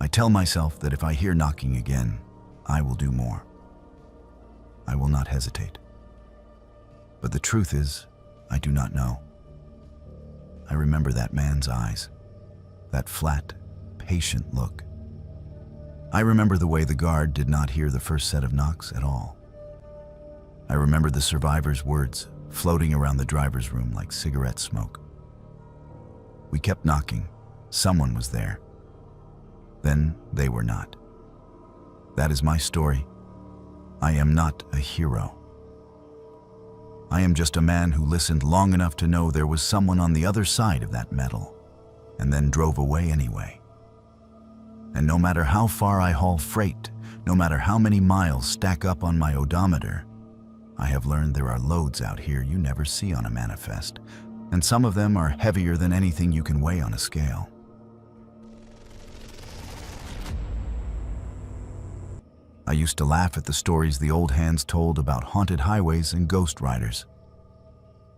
I tell myself that if I hear knocking again, I will do more. I will not hesitate. But the truth is, I do not know. I remember that man's eyes, that flat, patient look. I remember the way the guard did not hear the first set of knocks at all. I remember the survivor's words floating around the driver's room like cigarette smoke. We kept knocking. Someone was there. Then they were not. That is my story. I am not a hero. I am just a man who listened long enough to know there was someone on the other side of that metal, and then drove away anyway. And no matter how far I haul freight, no matter how many miles stack up on my odometer, I have learned there are loads out here you never see on a manifest, and some of them are heavier than anything you can weigh on a scale. I used to laugh at the stories the old hands told about haunted highways and ghost riders.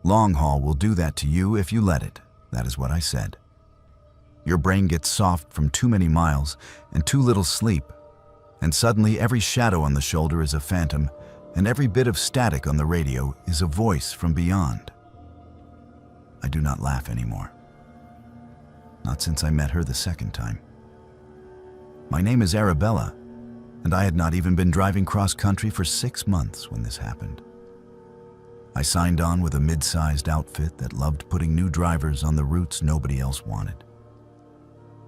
Long haul will do that to you if you let it, that is what I said. Your brain gets soft from too many miles and too little sleep, and suddenly every shadow on the shoulder is a phantom, and every bit of static on the radio is a voice from beyond. I do not laugh anymore. Not since I met her the second time. My name is Arabella, and I had not even been driving cross-country for 6 months when this happened. I signed on with a mid-sized outfit that loved putting new drivers on the routes nobody else wanted.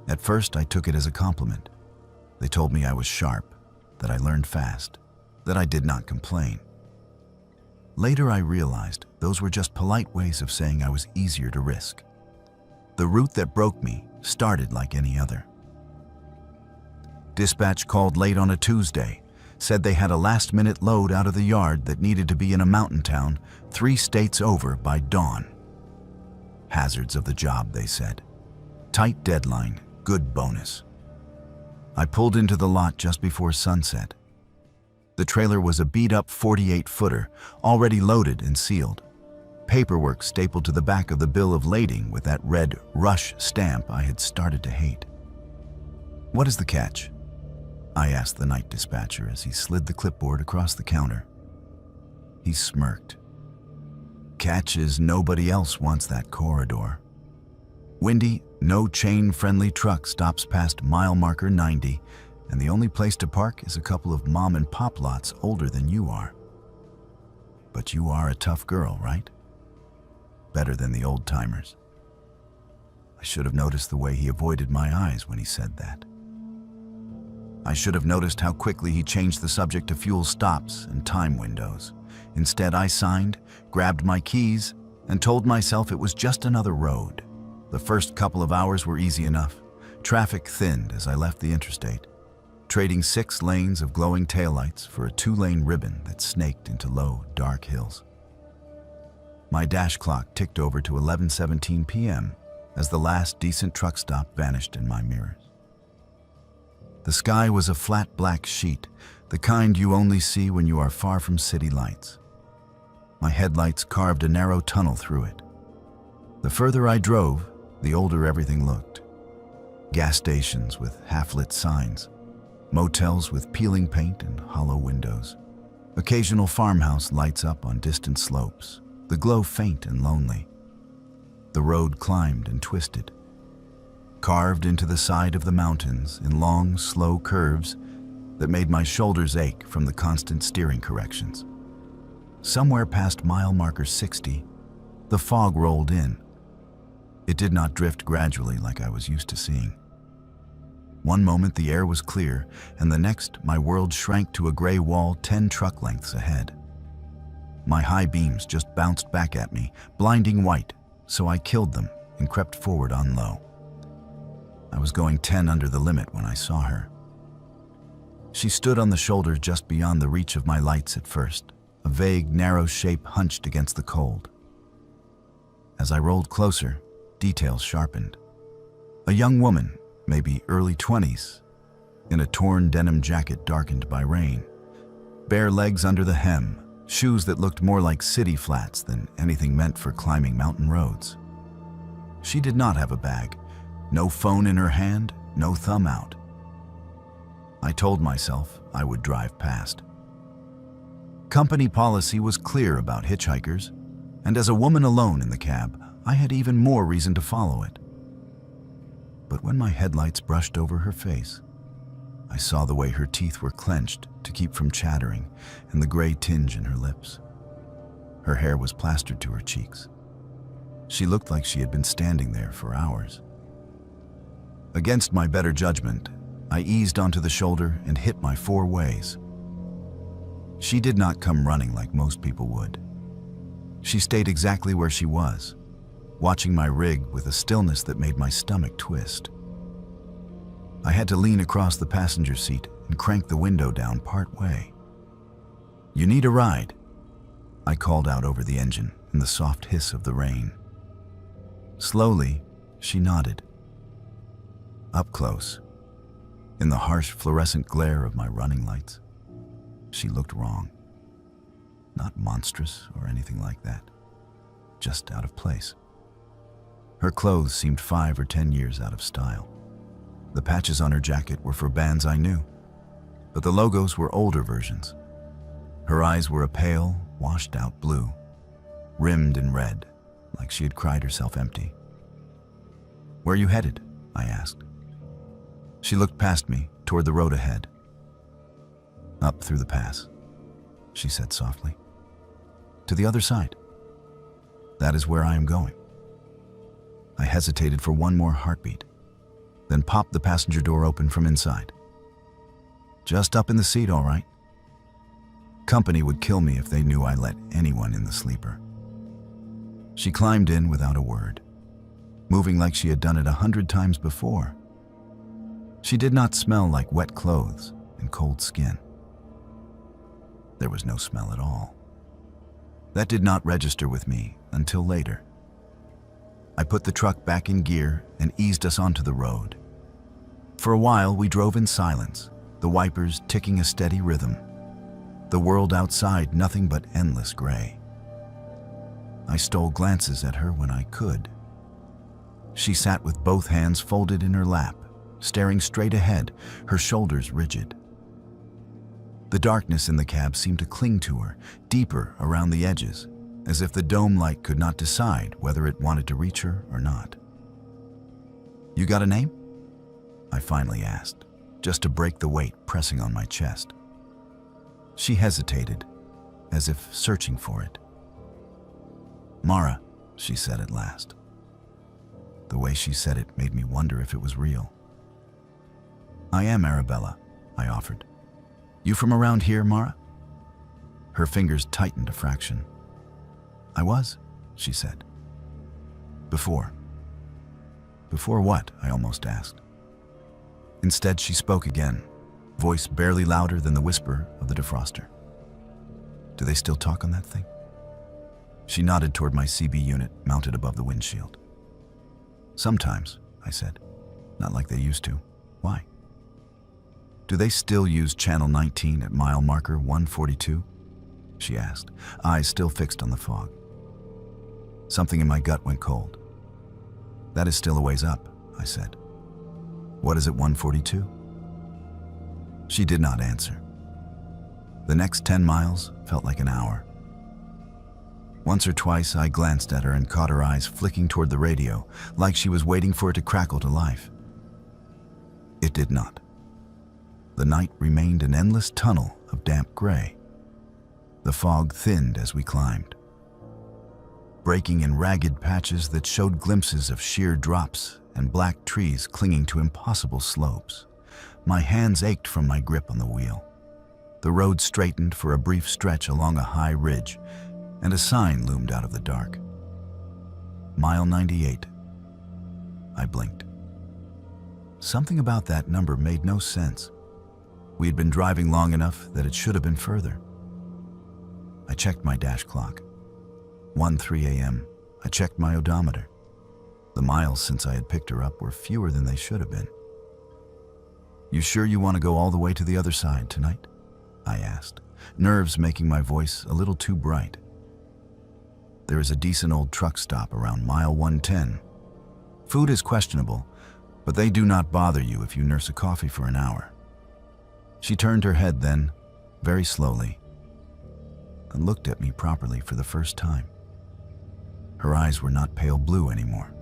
At first, I took it as a compliment. They told me I was sharp, that I learned fast, that I did not complain. Later, I realized those were just polite ways of saying I was easier to risk. The route that broke me started like any other. Dispatch called late on a Tuesday, said they had a last-minute load out of the yard that needed to be in a mountain town 3 states over by dawn. Hazards of the job, they said. Tight deadline, good bonus. I pulled into the lot just before sunset. The trailer was a beat-up 48-footer, already loaded and sealed. Paperwork stapled to the back of the bill of lading with that red Rush stamp I had started to hate. "What is the catch?" I asked the night dispatcher as he slid the clipboard across the counter. He smirked. "Catch is nobody else wants that corridor. Windy, no chain-friendly truck stops past mile marker 90, and the only place to park is a couple of mom-and-pop lots older than you are. But you are a tough girl, right? Better than the old-timers." I should have noticed the way he avoided my eyes when he said that. I should have noticed how quickly he changed the subject to fuel stops and time windows. Instead, I signed, grabbed my keys, and told myself it was just another road. The first couple of hours were easy enough. Traffic thinned as I left the interstate, trading 6 lanes of glowing taillights for a 2-lane ribbon that snaked into low, dark hills. My dash clock ticked over to 11:17 p.m. as the last decent truck stop vanished in my mirrors. The sky was a flat black sheet, the kind you only see when you are far from city lights. My headlights carved a narrow tunnel through it. The further I drove, the older everything looked. Gas stations with half-lit signs, motels with peeling paint and hollow windows. Occasional farmhouse lights up on distant slopes, the glow faint and lonely. The road climbed and twisted, carved into the side of the mountains in long, slow curves that made my shoulders ache from the constant steering corrections. Somewhere past mile marker 60, the fog rolled in. It did not drift gradually like I was used to seeing. One moment the air was clear, and the next my world shrank to a gray wall 10 truck lengths ahead. My high beams just bounced back at me, blinding white, so I killed them and crept forward on low. I was going 10 under the limit when I saw her. She stood on the shoulder just beyond the reach of my lights at first, a vague, narrow shape hunched against the cold. As I rolled closer, details sharpened. A young woman, maybe early 20s, in a torn denim jacket darkened by rain, bare legs under the hem, shoes that looked more like city flats than anything meant for climbing mountain roads. She did not have a bag, no phone in her hand, no thumb out. I told myself I would drive past. Company policy was clear about hitchhikers, and as a woman alone in the cab, I had even more reason to follow it. But when my headlights brushed over her face, I saw the way her teeth were clenched to keep from chattering and the gray tinge in her lips. Her hair was plastered to her cheeks. She looked like she had been standing there for hours. Against my better judgment, I eased onto the shoulder and hit my 4 ways. She did not come running like most people would. She stayed exactly where she was, watching my rig with a stillness that made my stomach twist. I had to lean across the passenger seat and crank the window down part way. "You need a ride?" I called out over the engine in the soft hiss of the rain. Slowly, she nodded. Up close, in the harsh fluorescent glare of my running lights, she looked wrong. Not monstrous or anything like that, just out of place. Her clothes seemed 5 or 10 years out of style. The patches on her jacket were for bands I knew, but the logos were older versions. Her eyes were a pale, washed-out blue, rimmed in red, like she had cried herself empty. "Where are you headed?" I asked. She looked past me, toward the road ahead. "Up through the pass," she said softly. "To the other side. That is where I am going." I hesitated for one more heartbeat, then popped the passenger door open from inside. "Just up in the seat, all right?" Company would kill me if they knew I let anyone in the sleeper. She climbed in without a word, moving like she had done it 100 times before. She did not smell like wet clothes and cold skin. There was no smell at all. That did not register with me until later. I put the truck back in gear and eased us onto the road. For a while, we drove in silence, the wipers ticking a steady rhythm. The world outside nothing but endless gray. I stole glances at her when I could. She sat with both hands folded in her lap, staring straight ahead, her shoulders rigid. The darkness in the cab seemed to cling to her, deeper around the edges, as if the dome light could not decide whether it wanted to reach her or not. "You got a name?" I finally asked, just to break the weight pressing on my chest. She hesitated, as if searching for it. "Mara," she said at last. The way she said it made me wonder if it was real. "I am Arabella," I offered. "You from around here, Mara?" Her fingers tightened a fraction. "I was," she said. "Before." "Before what?" I almost asked. Instead, she spoke again, voice barely louder than the whisper of the defroster. "Do they still talk on that thing?" She nodded toward my CB unit mounted above the windshield. "Sometimes," I said. "Not like they used to. Why?" "Do they still use Channel 19 at mile marker 142? She asked, eyes still fixed on the fog. Something in my gut went cold. "That is still a ways up," I said. "What is at 142? She did not answer. The next 10 miles felt like an hour. Once or twice I glanced at her and caught her eyes flicking toward the radio, like she was waiting for it to crackle to life. It did not. The night remained an endless tunnel of damp gray. The fog thinned as we climbed, breaking in ragged patches that showed glimpses of sheer drops and black trees clinging to impossible slopes. My hands ached from my grip on the wheel. The road straightened for a brief stretch along a high ridge, and a sign loomed out of the dark. Mile 98. I blinked. Something about that number made no sense. We had been driving long enough that it should have been further. I checked my dash clock. 1:03 a.m. I checked my odometer. The miles since I had picked her up were fewer than they should have been. "You sure you want to go all the way to the other side tonight?" I asked, nerves making my voice a little too bright. "There is a decent old truck stop around mile 110. Food is questionable, but they do not bother you if you nurse a coffee for an hour." She turned her head then, very slowly, and looked at me properly for the first time. Her eyes were not pale blue anymore.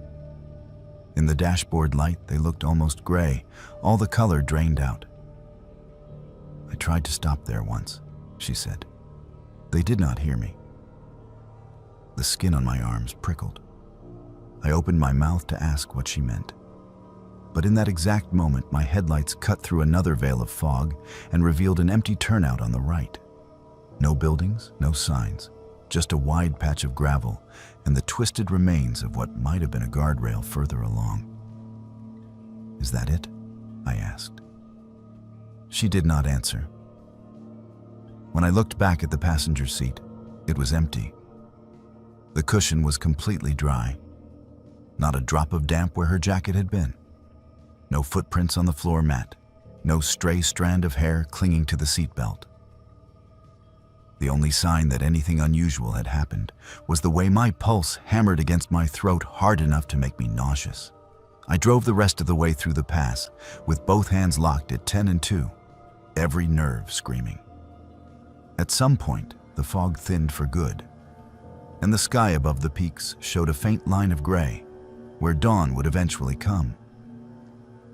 In the dashboard light, they looked almost gray, all the color drained out. "I tried to stop there once," she said. "They did not hear me." The skin on my arms prickled. I opened my mouth to ask what she meant. But in that exact moment, my headlights cut through another veil of fog and revealed an empty turnout on the right. No buildings, no signs, just a wide patch of gravel and the twisted remains of what might have been a guardrail further along. "Is that it?" I asked. She did not answer. When I looked back at the passenger seat, it was empty. The cushion was completely dry. Not a drop of damp where her jacket had been. No footprints on the floor mat. No stray strand of hair clinging to the seatbelt. The only sign that anything unusual had happened was the way my pulse hammered against my throat hard enough to make me nauseous. I drove the rest of the way through the pass, with both hands locked at 10 and 2, every nerve screaming. At some point, the fog thinned for good, and the sky above the peaks showed a faint line of gray, where dawn would eventually come.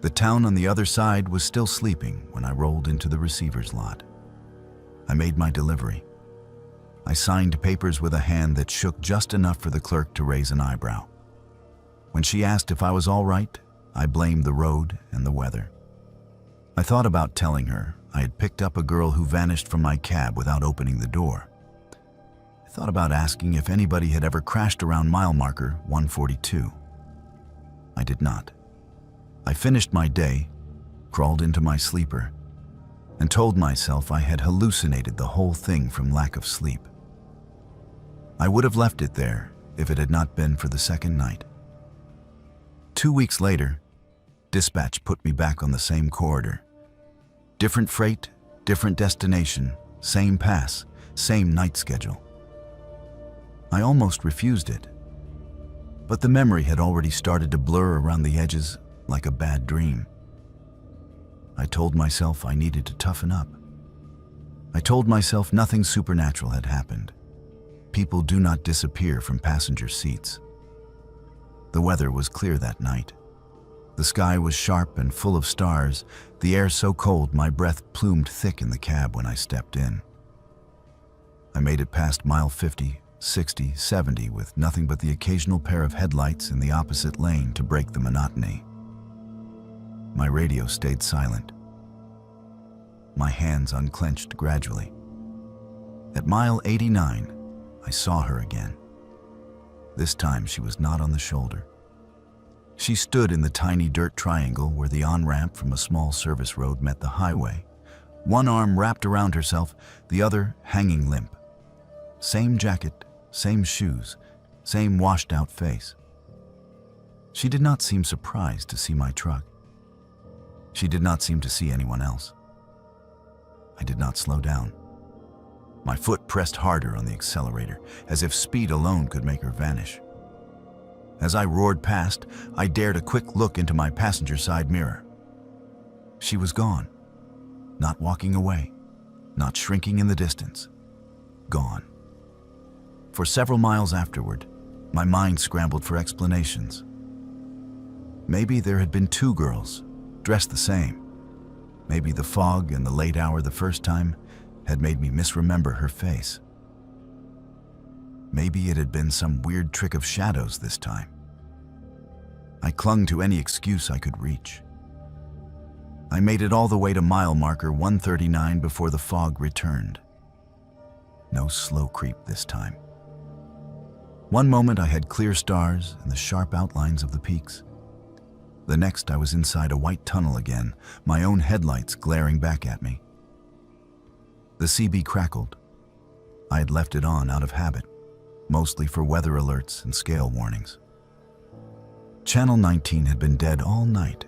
The town on the other side was still sleeping when I rolled into the receiver's lot. I made my delivery. I signed papers with a hand that shook just enough for the clerk to raise an eyebrow. When she asked if I was all right, I blamed the road and the weather. I thought about telling her I had picked up a girl who vanished from my cab without opening the door. I thought about asking if anybody had ever crashed around mile marker 142. I did not. I finished my day, crawled into my sleeper, and told myself I had hallucinated the whole thing from lack of sleep. I would have left it there if it had not been for the second night. 2 weeks later, dispatch put me back on the same corridor. Different freight, different destination, same pass, same night schedule. I almost refused it, but the memory had already started to blur around the edges like a bad dream. I told myself I needed to toughen up. I told myself nothing supernatural had happened. People do not disappear from passenger seats. The weather was clear that night. The sky was sharp and full of stars, the air so cold my breath plumed thick in the cab when I stepped in. I made it past mile 50, 60, 70 with nothing but the occasional pair of headlights in the opposite lane to break the monotony. My radio stayed silent. My hands unclenched gradually. At mile 89, I saw her again. This time she was not on the shoulder. She stood in the tiny dirt triangle where the on-ramp from a small service road met the highway, one arm wrapped around herself, the other hanging limp. Same jacket, same shoes, same washed-out face. She did not seem surprised to see my truck. She did not seem to see anyone else. I did not slow down. My foot pressed harder on the accelerator, as if speed alone could make her vanish. As I roared past, I dared a quick look into my passenger side mirror. She was gone. Not walking away, not shrinking in the distance. Gone. For several miles afterward, my mind scrambled for explanations. Maybe there had been 2 girls, dressed the same. Maybe the fog and the late hour the first time had made me misremember her face. Maybe it had been some weird trick of shadows this time. I clung to any excuse I could reach. I made it all the way to mile marker 139 before the fog returned. No slow creep this time. One moment I had clear stars and the sharp outlines of the peaks. The next I was inside a white tunnel again, my own headlights glaring back at me. The CB crackled. I had left it on out of habit, mostly for weather alerts and scale warnings. Channel 19 had been dead all night,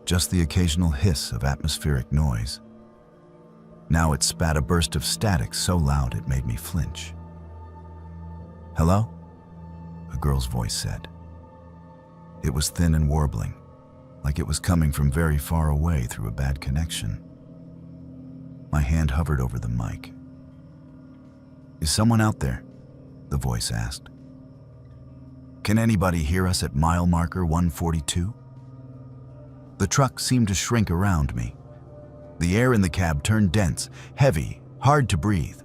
just the occasional hiss of atmospheric noise. Now it spat a burst of static so loud it made me flinch. "Hello?" a girl's voice said. It was thin and warbling, like it was coming from very far away through a bad connection. My hand hovered over the mic. "Is someone out there?" the voice asked. "Can anybody hear us at mile marker 142? The truck seemed to shrink around me. The air in the cab turned dense, heavy, hard to breathe.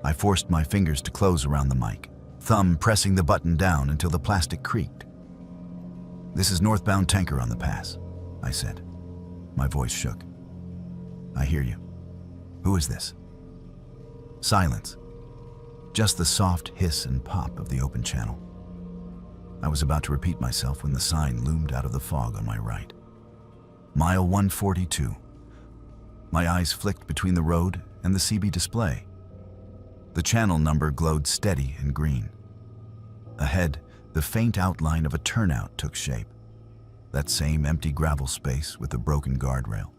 I forced my fingers to close around the mic, thumb pressing the button down until the plastic creaked. "This is northbound tanker on the pass," I said. My voice shook. "I hear you. Who is this?" Silence. just the soft hiss and pop of the open channel. I was about to repeat myself when the sign loomed out of the fog on my right. Mile 142. My eyes flicked between the road and the CB display. The channel number glowed steady and green. Ahead, the faint outline of a turnout took shape. That same empty gravel space with the broken guardrail.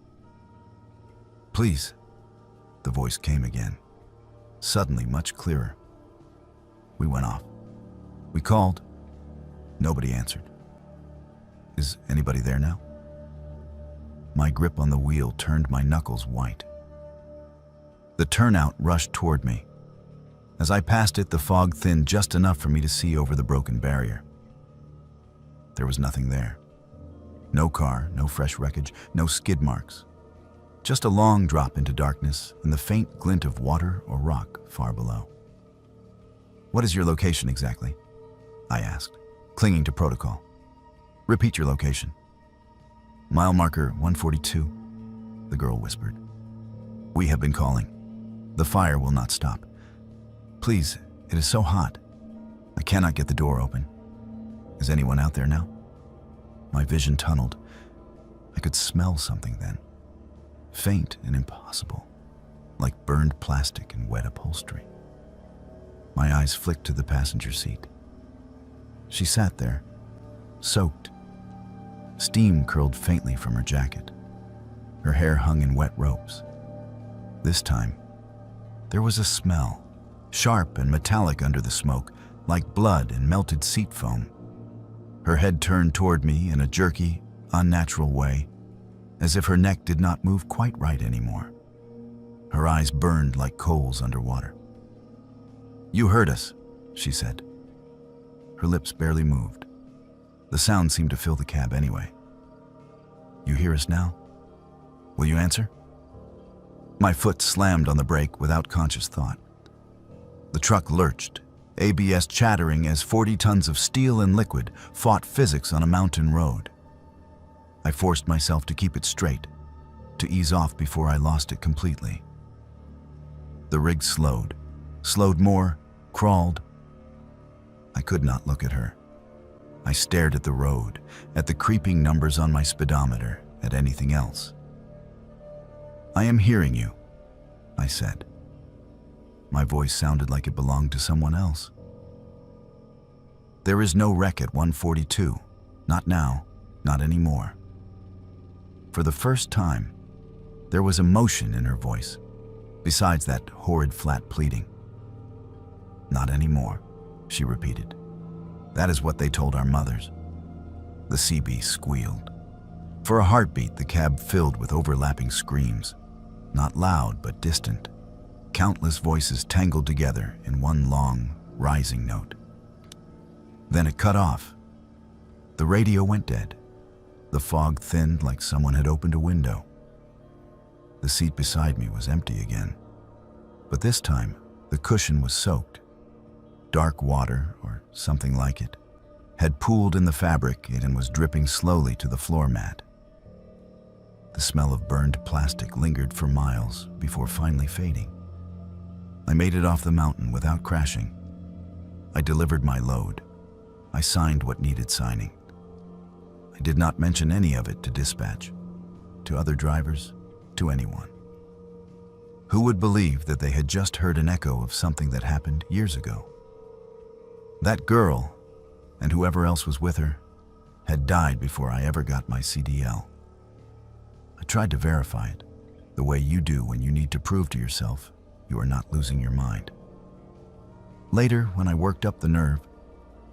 "Please," the voice came again, suddenly much clearer. We went off. We called. Nobody answered. "Is anybody there now?" My grip on the wheel turned my knuckles white. The turnout rushed toward me. As I passed it, the fog thinned just enough for me to see over the broken barrier. There was nothing there. No car, no fresh wreckage, no skid marks. Just a long drop into darkness and the faint glint of water or rock far below. "What is your location exactly?" I asked, clinging to protocol. "Repeat your location." "Mile marker 142, the girl whispered. "We have been calling. The fire will not stop. Please, it is so hot. I cannot get the door open. Is anyone out there now?" My vision tunneled. I could smell something then. Faint and impossible, like burned plastic and wet upholstery. My eyes flicked to the passenger seat. She sat there, soaked. Steam curled faintly from her jacket. Her hair hung in wet ropes. This time, there was a smell, sharp and metallic under the smoke, like blood and melted seat foam. Her head turned toward me in a jerky, unnatural way, as if her neck did not move quite right anymore. Her eyes burned like coals underwater. "You heard us," she said. Her lips barely moved. The sound seemed to fill the cab anyway. "You hear us now? Will you answer?" My foot slammed on the brake without conscious thought. The truck lurched, ABS chattering as 40 tons of steel and liquid fought physics on a mountain road. I forced myself to keep it straight, to ease off before I lost it completely. The rig slowed more, crawled. I could not look at her. I stared at the road, at the creeping numbers on my speedometer, at anything else. "I am hearing you," I said. My voice sounded like it belonged to someone else. "There is no wreck at 142. Not now, not anymore." For the first time, there was emotion in her voice, besides that horrid flat pleading. "Not anymore," she repeated. "That is what they told our mothers." The CB squealed. For a heartbeat, the cab filled with overlapping screams, not loud but distant. Countless voices tangled together in one long, rising note. Then it cut off. The radio went dead. The fog thinned like someone had opened a window. The seat beside me was empty again. But this time, the cushion was soaked. Dark water, or something like it, had pooled in the fabric and was dripping slowly to the floor mat. The smell of burned plastic lingered for miles before finally fading. I made it off the mountain without crashing. I delivered my load. I signed what needed signing. I did not mention any of it to dispatch, to other drivers, to anyone. Who would believe that they had just heard an echo of something that happened years ago? That girl, and whoever else was with her, had died before I ever got my CDL. I tried to verify it, the way you do when you need to prove to yourself you are not losing your mind. Later, when I worked up the nerve,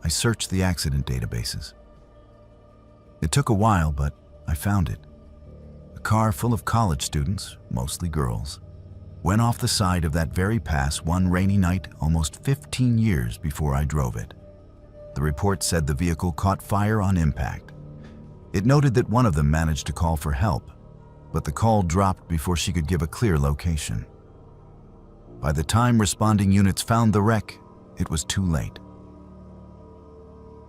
I searched the accident databases. It took a while, but I found it. A car full of college students, mostly girls, went off the side of that very pass one rainy night almost 15 years before I drove it. The report said the vehicle caught fire on impact. It noted that one of them managed to call for help, but the call dropped before she could give a clear location. By the time responding units found the wreck, it was too late.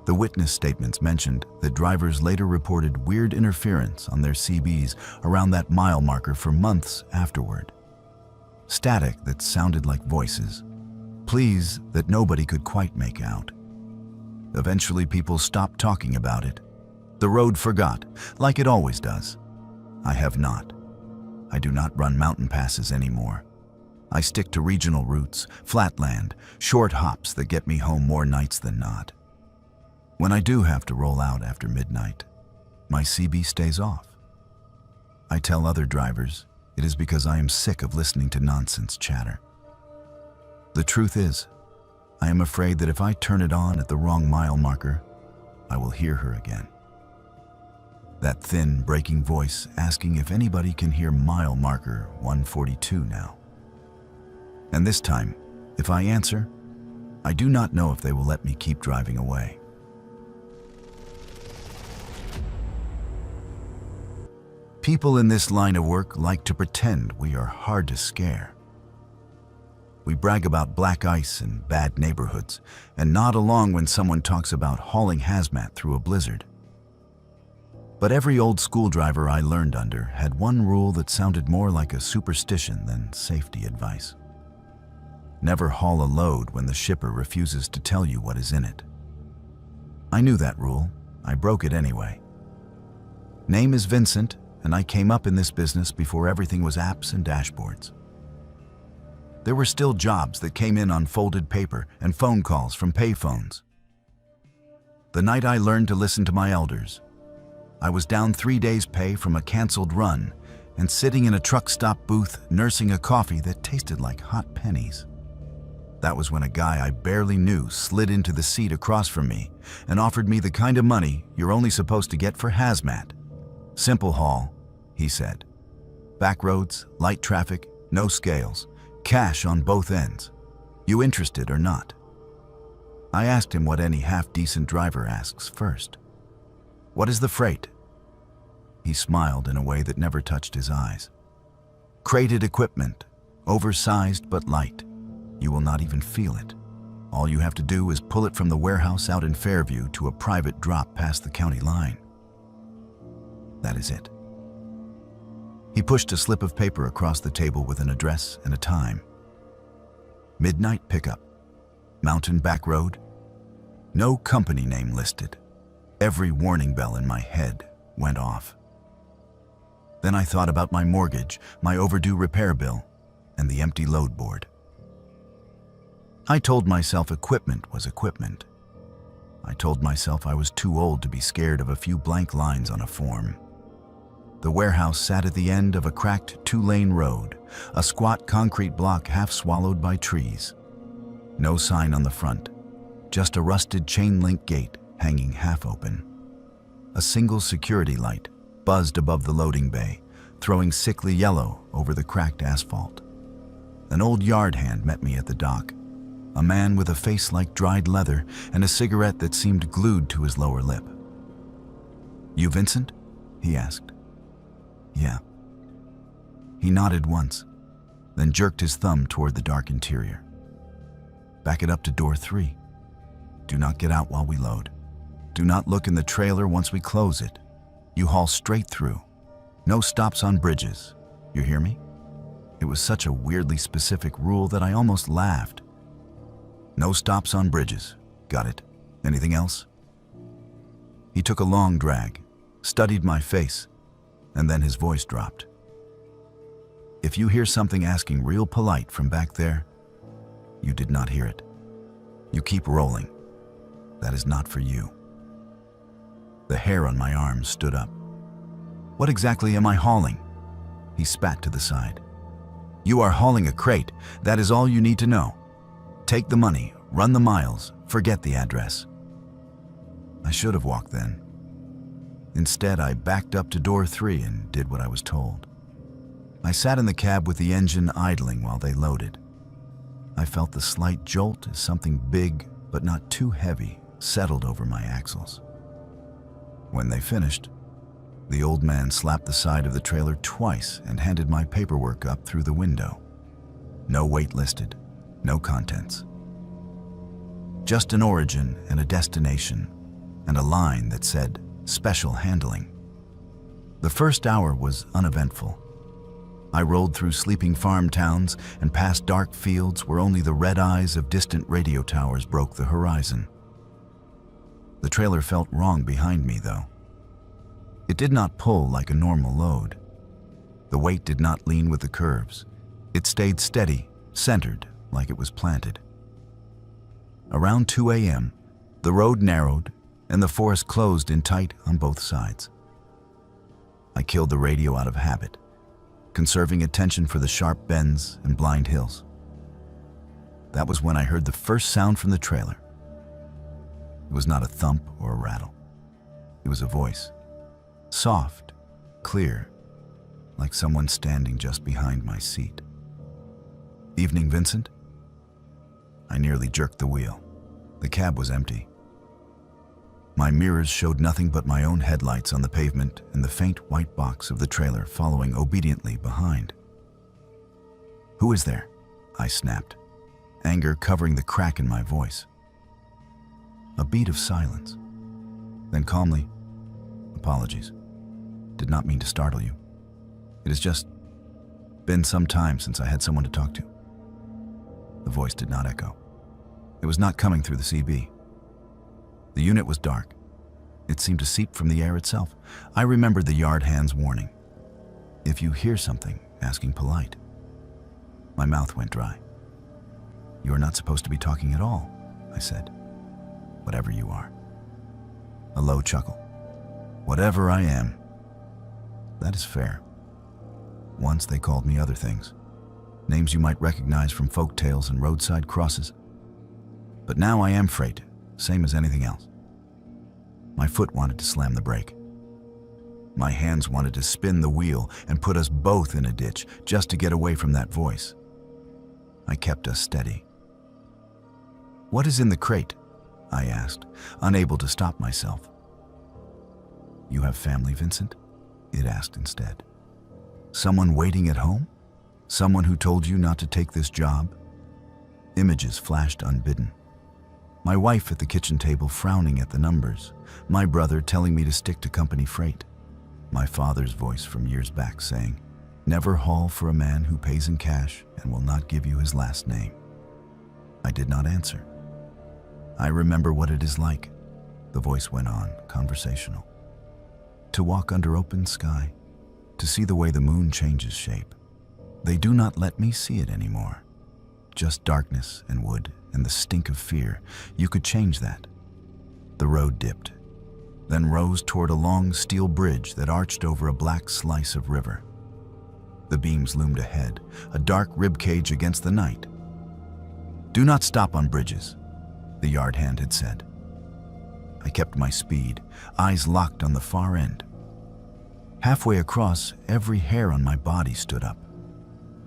The witness statements mentioned that drivers later reported weird interference on their CBs around that mile marker for months afterward. Static that sounded like voices, pleas that nobody could quite make out. Eventually, people stopped talking about it. The road forgot, like it always does. I have not. I do not run mountain passes anymore. I stick to regional routes, flatland, short hops that get me home more nights than not. When I do have to roll out after midnight, my CB stays off. I tell other drivers it is because I am sick of listening to nonsense chatter. The truth is, I am afraid that if I turn it on at the wrong mile marker, I will hear her again. That thin, breaking voice asking if anybody can hear mile marker 142 now. And this time, if I answer, I do not know if they will let me keep driving away. People in this line of work like to pretend we are hard to scare. We brag about black ice and bad neighborhoods, and nod along when someone talks about hauling hazmat through a blizzard. But every old school driver I learned under had one rule that sounded more like a superstition than safety advice. Never haul a load when the shipper refuses to tell you what is in it. I knew that rule. I broke it anyway. Name is Vincent, and I came up in this business before everything was apps and dashboards. There were still jobs that came in on folded paper and phone calls from payphones. The night I learned to listen to my elders, I was down 3 days' pay from a canceled run and sitting in a truck stop booth nursing a coffee that tasted like hot pennies. That was when a guy I barely knew slid into the seat across from me and offered me the kind of money you're only supposed to get for hazmat. Simple haul, he said. Back roads, light traffic, no scales, cash on both ends. You interested or not? I asked him what any half-decent driver asks first. What is the freight? He smiled in a way that never touched his eyes. Crated equipment, oversized but light. You will not even feel it. All you have to do is pull it from the warehouse out in Fairview to a private drop past the county line. That is it. He pushed a slip of paper across the table with an address and a time. Midnight pickup. Mountain back road. No company name listed. Every warning bell in my head went off. Then I thought about my mortgage, my overdue repair bill, and the empty load board. I told myself equipment was equipment. I told myself I was too old to be scared of a few blank lines on a form. The warehouse sat at the end of a cracked 2-lane road, a squat concrete block half swallowed by trees. No sign on the front, just a rusted chain-link gate hanging half open. A single security light buzzed above the loading bay, throwing sickly yellow over the cracked asphalt. An old yard hand met me at the dock, a man with a face like dried leather and a cigarette that seemed glued to his lower lip. "You Vincent?" he asked. "Yeah." He nodded once, then jerked his thumb toward the dark interior. "Back it up to door 3. Do not get out while we load. Do not look in the trailer once we close it. You haul straight through. No stops on bridges. You hear me?" It was such a weirdly specific rule that I almost laughed. "No stops on bridges. Got it. Anything else?" He took a long drag, studied my face, and then his voice dropped. "If you hear something asking real polite from back there, you did not hear it. You keep rolling. That is not for you." The hair on my arm stood up. "What exactly am I hauling?" He spat to the side. "You are hauling a crate. That is all you need to know. Take the money, run the miles, forget the address." I should have walked then. Instead, I backed up to door 3 and did what I was told. I sat in the cab with the engine idling while they loaded. I felt the slight jolt as something big, but not too heavy, settled over my axles. When they finished, the old man slapped the side of the trailer twice and handed my paperwork up through the window. No weight listed, no contents. Just an origin and a destination, and a line that said, "Special handling." The first hour was uneventful. I rolled through sleeping farm towns and past dark fields where only the red eyes of distant radio towers broke the horizon. The trailer felt wrong behind me, though. It did not pull like a normal load. The weight did not lean with the curves. It stayed steady, centered, like it was planted. Around 2 a.m., the road narrowed and the forest closed in tight on both sides. I killed the radio out of habit, conserving attention for the sharp bends and blind hills. That was when I heard the first sound from the trailer. It was not a thump or a rattle. It was a voice, soft, clear, like someone standing just behind my seat. "Evening, Vincent?" I nearly jerked the wheel. The cab was empty. My mirrors showed nothing but my own headlights on the pavement and the faint white box of the trailer following obediently behind. "Who is there?" I snapped, anger covering the crack in my voice. A beat of silence. Then calmly, "Apologies. Did not mean to startle you. It has just been some time since I had someone to talk to." The voice did not echo. It was not coming through the CB. The unit was dark. It seemed to seep from the air itself. I remembered the yard hand's warning. "If you hear something, asking polite." My mouth went dry. "You are not supposed to be talking at all," I said. "Whatever you are." A low chuckle. "Whatever I am." That is fair. Once they called me other things. Names you might recognize from folk tales and roadside crosses. But now I am freight, same as anything else. My foot wanted to slam the brake. My hands wanted to spin the wheel and put us both in a ditch just to get away from that voice. I kept us steady. "What is in the crate?" I asked, unable to stop myself. "You have family, Vincent?" it asked instead. "Someone waiting at home? Someone who told you not to take this job?" Images flashed unbidden. My wife at the kitchen table frowning at the numbers. My brother telling me to stick to company freight. My father's voice from years back saying, "Never haul for a man who pays in cash and will not give you his last name." I did not answer. "I remember what it is like," the voice went on, conversational. "To walk under open sky, to see the way the moon changes shape. They do not let me see it anymore. Just darkness and wood and the stink of fear. You could change that." The road dipped, then rose toward a long steel bridge that arched over a black slice of river. The beams loomed ahead, a dark ribcage against the night. "Do not stop on bridges," the yard hand had said. I kept my speed, eyes locked on the far end. Halfway across, every hair on my body stood up.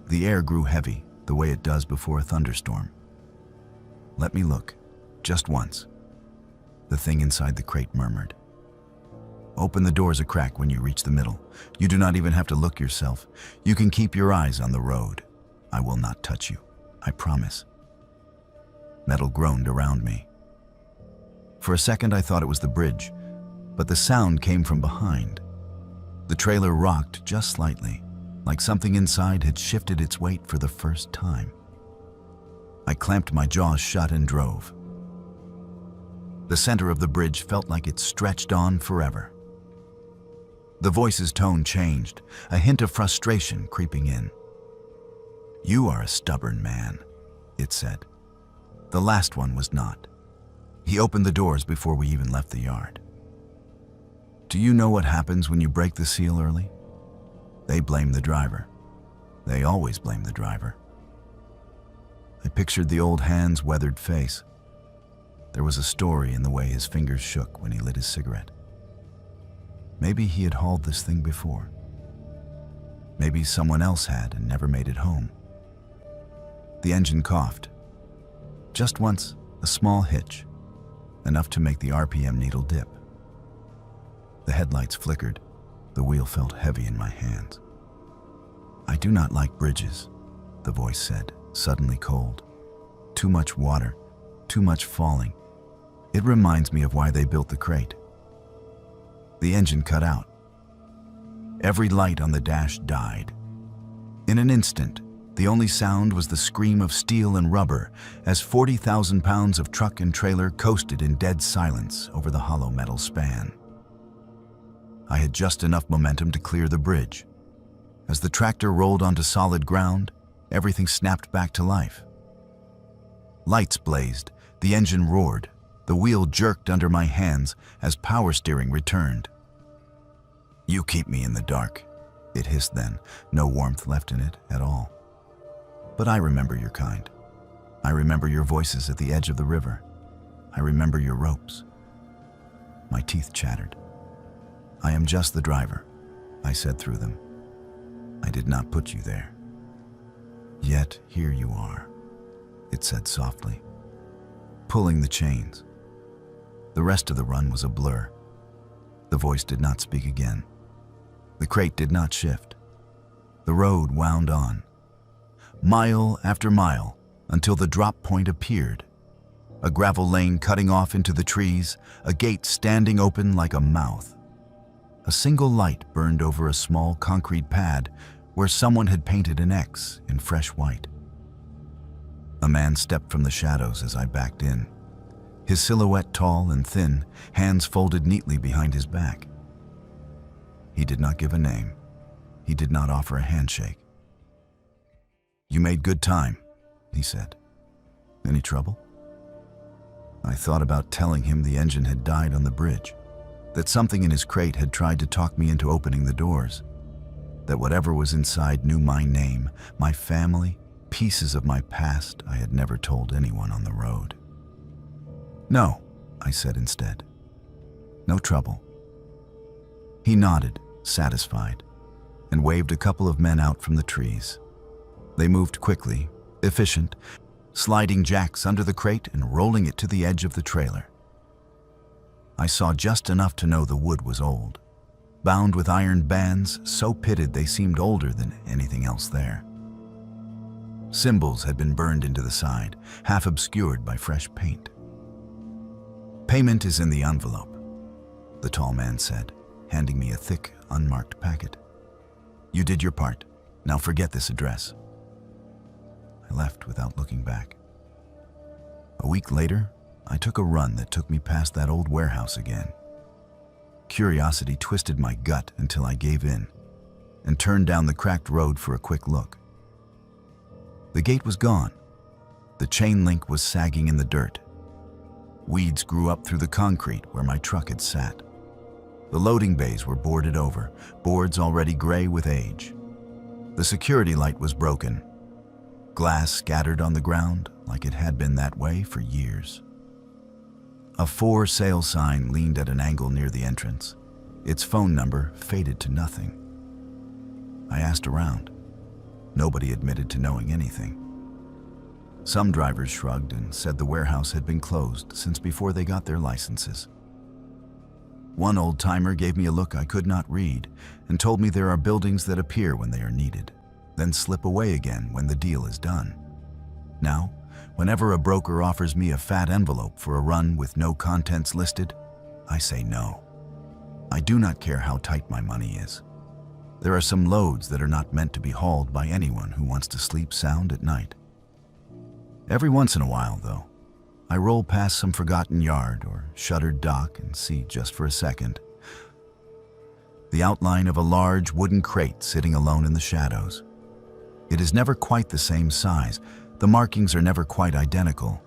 The air grew heavy, the way it does before a thunderstorm. "Let me look, just once," the thing inside the crate murmured. "Open the doors a crack when you reach the middle. You do not even have to look yourself. You can keep your eyes on the road. I will not touch you, I promise." Metal groaned around me. For a second I thought it was the bridge, but the sound came from behind. The trailer rocked just slightly, like something inside had shifted its weight for the first time. I clamped my jaws shut and drove. The center of the bridge felt like it stretched on forever. The voice's tone changed, a hint of frustration creeping in. "You are a stubborn man," it said. The last one was not. He opened the doors before we even left the yard. "Do you know what happens when you break the seal early? They blame the driver. They always blame the driver." I pictured the old hand's weathered face. There was a story in the way his fingers shook when he lit his cigarette. Maybe he had hauled this thing before. Maybe someone else had and never made it home. The engine coughed. Just once, a small hitch, enough to make the RPM needle dip. The headlights flickered. The wheel felt heavy in my hands. "I do not like bridges," the voice said, suddenly cold. "Too much water, too much falling. It reminds me of why they built the crate." The engine cut out. Every light on the dash died. In an instant, the only sound was the scream of steel and rubber as 40,000 pounds of truck and trailer coasted in dead silence over the hollow metal span. I had just enough momentum to clear the bridge. As the tractor rolled onto solid ground, everything snapped back to life. Lights blazed, the engine roared, the wheel jerked under my hands as power steering returned. "You keep me in the dark," it hissed then, no warmth left in it at all. "But I remember your kind. I remember your voices at the edge of the river. I remember your ropes." My teeth chattered. "I am just the driver," I said through them. "I did not put you there. Yet here you are," it said softly, pulling the chains. The rest of the run was a blur. The voice did not speak again. The crate did not shift. The road wound on, mile after mile, until the drop point appeared. A gravel lane cutting off into the trees, a gate standing open like a mouth. A single light burned over a small concrete pad where someone had painted an X in fresh white. A man stepped from the shadows as I backed in, his silhouette tall and thin, hands folded neatly behind his back. He did not give a name. He did not offer a handshake. "You made good time," he said. "Any trouble?" I thought about telling him the engine had died on the bridge, that something in his crate had tried to talk me into opening the doors, that whatever was inside knew my name, my family, pieces of my past I had never told anyone on the road. "No," I said instead. "No trouble." He nodded, satisfied, and waved a couple of men out from the trees. They moved quickly, efficient, sliding jacks under the crate and rolling it to the edge of the trailer. I saw just enough to know the wood was old, bound with iron bands so pitted they seemed older than anything else there. Symbols had been burned into the side, half obscured by fresh paint. "Payment is in the envelope," the tall man said, handing me a thick, unmarked packet. "You did your part. Now forget this address." I left without looking back. A week later, I took a run that took me past that old warehouse again. Curiosity twisted my gut until I gave in and turned down the cracked road for a quick look. The gate was gone. The chain link was sagging in the dirt. Weeds grew up through the concrete where my truck had sat. The loading bays were boarded over, boards already gray with age. The security light was broken. Glass scattered on the ground like it had been that way for years. A for sale sign leaned at an angle near the entrance. Its phone number faded to nothing. I asked around. Nobody admitted to knowing anything. Some drivers shrugged and said the warehouse had been closed since before they got their licenses. One old-timer gave me a look I could not read and told me there are buildings that appear when they are needed, then slip away again when the deal is done. Now, whenever a broker offers me a fat envelope for a run with no contents listed, I say no. I do not care how tight my money is. There are some loads that are not meant to be hauled by anyone who wants to sleep sound at night. Every once in a while, though, I roll past some forgotten yard or shuttered dock and see just for a second the outline of a large wooden crate sitting alone in the shadows. It is never quite the same size. The markings are never quite identical.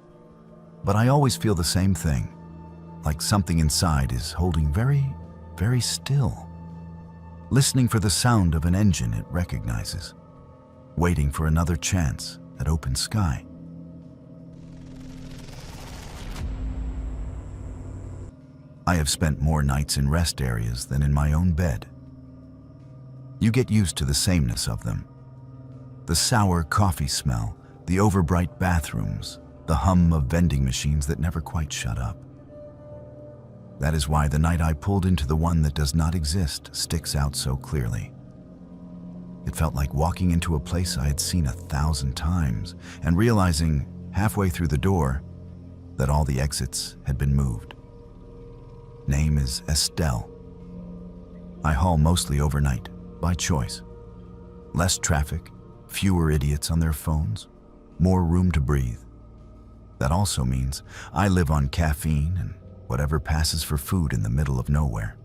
But I always feel the same thing, like something inside is holding very, very still, listening for the sound of an engine it recognizes, waiting for another chance at open sky. I have spent more nights in rest areas than in my own bed. You get used to the sameness of them. The sour coffee smell, the overbright bathrooms, the hum of vending machines that never quite shut up. That is why the night I pulled into the one that does not exist sticks out so clearly. It felt like walking into a place I had seen 1,000 times and realizing, halfway through the door, that all the exits had been moved. Name is Estelle. I haul mostly overnight, by choice. Less traffic, fewer idiots on their phones, more room to breathe. That also means I live on caffeine and whatever passes for food in the middle of nowhere.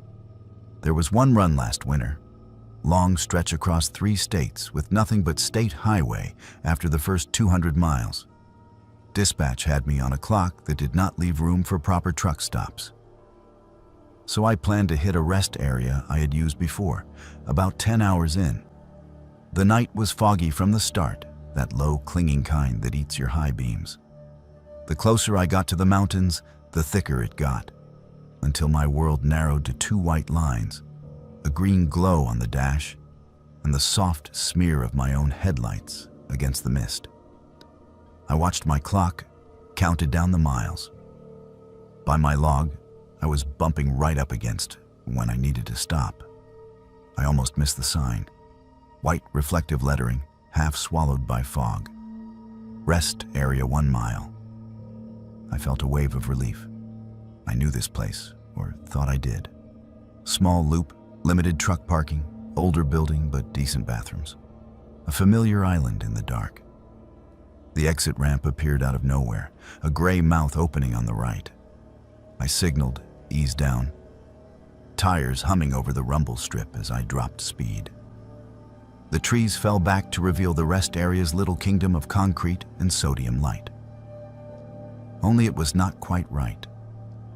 There was one run last winter, long stretch across 3 states with nothing but state highway after the first 200 miles. Dispatch had me on a clock that did not leave room for proper truck stops. So I planned to hit a rest area I had used before, about 10 hours in. The night was foggy from the start, that low, clinging kind that eats your high beams. The closer I got to the mountains, the thicker it got, until my world narrowed to 2 white lines, a green glow on the dash, and the soft smear of my own headlights against the mist. I watched my clock, counted down the miles. By my log, I was bumping right up against when I needed to stop. I almost missed the sign. White reflective lettering, half swallowed by fog. Rest area 1 mile. I felt a wave of relief. I knew this place, or thought I did. Small loop, limited truck parking, older building but decent bathrooms. A familiar island in the dark. The exit ramp appeared out of nowhere, a gray mouth opening on the right. I signaled, eased down. Tires humming over the rumble strip as I dropped speed. The trees fell back to reveal the rest area's little kingdom of concrete and sodium light. Only it was not quite right.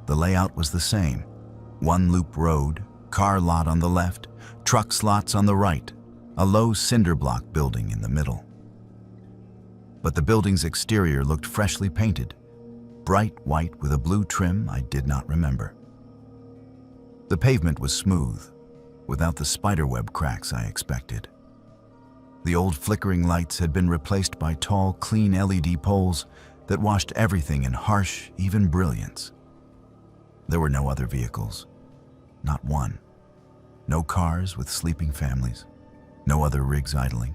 The layout was the same. 1 loop road, car lot on the left, truck slots on the right, a low cinder block building in the middle. But the building's exterior looked freshly painted, bright white with a blue trim I did not remember. The pavement was smooth, without the spiderweb cracks I expected. The old flickering lights had been replaced by tall, clean LED poles that washed everything in harsh, even brilliance. There were no other vehicles, not one. No cars with sleeping families, no other rigs idling,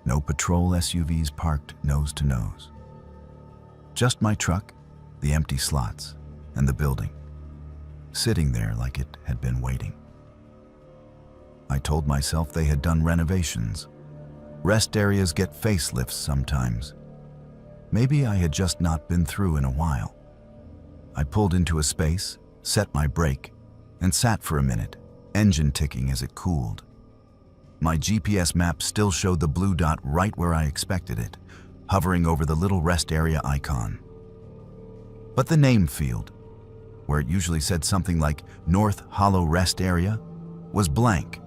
no patrol SUVs parked nose to nose. Just my truck, the empty slots, and the building, sitting there like it had been waiting. I told myself they had done renovations. Rest areas get facelifts sometimes. Maybe I had just not been through in a while. I pulled into a space, set my brake, and sat for a minute, engine ticking as it cooled. My GPS map still showed the blue dot right where I expected it, hovering over the little rest area icon. But the name field, where it usually said something like North Hollow Rest Area, was blank.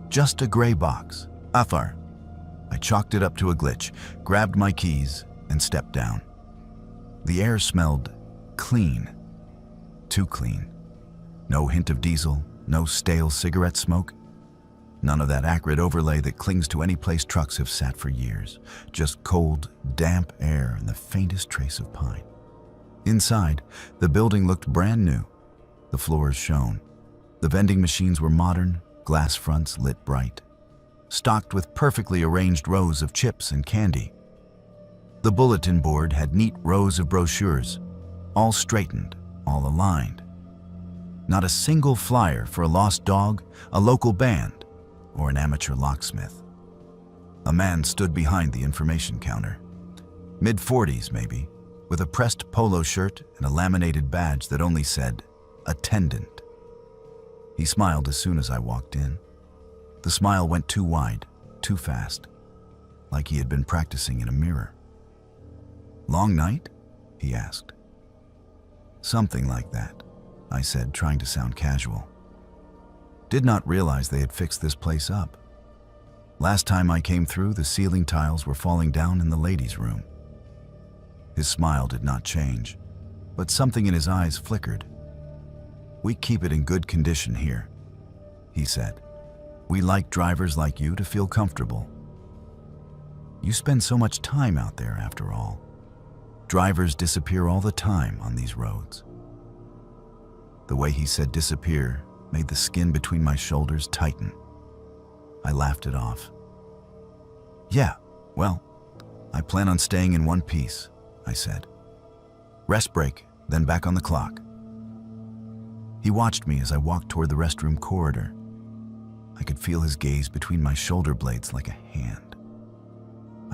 Just a gray box. Afar. I chalked it up to a glitch, grabbed my keys, and stepped down. The air smelled clean. Too clean. No hint of diesel, no stale cigarette smoke. None of that acrid overlay that clings to any place trucks have sat for years. Just cold, damp air and the faintest trace of pine. Inside, the building looked brand new. The floors shone. The vending machines were modern, glass fronts lit bright, stocked with perfectly arranged rows of chips and candy. The bulletin board had neat rows of brochures, all straightened, all aligned. Not a single flyer for a lost dog, a local band, or an amateur locksmith. A man stood behind the information counter, mid-40s maybe, with a pressed polo shirt and a laminated badge that only said, "Attendant." He smiled as soon as I walked in. The smile went too wide, too fast, like he had been practicing in a mirror. "Long night?" he asked. "Something like that," I said, trying to sound casual. Did not realize they had fixed this place up. Last time I came through, the ceiling tiles were falling down in the ladies' room. His smile did not change, but something in his eyes flickered. "We keep it in good condition here," he said. "We like drivers like you to feel comfortable. You spend so much time out there after all. Drivers disappear all the time on these roads." The way he said disappear made the skin between my shoulders tighten. I laughed it off. "Yeah, well, I plan on staying in one piece," I said. "Rest break, then back on the clock." He watched me as I walked toward the restroom corridor. I could feel his gaze between my shoulder blades like a hand.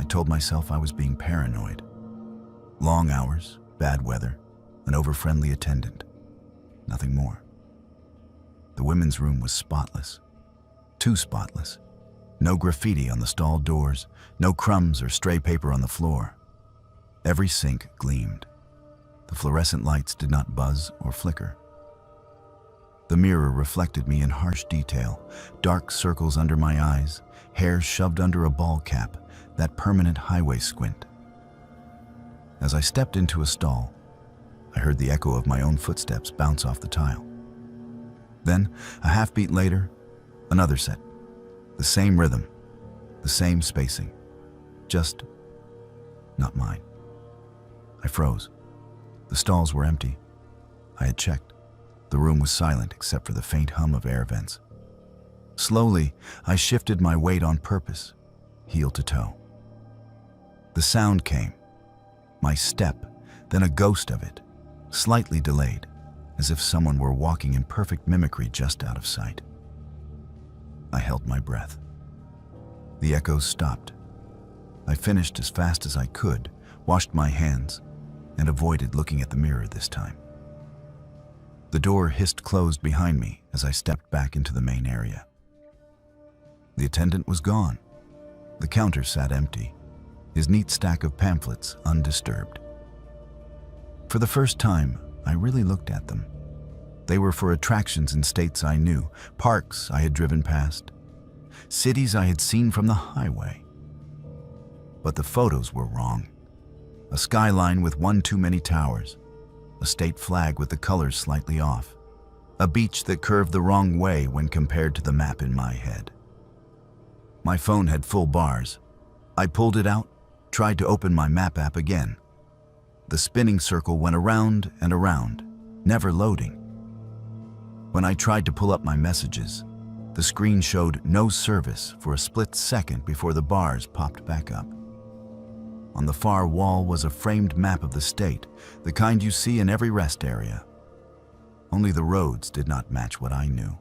I told myself I was being paranoid. Long hours, bad weather, an over-friendly attendant. Nothing more. The women's room was spotless. Too spotless. No graffiti on the stall doors, no crumbs or stray paper on the floor. Every sink gleamed. The fluorescent lights did not buzz or flicker. The mirror reflected me in harsh detail, dark circles under my eyes, hair shoved under a ball cap, that permanent highway squint. As I stepped into a stall, I heard the echo of my own footsteps bounce off the tile. Then, a half beat later, another set. The same rhythm, the same spacing, just not mine. I froze. The stalls were empty. I had checked. The room was silent except for the faint hum of air vents. Slowly, I shifted my weight on purpose, heel to toe. The sound came. My step, then a ghost of it, slightly delayed, as if someone were walking in perfect mimicry just out of sight. I held my breath. The echoes stopped. I finished as fast as I could, washed my hands, and avoided looking at the mirror this time. The door hissed closed behind me as I stepped back into the main area. The attendant was gone. The counter sat empty, his neat stack of pamphlets undisturbed. For the first time, I really looked at them. They were for attractions in states I knew, parks I had driven past, cities I had seen from the highway. But the photos were wrong. A skyline with one too many towers, a state flag with the colors slightly off, a beach that curved the wrong way when compared to the map in my head. My phone had full bars. I pulled it out, tried to open my map app again. The spinning circle went around and around, never loading. When I tried to pull up my messages, the screen showed no service for a split second before the bars popped back up. On the far wall was a framed map of the state, the kind you see in every rest area. Only the roads did not match what I knew.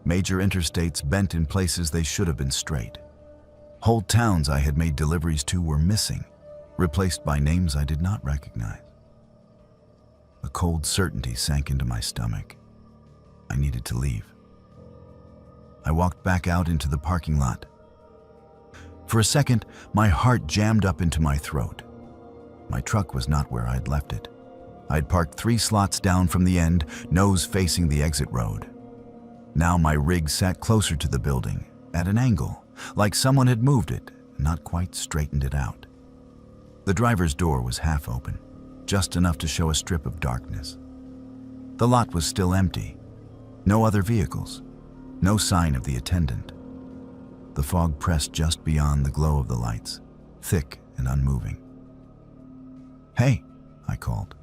Major interstates bent in places they should have been straight. Whole towns I had made deliveries to were missing, replaced by names I did not recognize. A cold certainty sank into my stomach. I needed to leave. I walked back out into the parking lot. For a second, my heart jammed up into my throat. My truck was not where I had left it. I had parked 3 slots down from the end, nose facing the exit road. Now my rig sat closer to the building, at an angle, like someone had moved it, not quite straightened it out. The driver's door was half open, just enough to show a strip of darkness. The lot was still empty. No other vehicles. No sign of the attendant. The fog pressed just beyond the glow of the lights, thick and unmoving. "Hey," I called,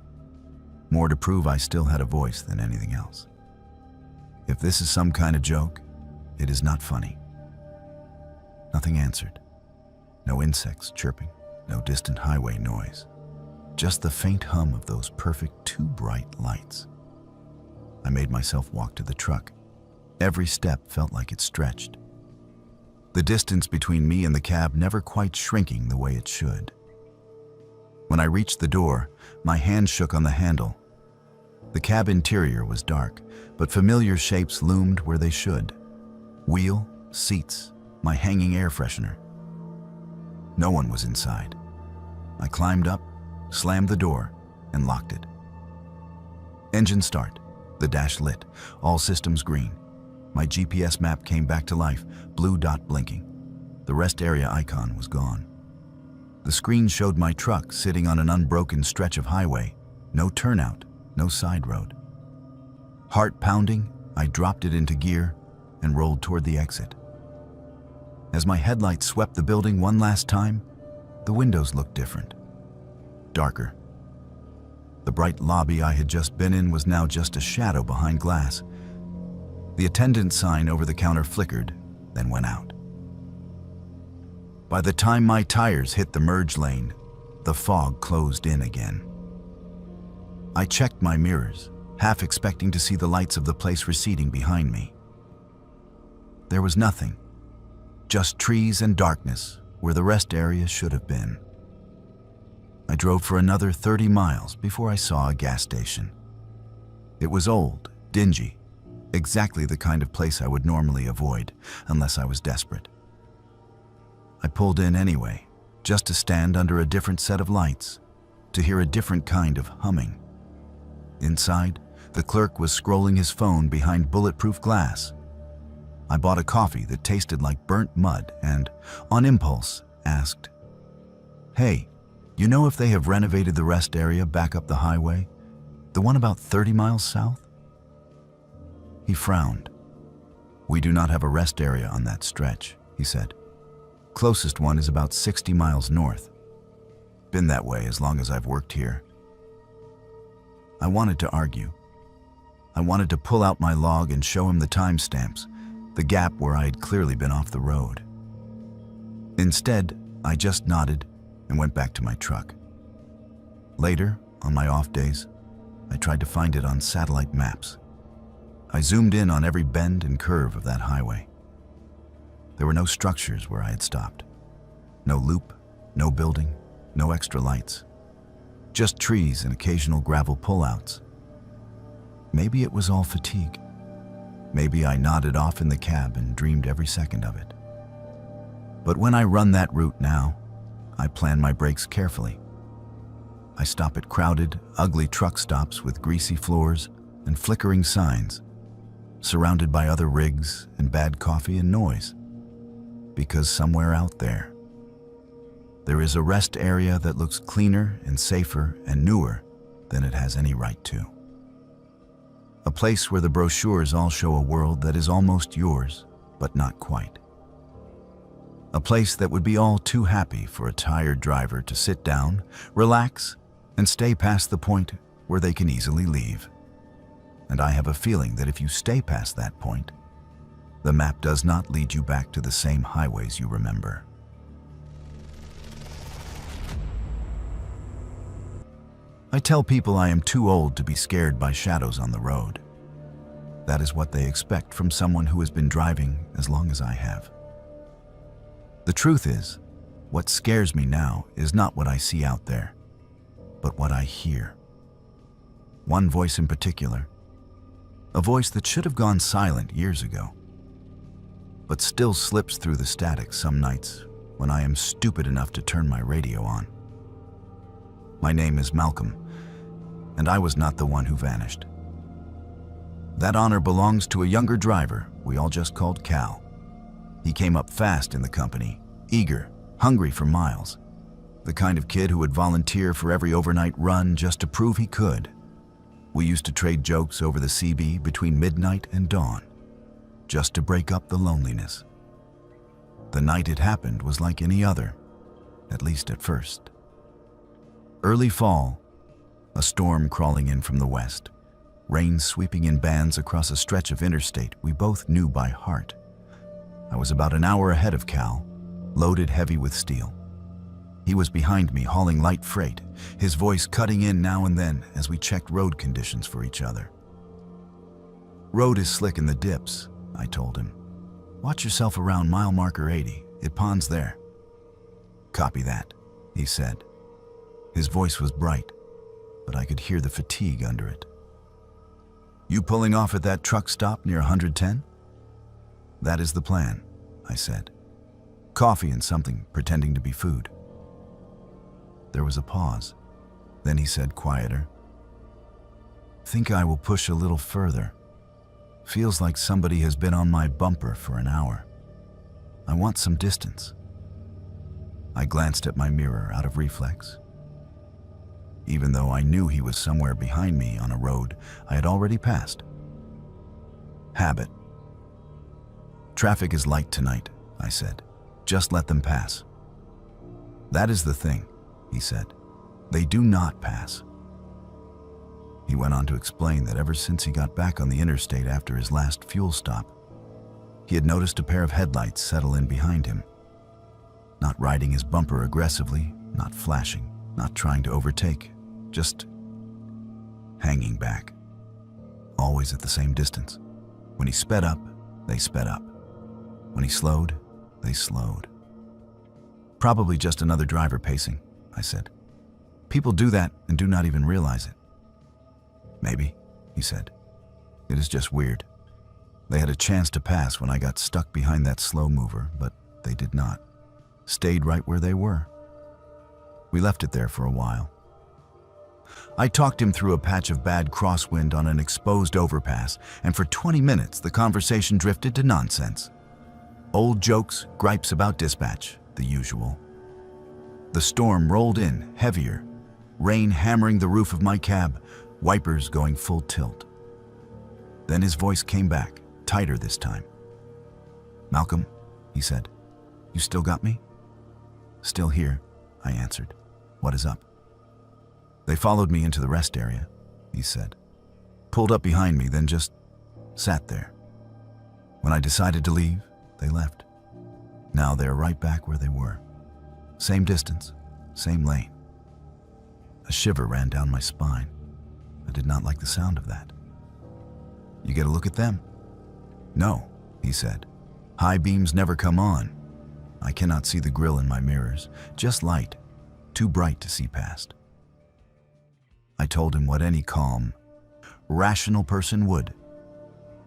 more to prove I still had a voice than anything else. If this is some kind of joke, it is not funny. Nothing answered. No insects chirping, no distant highway noise. Just the faint hum of those perfect too bright lights. I made myself walk to the truck. Every step felt like it stretched. The distance between me and the cab never quite shrinking the way it should. When I reached the door, my hand shook on the handle. The cab interior was dark, but familiar shapes loomed where they should. Wheel, seats, my hanging air freshener. No one was inside. I climbed up, slammed the door, and locked it. Engine start. The dash lit, all systems green. My GPS map came back to life, blue dot blinking. The rest area icon was gone. The screen showed my truck sitting on an unbroken stretch of highway, no turnout, no side road. Heart pounding, I dropped it into gear and rolled toward the exit. As my headlights swept the building one last time, the windows looked different, darker. The bright lobby I had just been in was now just a shadow behind glass. The attendant sign over the counter flickered, then went out. By the time my tires hit the merge lane, the fog closed in again. I checked my mirrors, half expecting to see the lights of the place receding behind me. There was nothing, just trees and darkness where the rest area should have been. I drove for another 30 miles before I saw a gas station. It was old, dingy, exactly the kind of place I would normally avoid unless I was desperate. I pulled in anyway, just to stand under a different set of lights, to hear a different kind of humming. Inside, the clerk was scrolling his phone behind bulletproof glass. I bought a coffee that tasted like burnt mud and, on impulse, asked, "Hey, you know if they have renovated the rest area back up the highway? The one about 30 miles south?" He frowned. "We do not have a rest area on that stretch," he said. "Closest one is about 60 miles north. Been that way as long as I've worked here." I wanted to argue. I wanted to pull out my log and show him the timestamps, the gap where I had clearly been off the road. Instead, I just nodded and went back to my truck. Later, on my off days, I tried to find it on satellite maps. I zoomed in on every bend and curve of that highway. There were no structures where I had stopped. No loop, no building, no extra lights. Just trees and occasional gravel pullouts. Maybe it was all fatigue. Maybe I nodded off in the cab and dreamed every second of it. But when I run that route now, I plan my brakes carefully. I stop at crowded, ugly truck stops with greasy floors and flickering signs, surrounded by other rigs and bad coffee and noise. Because somewhere out there is a rest area that looks cleaner and safer and newer than it has any right to. A place where the brochures all show a world that is almost yours, but not quite. A place that would be all too happy for a tired driver to sit down, relax, and stay past the point where they can easily leave. And I have a feeling that if you stay past that point, the map does not lead you back to the same highways you remember. I tell people I am too old to be scared by shadows on the road. That is what they expect from someone who has been driving as long as I have. The truth is, what scares me now is not what I see out there, but what I hear. One voice in particular, a voice that should have gone silent years ago, but still slips through the static some nights when I am stupid enough to turn my radio on. My name is Malcolm, and I was not the one who vanished. That honor belongs to a younger driver we all just called Cal. He came up fast in the company, eager, hungry for miles. The kind of kid who would volunteer for every overnight run just to prove he could. We used to trade jokes over the CB between midnight and dawn, just to break up the loneliness. The night it happened was like any other, at least at first. Early fall, a storm crawling in from the west, rain sweeping in bands across a stretch of interstate we both knew by heart. I was about an hour ahead of Cal, loaded heavy with steel. He was behind me hauling light freight, his voice cutting in now and then as we checked road conditions for each other. "Road is slick in the dips," I told him. "Watch yourself around mile marker 80, it ponds there." "Copy that," he said. His voice was bright, but I could hear the fatigue under it. "You pulling off at that truck stop near 110? "That is the plan," I said. "Coffee and something pretending to be food." There was a pause. Then he said quieter, "Think I will push a little further. Feels like somebody has been on my bumper for an hour. I want some distance." I glanced at my mirror out of reflex. Even though I knew he was somewhere behind me on a road I had already passed. Habit. "Traffic is light tonight," I said. "Just let them pass." "That is the thing," he said. "They do not pass." He went on to explain that ever since he got back on the interstate after his last fuel stop, he had noticed a pair of headlights settle in behind him. Not riding his bumper aggressively, not flashing, not trying to overtake, just hanging back. Always at the same distance. When he sped up, they sped up. When he slowed, they slowed. Probably just another driver pacing, I said. People do that and do not even realize it. Maybe, he said. It is just weird. They had a chance to pass when I got stuck behind that slow mover, but they did not. Stayed right where they were. We left it there for a while. I talked him through a patch of bad crosswind on an exposed overpass, and for 20 minutes the conversation drifted to nonsense. Old jokes, gripes about dispatch, the usual. The storm rolled in, heavier, rain hammering the roof of my cab, wipers going full tilt. Then his voice came back, tighter this time. "Malcolm," he said, "you still got me?" "Still here," I answered. "What is up?" "They followed me into the rest area," he said. "Pulled up behind me, then just sat there. When I decided to leave, they left. Now they're right back where they were. Same distance, same lane." A shiver ran down my spine. I did not like the sound of that. "You get a look at them?" "No," he said. "High beams never come on. I cannot see the grill in my mirrors, just light, too bright to see past." I told him what any calm, rational person would.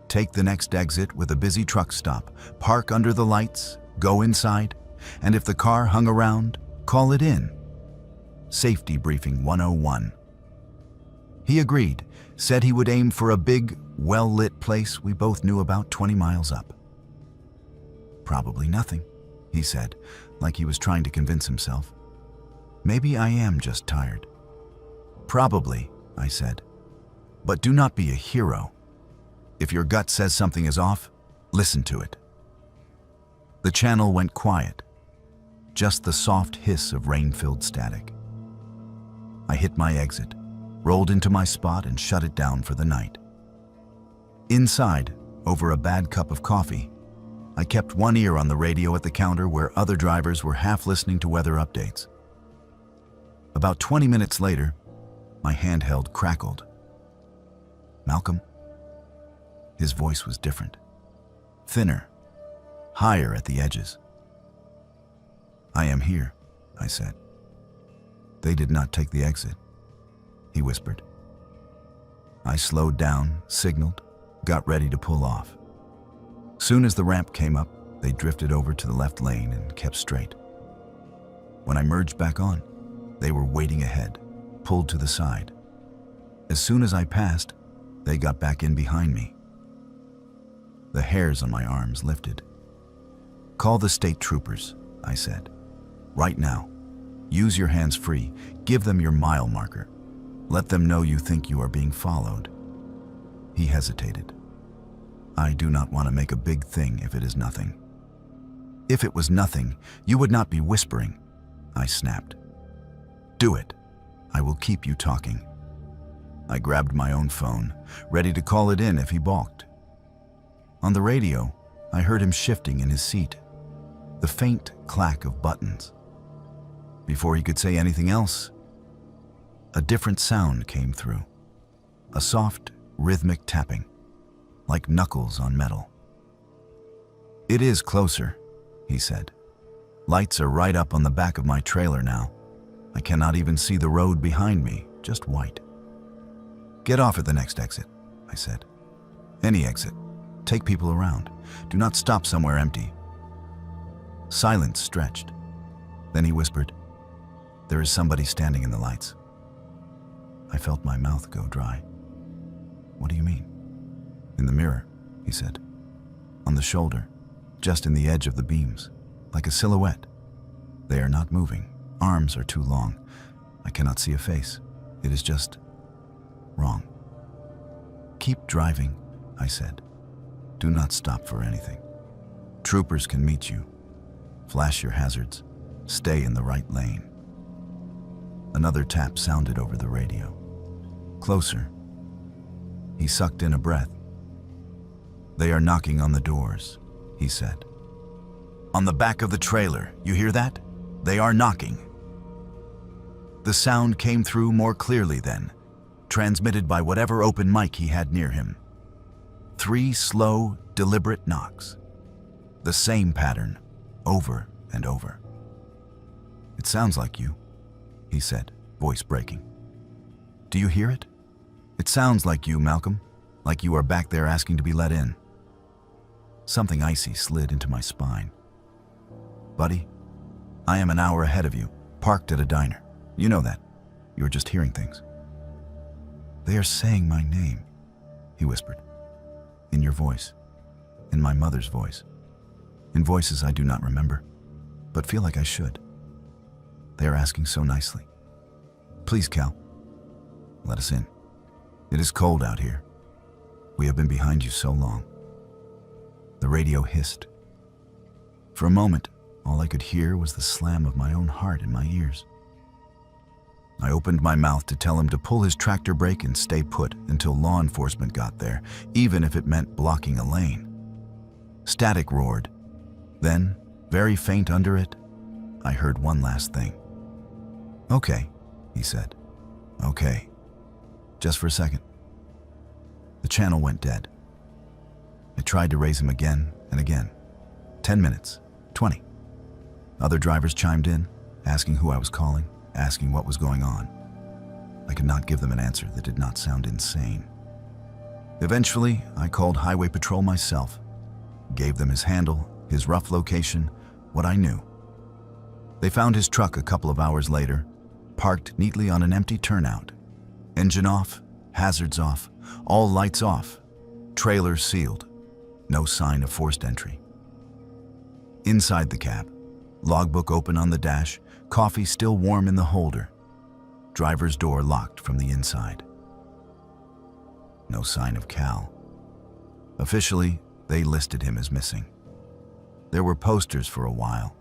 Take the next exit with a busy truck stop, park under the lights, go inside, and if the car hung around, call it in. Safety briefing 101. He agreed, said he would aim for a big, well-lit place we both knew about 20 miles up. "Probably nothing," he said, like he was trying to convince himself. "Maybe I am just tired." "Probably," I said. "But do not be a hero. If your gut says something is off, listen to it." The channel went quiet, just the soft hiss of rain-filled static. I hit my exit, rolled into my spot and shut it down for the night. Inside, over a bad cup of coffee, I kept one ear on the radio at the counter where other drivers were half listening to weather updates. About 20 minutes later, my handheld crackled. "Malcolm?" His voice was different, thinner, higher at the edges. "I am here," I said. "They did not take the exit," he whispered. I slowed down, signaled, got ready to pull off. Soon as the ramp came up, they drifted over to the left lane and kept straight. When I merged back on, they were waiting ahead, pulled to the side. As soon as I passed, they got back in behind me. The hairs on my arms lifted. "Call the state troopers," I said. "Right now. Use your hands free. Give them your mile marker. Let them know you think you are being followed." He hesitated. "I do not want to make a big thing if it is nothing." "If it was nothing, you would not be whispering," I snapped. "Do it. I will keep you talking." I grabbed my own phone, ready to call it in if he balked. On the radio, I heard him shifting in his seat, the faint clack of buttons. Before he could say anything else, a different sound came through, a soft, rhythmic tapping, like knuckles on metal. "It is closer," he said. "Lights are right up on the back of my trailer now. I cannot even see the road behind me, just white." "Get off at the next exit," I said. "Any exit. Take people around. Do not stop somewhere empty." Silence stretched. Then he whispered, "There is somebody standing in the lights." I felt my mouth go dry. "What do you mean?" "In the mirror," he said. "On the shoulder, just in the edge of the beams, like a silhouette. They are not moving. Arms are too long. I cannot see a face. It is just wrong." "Keep driving," I said. "Do not stop for anything. Troopers can meet you. Flash your hazards. Stay in the right lane." Another tap sounded over the radio. Closer. He sucked in a breath. "They are knocking on the doors," he said. "On the back of the trailer, you hear that? They are knocking." The sound came through more clearly then, transmitted by whatever open mic he had near him. 3 slow, deliberate knocks. The same pattern, over and over. "It sounds like you," he said, voice breaking. "Do you hear it? It sounds like you, Malcolm, like you are back there asking to be let in." Something icy slid into my spine. "Buddy, I am an hour ahead of you, parked at a diner. You know that. You're just hearing things." "They are saying my name," he whispered. "In your voice, in my mother's voice, in voices I do not remember, but feel like I should. They are asking so nicely. Please, Cal, let us in. It is cold out here. We have been behind you so long." The radio hissed. For a moment, all I could hear was the slam of my own heart in my ears. I opened my mouth to tell him to pull his tractor brake and stay put until law enforcement got there, even if it meant blocking a lane. Static roared. Then, very faint under it, I heard one last thing. "Okay," he said. "Okay. Just for a second." The channel went dead. I tried to raise him again and again. 10 minutes, 20. Other drivers chimed in, asking who I was calling, asking what was going on. I could not give them an answer that did not sound insane. Eventually, I called Highway Patrol myself, gave them his handle, his rough location, what I knew. They found his truck a couple of hours later, parked neatly on an empty turnout. Engine off, hazards off, all lights off, trailer sealed, no sign of forced entry. Inside the cab, logbook open on the dash, coffee still warm in the holder, driver's door locked from the inside. No sign of Cal. Officially, they listed him as missing. There were posters for a while,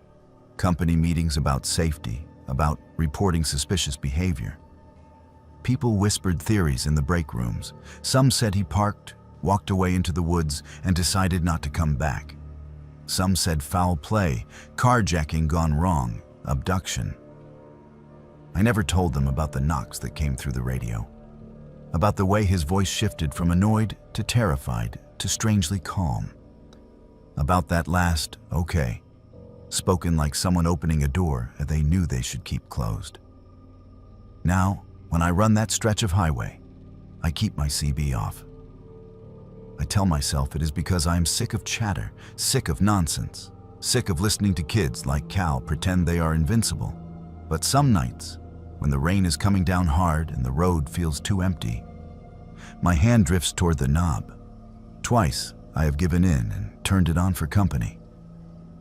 company meetings about safety, about reporting suspicious behavior. People whispered theories in the break rooms. Some said he parked, walked away into the woods, and decided not to come back. Some said foul play, carjacking gone wrong, abduction. I never told them about the knocks that came through the radio, about the way his voice shifted from annoyed to terrified to strangely calm, about that last "okay," spoken like someone opening a door they knew they should keep closed. Now, when I run that stretch of highway, I keep my CB off. I tell myself it is because I am sick of chatter, sick of nonsense, sick of listening to kids like Cal pretend they are invincible. But some nights, when the rain is coming down hard and the road feels too empty, my hand drifts toward the knob. Twice, I have given in and turned it on for company.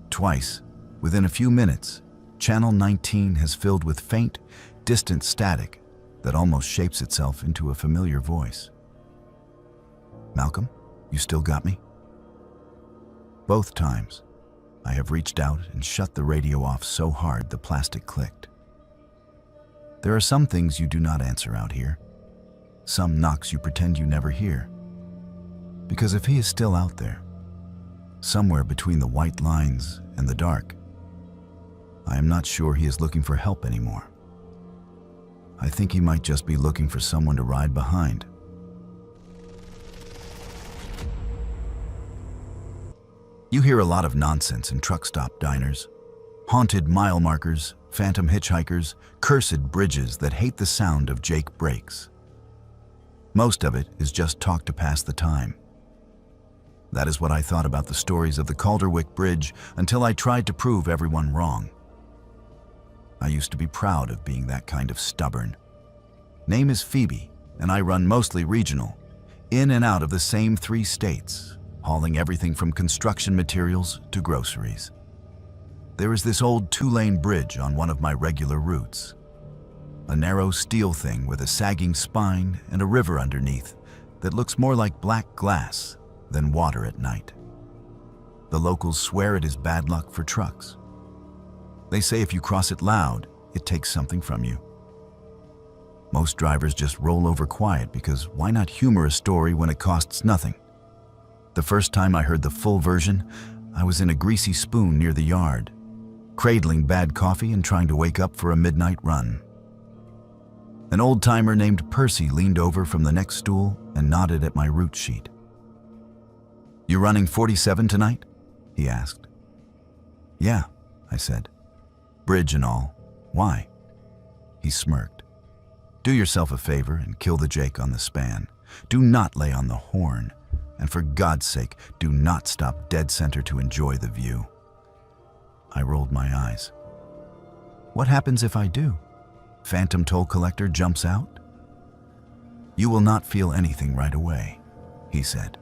Twice, within a few minutes, Channel 19 has filled with faint, distant static that almost shapes itself into a familiar voice. "Malcolm, you still got me?" Both times, I have reached out and shut the radio off so hard the plastic clicked. There are some things you do not answer out here, some knocks you pretend you never hear. Because if he is still out there, somewhere between the white lines and the dark, I am not sure he is looking for help anymore. I think he might just be looking for someone to ride behind. You hear a lot of nonsense in truck stop diners. Haunted mile markers, phantom hitchhikers, cursed bridges that hate the sound of Jake brakes. Most of it is just talk to pass the time. That is what I thought about the stories of the Calderwick Bridge until I tried to prove everyone wrong. I used to be proud of being that kind of stubborn. Name is Phoebe, and I run mostly regional, in and out of the same 3 states, hauling everything from construction materials to groceries. There is this old 2-lane bridge on one of my regular routes. A narrow steel thing with a sagging spine and a river underneath that looks more like black glass than water at night. The locals swear it is bad luck for trucks. They say if you cross it loud, it takes something from you. Most drivers just roll over quiet because why not humor a story when it costs nothing? The first time I heard the full version, I was in a greasy spoon near the yard, cradling bad coffee and trying to wake up for a midnight run. An old-timer named Percy leaned over from the next stool and nodded at my route sheet. "You running 47 tonight?" he asked. "Yeah," I said. "Bridge and all, Why? He smirked. Do yourself a favor and kill the Jake on the span. Do not lay on the horn. And for God's sake, do not stop dead center to enjoy the view. I rolled my eyes. What happens if I do? Phantom toll collector jumps out? You will not feel anything right away, he said.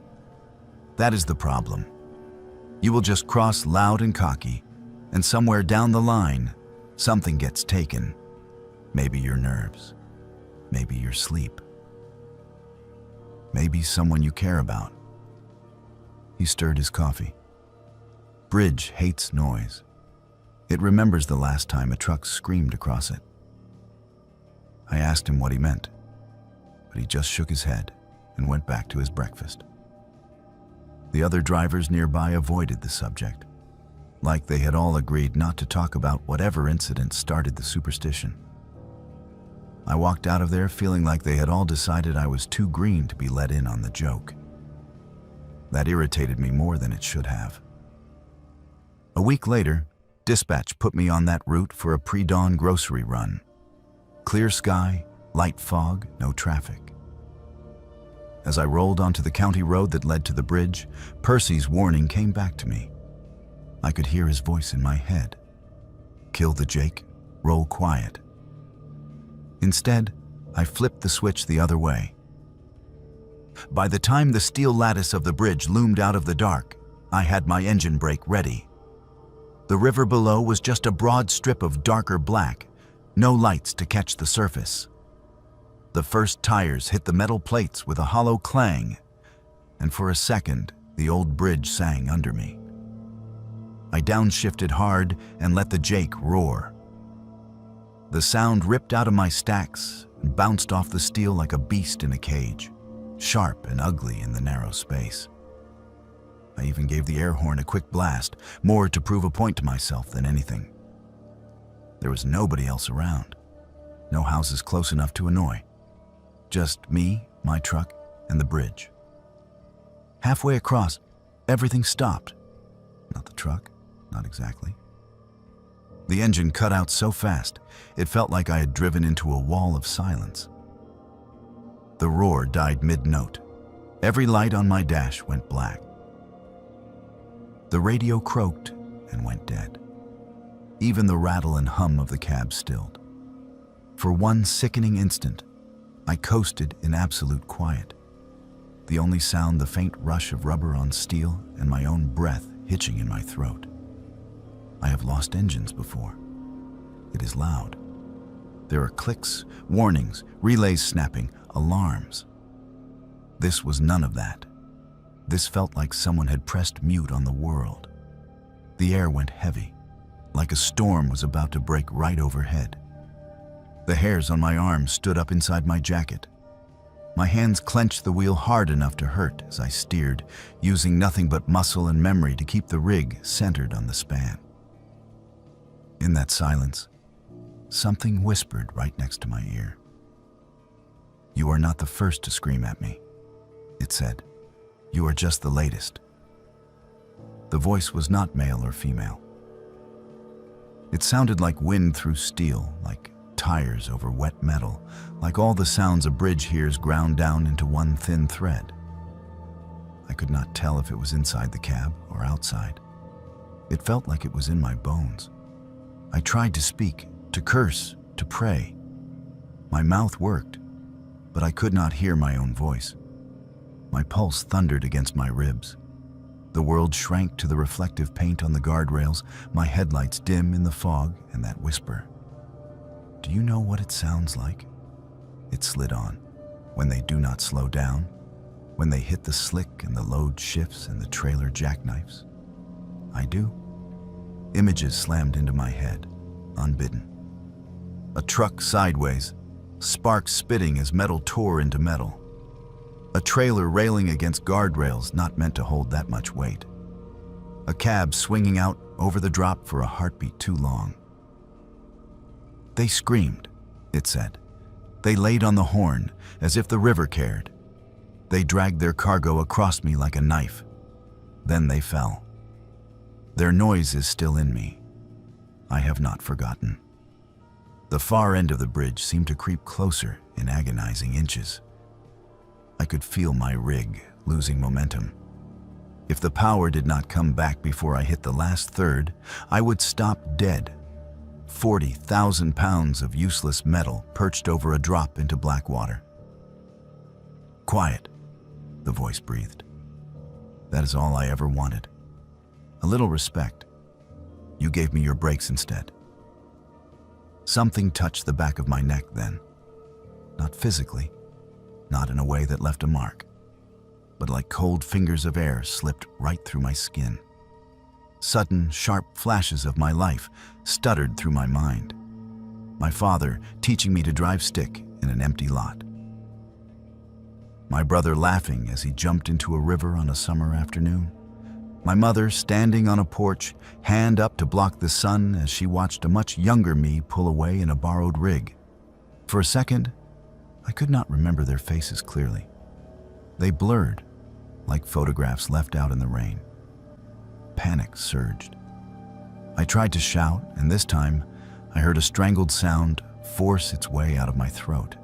That is the problem. You will just cross loud and cocky, and somewhere down the line, something gets taken. Maybe your nerves, maybe your sleep, maybe someone you care about. He stirred his coffee. Bridge hates noise. It remembers the last time a truck screamed across it. I asked him what he meant, but he just shook his head and went back to his breakfast. The other drivers nearby avoided the subject, like they had all agreed not to talk about whatever incident started the superstition. I walked out of there feeling like they had all decided I was too green to be let in on the joke. That irritated me more than it should have. A week later, dispatch put me on that route for a pre-dawn grocery run. Clear sky, light fog, no traffic. As I rolled onto the county road that led to the bridge, Percy's warning came back to me. I could hear his voice in my head. Kill the Jake, roll quiet. Instead, I flipped the switch the other way. By the time the steel lattice of the bridge loomed out of the dark, I had my engine brake ready. The river below was just a broad strip of darker black, no lights to catch the surface. The first tires hit the metal plates with a hollow clang, and for a second, the old bridge sang under me. I downshifted hard and let the Jake roar. The sound ripped out of my stacks and bounced off the steel like a beast in a cage, sharp and ugly in the narrow space. I even gave the air horn a quick blast, more to prove a point to myself than anything. There was nobody else around, no houses close enough to annoy. Just me, my truck, and the bridge. Halfway across, everything stopped. Not the truck, not exactly. The engine cut out so fast, it felt like I had driven into a wall of silence. The roar died mid-note. Every light on my dash went black. The radio croaked and went dead. Even the rattle and hum of the cab stilled. For one sickening instant, I coasted in absolute quiet. The only sound the faint rush of rubber on steel and my own breath hitching in my throat. I have lost engines before. It is loud. There are clicks, warnings, relays snapping, alarms. This was none of that. This felt like someone had pressed mute on the world. The air went heavy, like a storm was about to break right overhead. The hairs on my arms stood up inside my jacket. My hands clenched the wheel hard enough to hurt as I steered, using nothing but muscle and memory to keep the rig centered on the span. In that silence, something whispered right next to my ear. "You are not the first to scream at me," it said. "You are just the latest." The voice was not male or female. It sounded like wind through steel, like tires over wet metal, like all the sounds a bridge hears ground down into one thin thread. I could not tell if it was inside the cab or outside. It felt like it was in my bones. I tried to speak, to curse, to pray. My mouth worked, but I could not hear my own voice. My pulse thundered against my ribs. The world shrank to the reflective paint on the guardrails, my headlights dim in the fog, and that whisper. Do you know what it sounds like? It slid on, when they do not slow down, when they hit the slick and the load shifts and the trailer jackknifes. I do. Images slammed into my head, unbidden. A truck sideways, sparks spitting as metal tore into metal. A trailer railing against guardrails not meant to hold that much weight. A cab swinging out over the drop for a heartbeat too long. They screamed, it said. They laid on the horn, as if the river cared. They dragged their cargo across me like a knife. Then they fell. Their noise is still in me. I have not forgotten. The far end of the bridge seemed to creep closer in agonizing inches. I could feel my rig losing momentum. If the power did not come back before I hit the last third, I would stop dead. 40,000 pounds of useless metal perched over a drop into black water. "Quiet," the voice breathed. "That is all I ever wanted. A little respect. You gave me your brakes instead." Something touched the back of my neck then. Not physically, not in a way that left a mark, but like cold fingers of air slipped right through my skin. Sudden, sharp flashes of my life stuttered through my mind. My father teaching me to drive stick in an empty lot. My brother laughing as he jumped into a river on a summer afternoon. My mother standing on a porch, hand up to block the sun as she watched a much younger me pull away in a borrowed rig. For a second, I could not remember their faces clearly. They blurred, like photographs left out in the rain. Panic surged. I tried to shout, and this time I heard a strangled sound force its way out of my throat.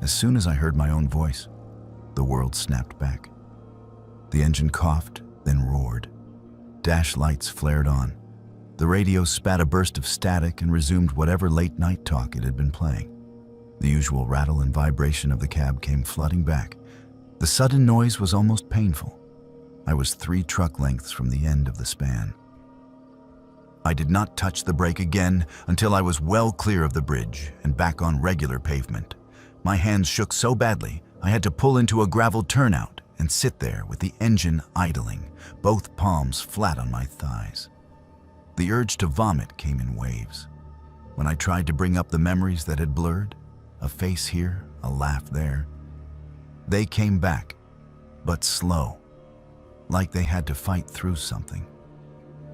As soon as I heard my own voice, the world snapped back. The engine coughed, then roared. Dash lights flared on. The radio spat a burst of static and resumed whatever late-night talk it had been playing. The usual rattle and vibration of the cab came flooding back. The sudden noise was almost painful. I was 3 truck lengths from the end of the span. I did not touch the brake again until I was well clear of the bridge and back on regular pavement. My hands shook so badly I had to pull into a gravel turnout and sit there with the engine idling, both palms flat on my thighs. The urge to vomit came in waves. When I tried to bring up the memories that had blurred, a face here, a laugh there, they came back, but slow, like they had to fight through something.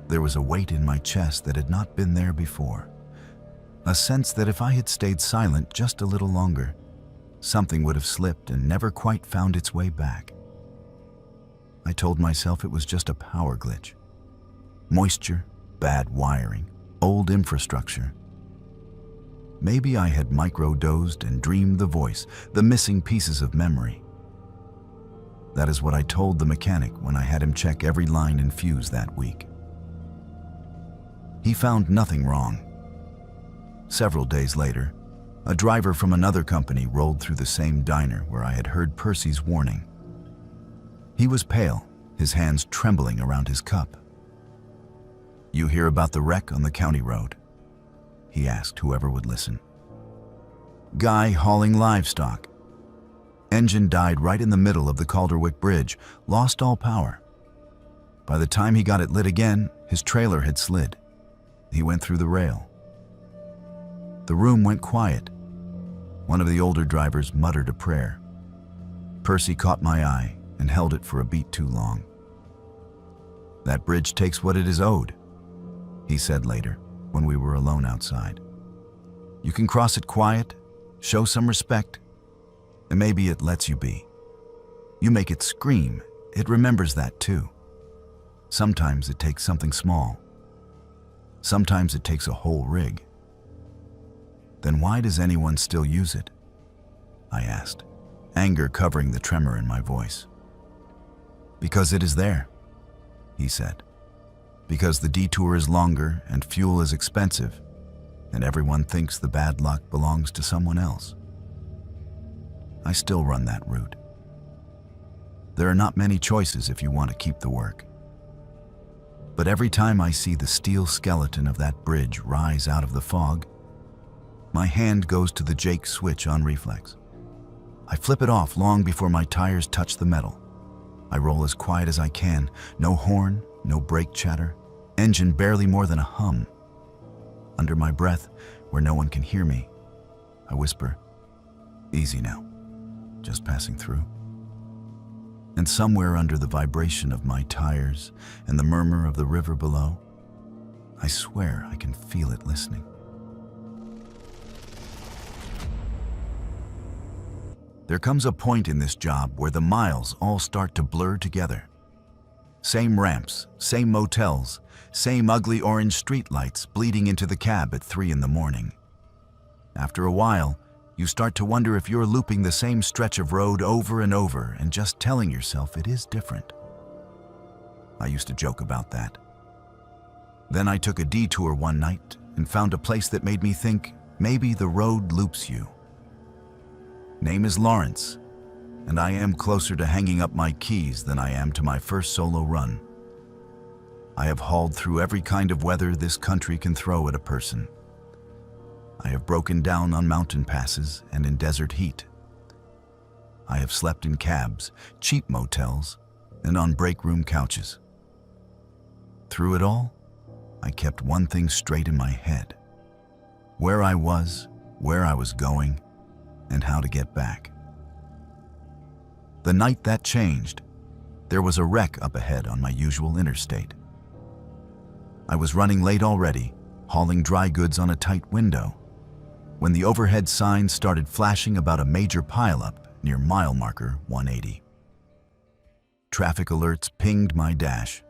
There was a weight in my chest that had not been there before, a sense that if I had stayed silent just a little longer, something would have slipped and never quite found its way back. I told myself it was just a power glitch. Moisture, bad wiring, old infrastructure. Maybe I had micro-dosed and dreamed the voice, the missing pieces of memory. That is what I told the mechanic when I had him check every line and fuse that week. He found nothing wrong. Several days later, a driver from another company rolled through the same diner where I had heard Percy's warning. He was pale, his hands trembling around his cup. "You hear about the wreck on the county road?" he asked whoever would listen. "Guy hauling livestock. Engine died right in the middle of the Calderwick Bridge, lost all power. By the time he got it lit again, his trailer had slid. He went through the rail." The room went quiet. One of the older drivers muttered a prayer. Percy caught my eye and held it for a beat too long. "That bridge takes what it is owed," he said later when we were alone outside. "You can cross it quiet, show some respect, and maybe it lets you be. You make it scream, it remembers that too. Sometimes it takes something small. Sometimes it takes a whole rig." "Then why does anyone still use it?" I asked, anger covering the tremor in my voice. "Because it is there," he said. "Because the detour is longer and fuel is expensive, and everyone thinks the bad luck belongs to someone else. I still run that route. There are not many choices if you want to keep the work. But every time I see the steel skeleton of that bridge rise out of the fog, my hand goes to the Jake switch on reflex. I flip it off long before my tires touch the metal. I roll as quiet as I can, no horn, no brake chatter, engine barely more than a hum. Under my breath, where no one can hear me, I whisper, "Easy now, just passing through." And somewhere under the vibration of my tires and the murmur of the river below, I swear I can feel it listening. There comes a point in this job where the miles all start to blur together. Same ramps, same motels, same ugly orange streetlights bleeding into the cab at 3 in the morning. After a while, you start to wonder if you're looping the same stretch of road over and over and just telling yourself it is different. I used to joke about that. Then I took a detour one night and found a place that made me think maybe the road loops you. Name is Lawrence, and I am closer to hanging up my keys than I am to my first solo run. I have hauled through every kind of weather this country can throw at a person. I have broken down on mountain passes and in desert heat. I have slept in cabs, cheap motels, and on break room couches. Through it all, I kept one thing straight in my head: where I was going, and how to get back. The night that changed, there was a wreck up ahead on my usual interstate. I was running late already, hauling dry goods on a tight window, when the overhead sign started flashing about a major pileup near mile marker 180. Traffic alerts pinged my dash.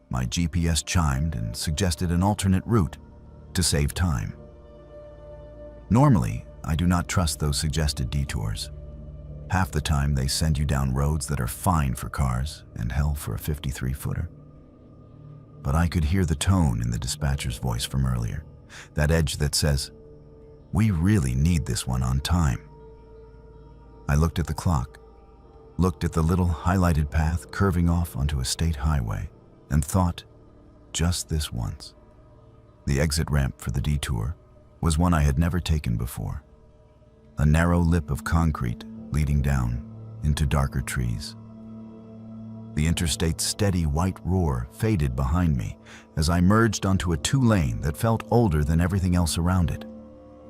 My GPS chimed and suggested an alternate route to save time. Normally, I do not trust those suggested detours. Half the time they send you down roads that are fine for cars and hell for a 53-footer. But I could hear the tone in the dispatcher's voice from earlier, that edge that says, "We really need this one on time." I looked at the clock, looked at the little highlighted path curving off onto a state highway, and thought, just this once. The exit ramp for the detour was one I had never taken before. A narrow lip of concrete leading down into darker trees. The interstate's steady white roar faded behind me as I merged onto a two-lane that felt older than everything else around it.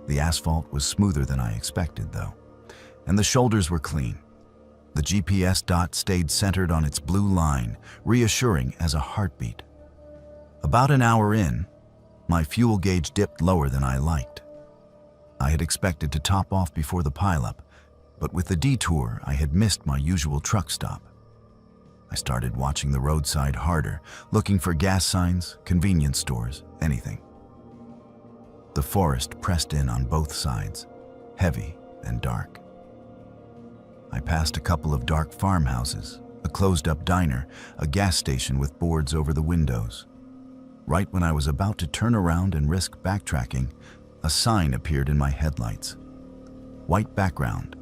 The asphalt was smoother than I expected, though, and the shoulders were clean. The GPS dot stayed centered on its blue line, reassuring as a heartbeat. About an hour in, my fuel gauge dipped lower than I liked. I had expected to top off before the pileup, but with the detour, I had missed my usual truck stop. I started watching the roadside harder, looking for gas signs, convenience stores, anything. The forest pressed in on both sides, heavy and dark. I passed a couple of dark farmhouses, a closed-up diner, a gas station with boards over the windows. Right when I was about to turn around and risk backtracking, a sign appeared in my headlights. White background,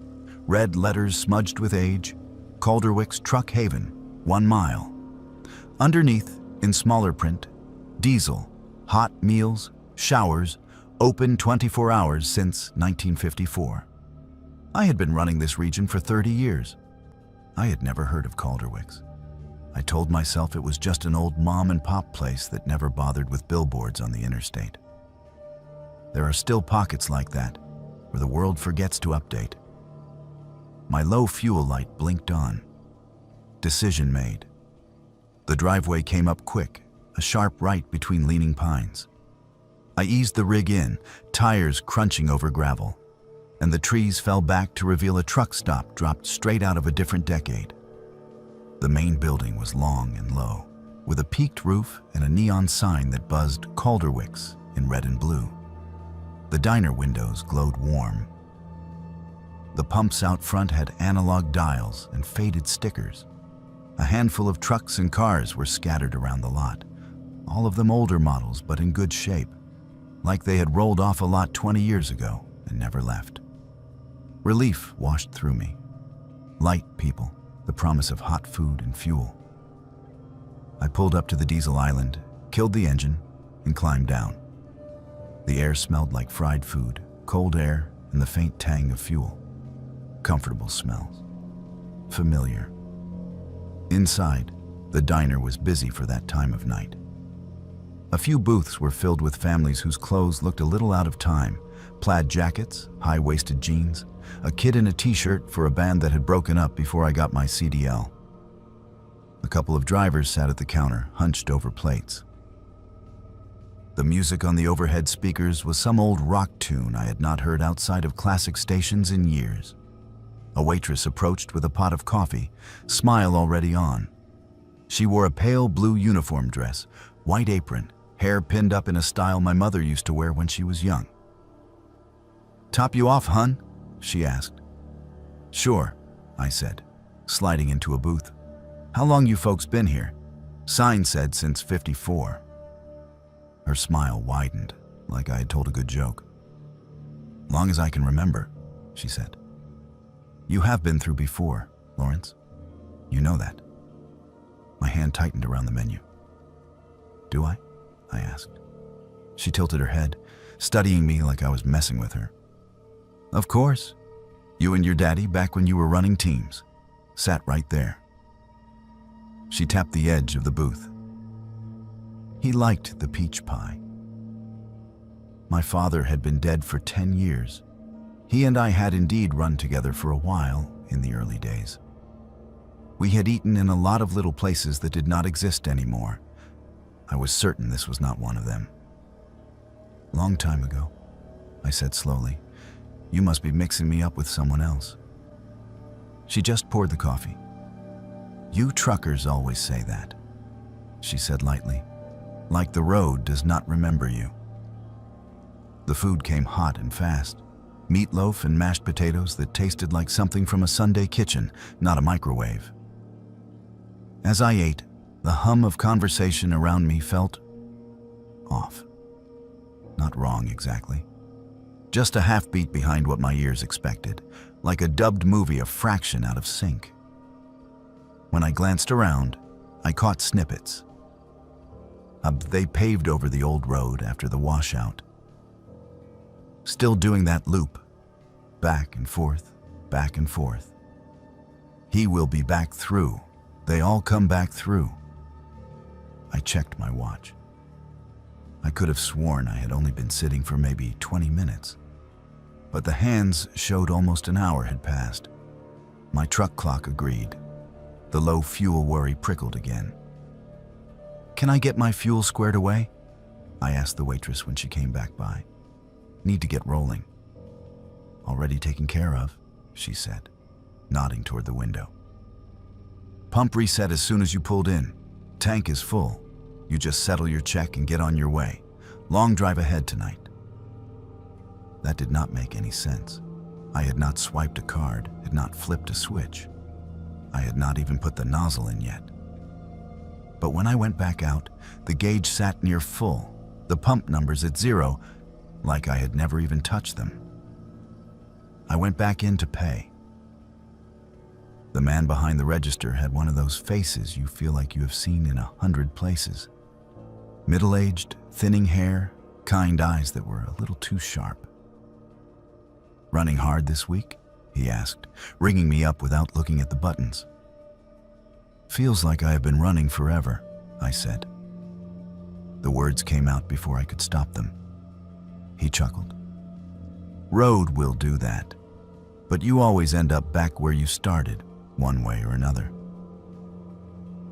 red letters smudged with age, Calderwick's Truck Haven, 1 mile. Underneath, in smaller print, diesel, hot meals, showers, open 24 hours since 1954. I had been running this region for 30 years. I had never heard of Calderwick's. I told myself it was just an old mom-and-pop place that never bothered with billboards on the interstate. There are still pockets like that, where the world forgets to update. My low fuel light blinked on. Decision made. The driveway came up quick, a sharp right between leaning pines. I eased the rig in, tires crunching over gravel, and the trees fell back to reveal a truck stop dropped straight out of a different decade. The main building was long and low, with a peaked roof and a neon sign that buzzed Calderwick's in red and blue. The diner windows glowed warm. The pumps out front had analog dials and faded stickers. A handful of trucks and cars were scattered around the lot, all of them older models but in good shape, like they had rolled off a lot 20 years ago and never left. Relief washed through me. Light people, the promise of hot food and fuel. I pulled up to the diesel island, killed the engine, and climbed down. The air smelled like fried food, cold air, and the faint tang of fuel. Comfortable smells. Familiar. Inside, the diner was busy for that time of night. A few booths were filled with families whose clothes looked a little out of time. Plaid jackets, high-waisted jeans, a kid in a t-shirt for a band that had broken up before I got my CDL. A couple of drivers sat at the counter, hunched over plates. The music on the overhead speakers was some old rock tune I had not heard outside of classic stations in years. A waitress approached with a pot of coffee, smile already on. She wore a pale blue uniform dress, white apron, hair pinned up in a style my mother used to wear when she was young. "Top you off, hun?" she asked. "Sure," I said, sliding into a booth. "How long you folks been here?" "Sign said since '54. Her smile widened, like I had told a good joke. "Long as I can remember," she said. "You have been through before, Lawrence. You know that." My hand tightened around the menu. "Do I?" I asked. She tilted her head, studying me like I was messing with her. "Of course. You and your daddy, back when you were running teams, sat right there." She tapped the edge of the booth. He liked the peach pie. My father had been dead for 10 years. He and I had indeed run together for a while in the early days. We had eaten in a lot of little places that did not exist anymore. I was certain this was not one of them. "Long time ago," I said slowly. "You must be mixing me up with someone else." She just poured the coffee. "You truckers always say that," she said lightly, "like the road does not remember you." The food came hot and fast. Meatloaf and mashed potatoes that tasted like something from a Sunday kitchen, not a microwave. As I ate, the hum of conversation around me felt off. Not wrong exactly. Just a half beat behind what my ears expected, like a dubbed movie a fraction out of sync. When I glanced around, I caught snippets. They paved over the old road after the washout. Still doing that loop, back and forth, back and forth. He will be back through. They all come back through. I checked my watch. I could have sworn I had only been sitting for maybe 20 minutes. But the hands showed almost an hour had passed. My truck clock agreed. The low fuel worry prickled again. "Can I get my fuel squared away?" I asked the waitress when she came back by. "Need to get rolling." "Already taken care of," she said, nodding toward the window. "Pump reset as soon as you pulled in. Tank is full. You just settle your check and get on your way. Long drive ahead tonight." That did not make any sense. I had not swiped a card, had not flipped a switch. I had not even put the nozzle in yet. But when I went back out, the gauge sat near full, the pump numbers at 0, like I had never even touched them. I went back in to pay. The man behind the register had one of those faces you feel like you have seen in 100 places. Middle-aged, thinning hair, kind eyes that were a little too sharp. "Running hard this week?" he asked, ringing me up without looking at the buttons. "Feels like I have been running forever," I said. The words came out before I could stop them. He chuckled. "Road will do that, but you always end up back where you started, one way or another."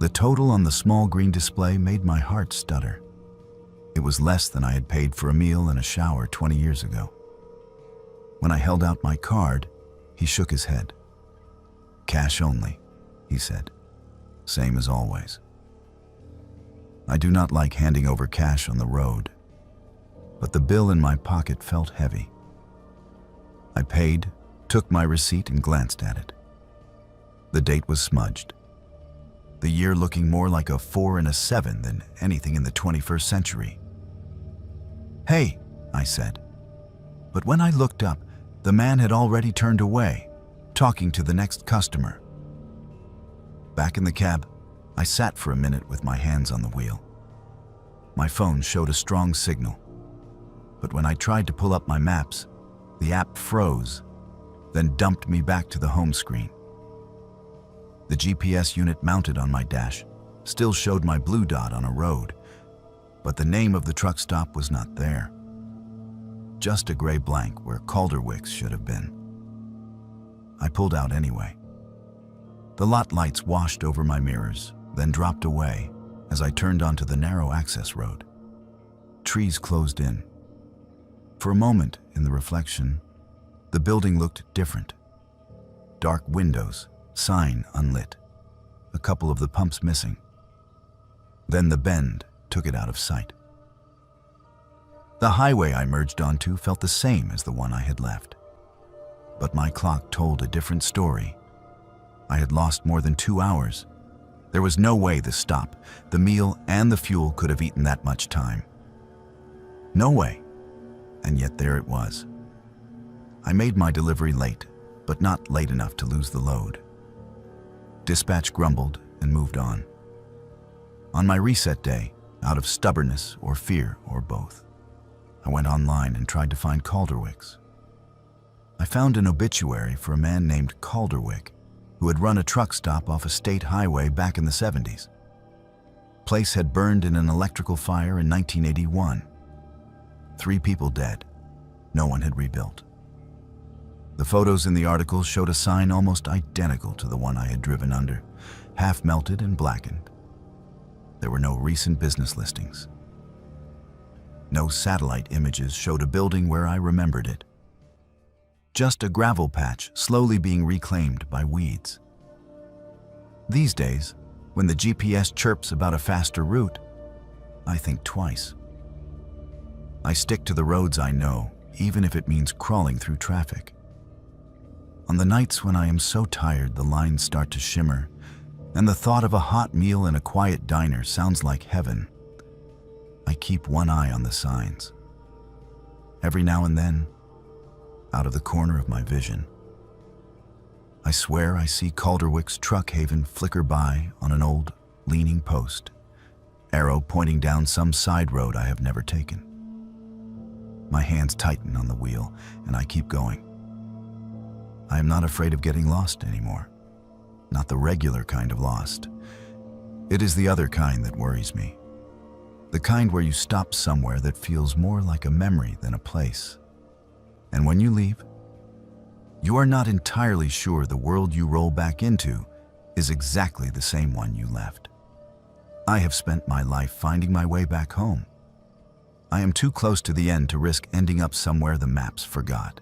The total on the small green display made my heart stutter. It was less than I had paid for a meal and a shower 20 years ago. When I held out my card, he shook his head. "Cash only," he said. "Same as always." I do not like handing over cash on the road, but the bill in my pocket felt heavy. I paid, took my receipt, and glanced at it. The date was smudged. The year looking more like a 4 and a 7 than anything in the 21st century. "Hey," I said. But when I looked up, the man had already turned away, talking to the next customer. Back in the cab, I sat for a minute with my hands on the wheel. My phone showed a strong signal, but when I tried to pull up my maps, the app froze, then dumped me back to the home screen. The GPS unit mounted on my dash still showed my blue dot on a road, but the name of the truck stop was not there. Just a gray blank where Calderwick's should have been. I pulled out anyway. The lot lights washed over my mirrors, then dropped away as I turned onto the narrow access road. Trees closed in. For a moment, in the reflection, the building looked different. Dark windows, sign unlit, a couple of the pumps missing. Then the bend took it out of sight. The highway I merged onto felt the same as the one I had left. But my clock told a different story. I had lost more than 2 hours. There was no way the stop, the meal, and the fuel could have eaten that much time. No way. And yet there it was. I made my delivery late, but not late enough to lose the load. Dispatch grumbled and moved on. On my reset day, out of stubbornness or fear or both, I went online and tried to find Calderwick's. I found an obituary for a man named Calderwick who had run a truck stop off a state highway back in the 70s. Place had burned in an electrical fire in 1981. 3 people dead. No one had rebuilt. The photos in the article showed a sign almost identical to the one I had driven under, half melted and blackened. There were no recent business listings. No satellite images showed a building where I remembered it. Just a gravel patch slowly being reclaimed by weeds. These days, when the GPS chirps about a faster route, I think twice. I stick to the roads I know, even if it means crawling through traffic. On the nights when I am so tired the lines start to shimmer, and the thought of a hot meal in a quiet diner sounds like heaven, I keep one eye on the signs. Every now and then, out of the corner of my vision, I swear I see Calderwick's truck haven flicker by on an old, leaning post, arrow pointing down some side road I have never taken. My hands tighten on the wheel, and I keep going. I am not afraid of getting lost anymore. Not the regular kind of lost. It is the other kind that worries me. The kind where you stop somewhere that feels more like a memory than a place. And when you leave, you are not entirely sure the world you roll back into is exactly the same one you left. I have spent my life finding my way back home. I am too close to the end to risk ending up somewhere the maps forgot.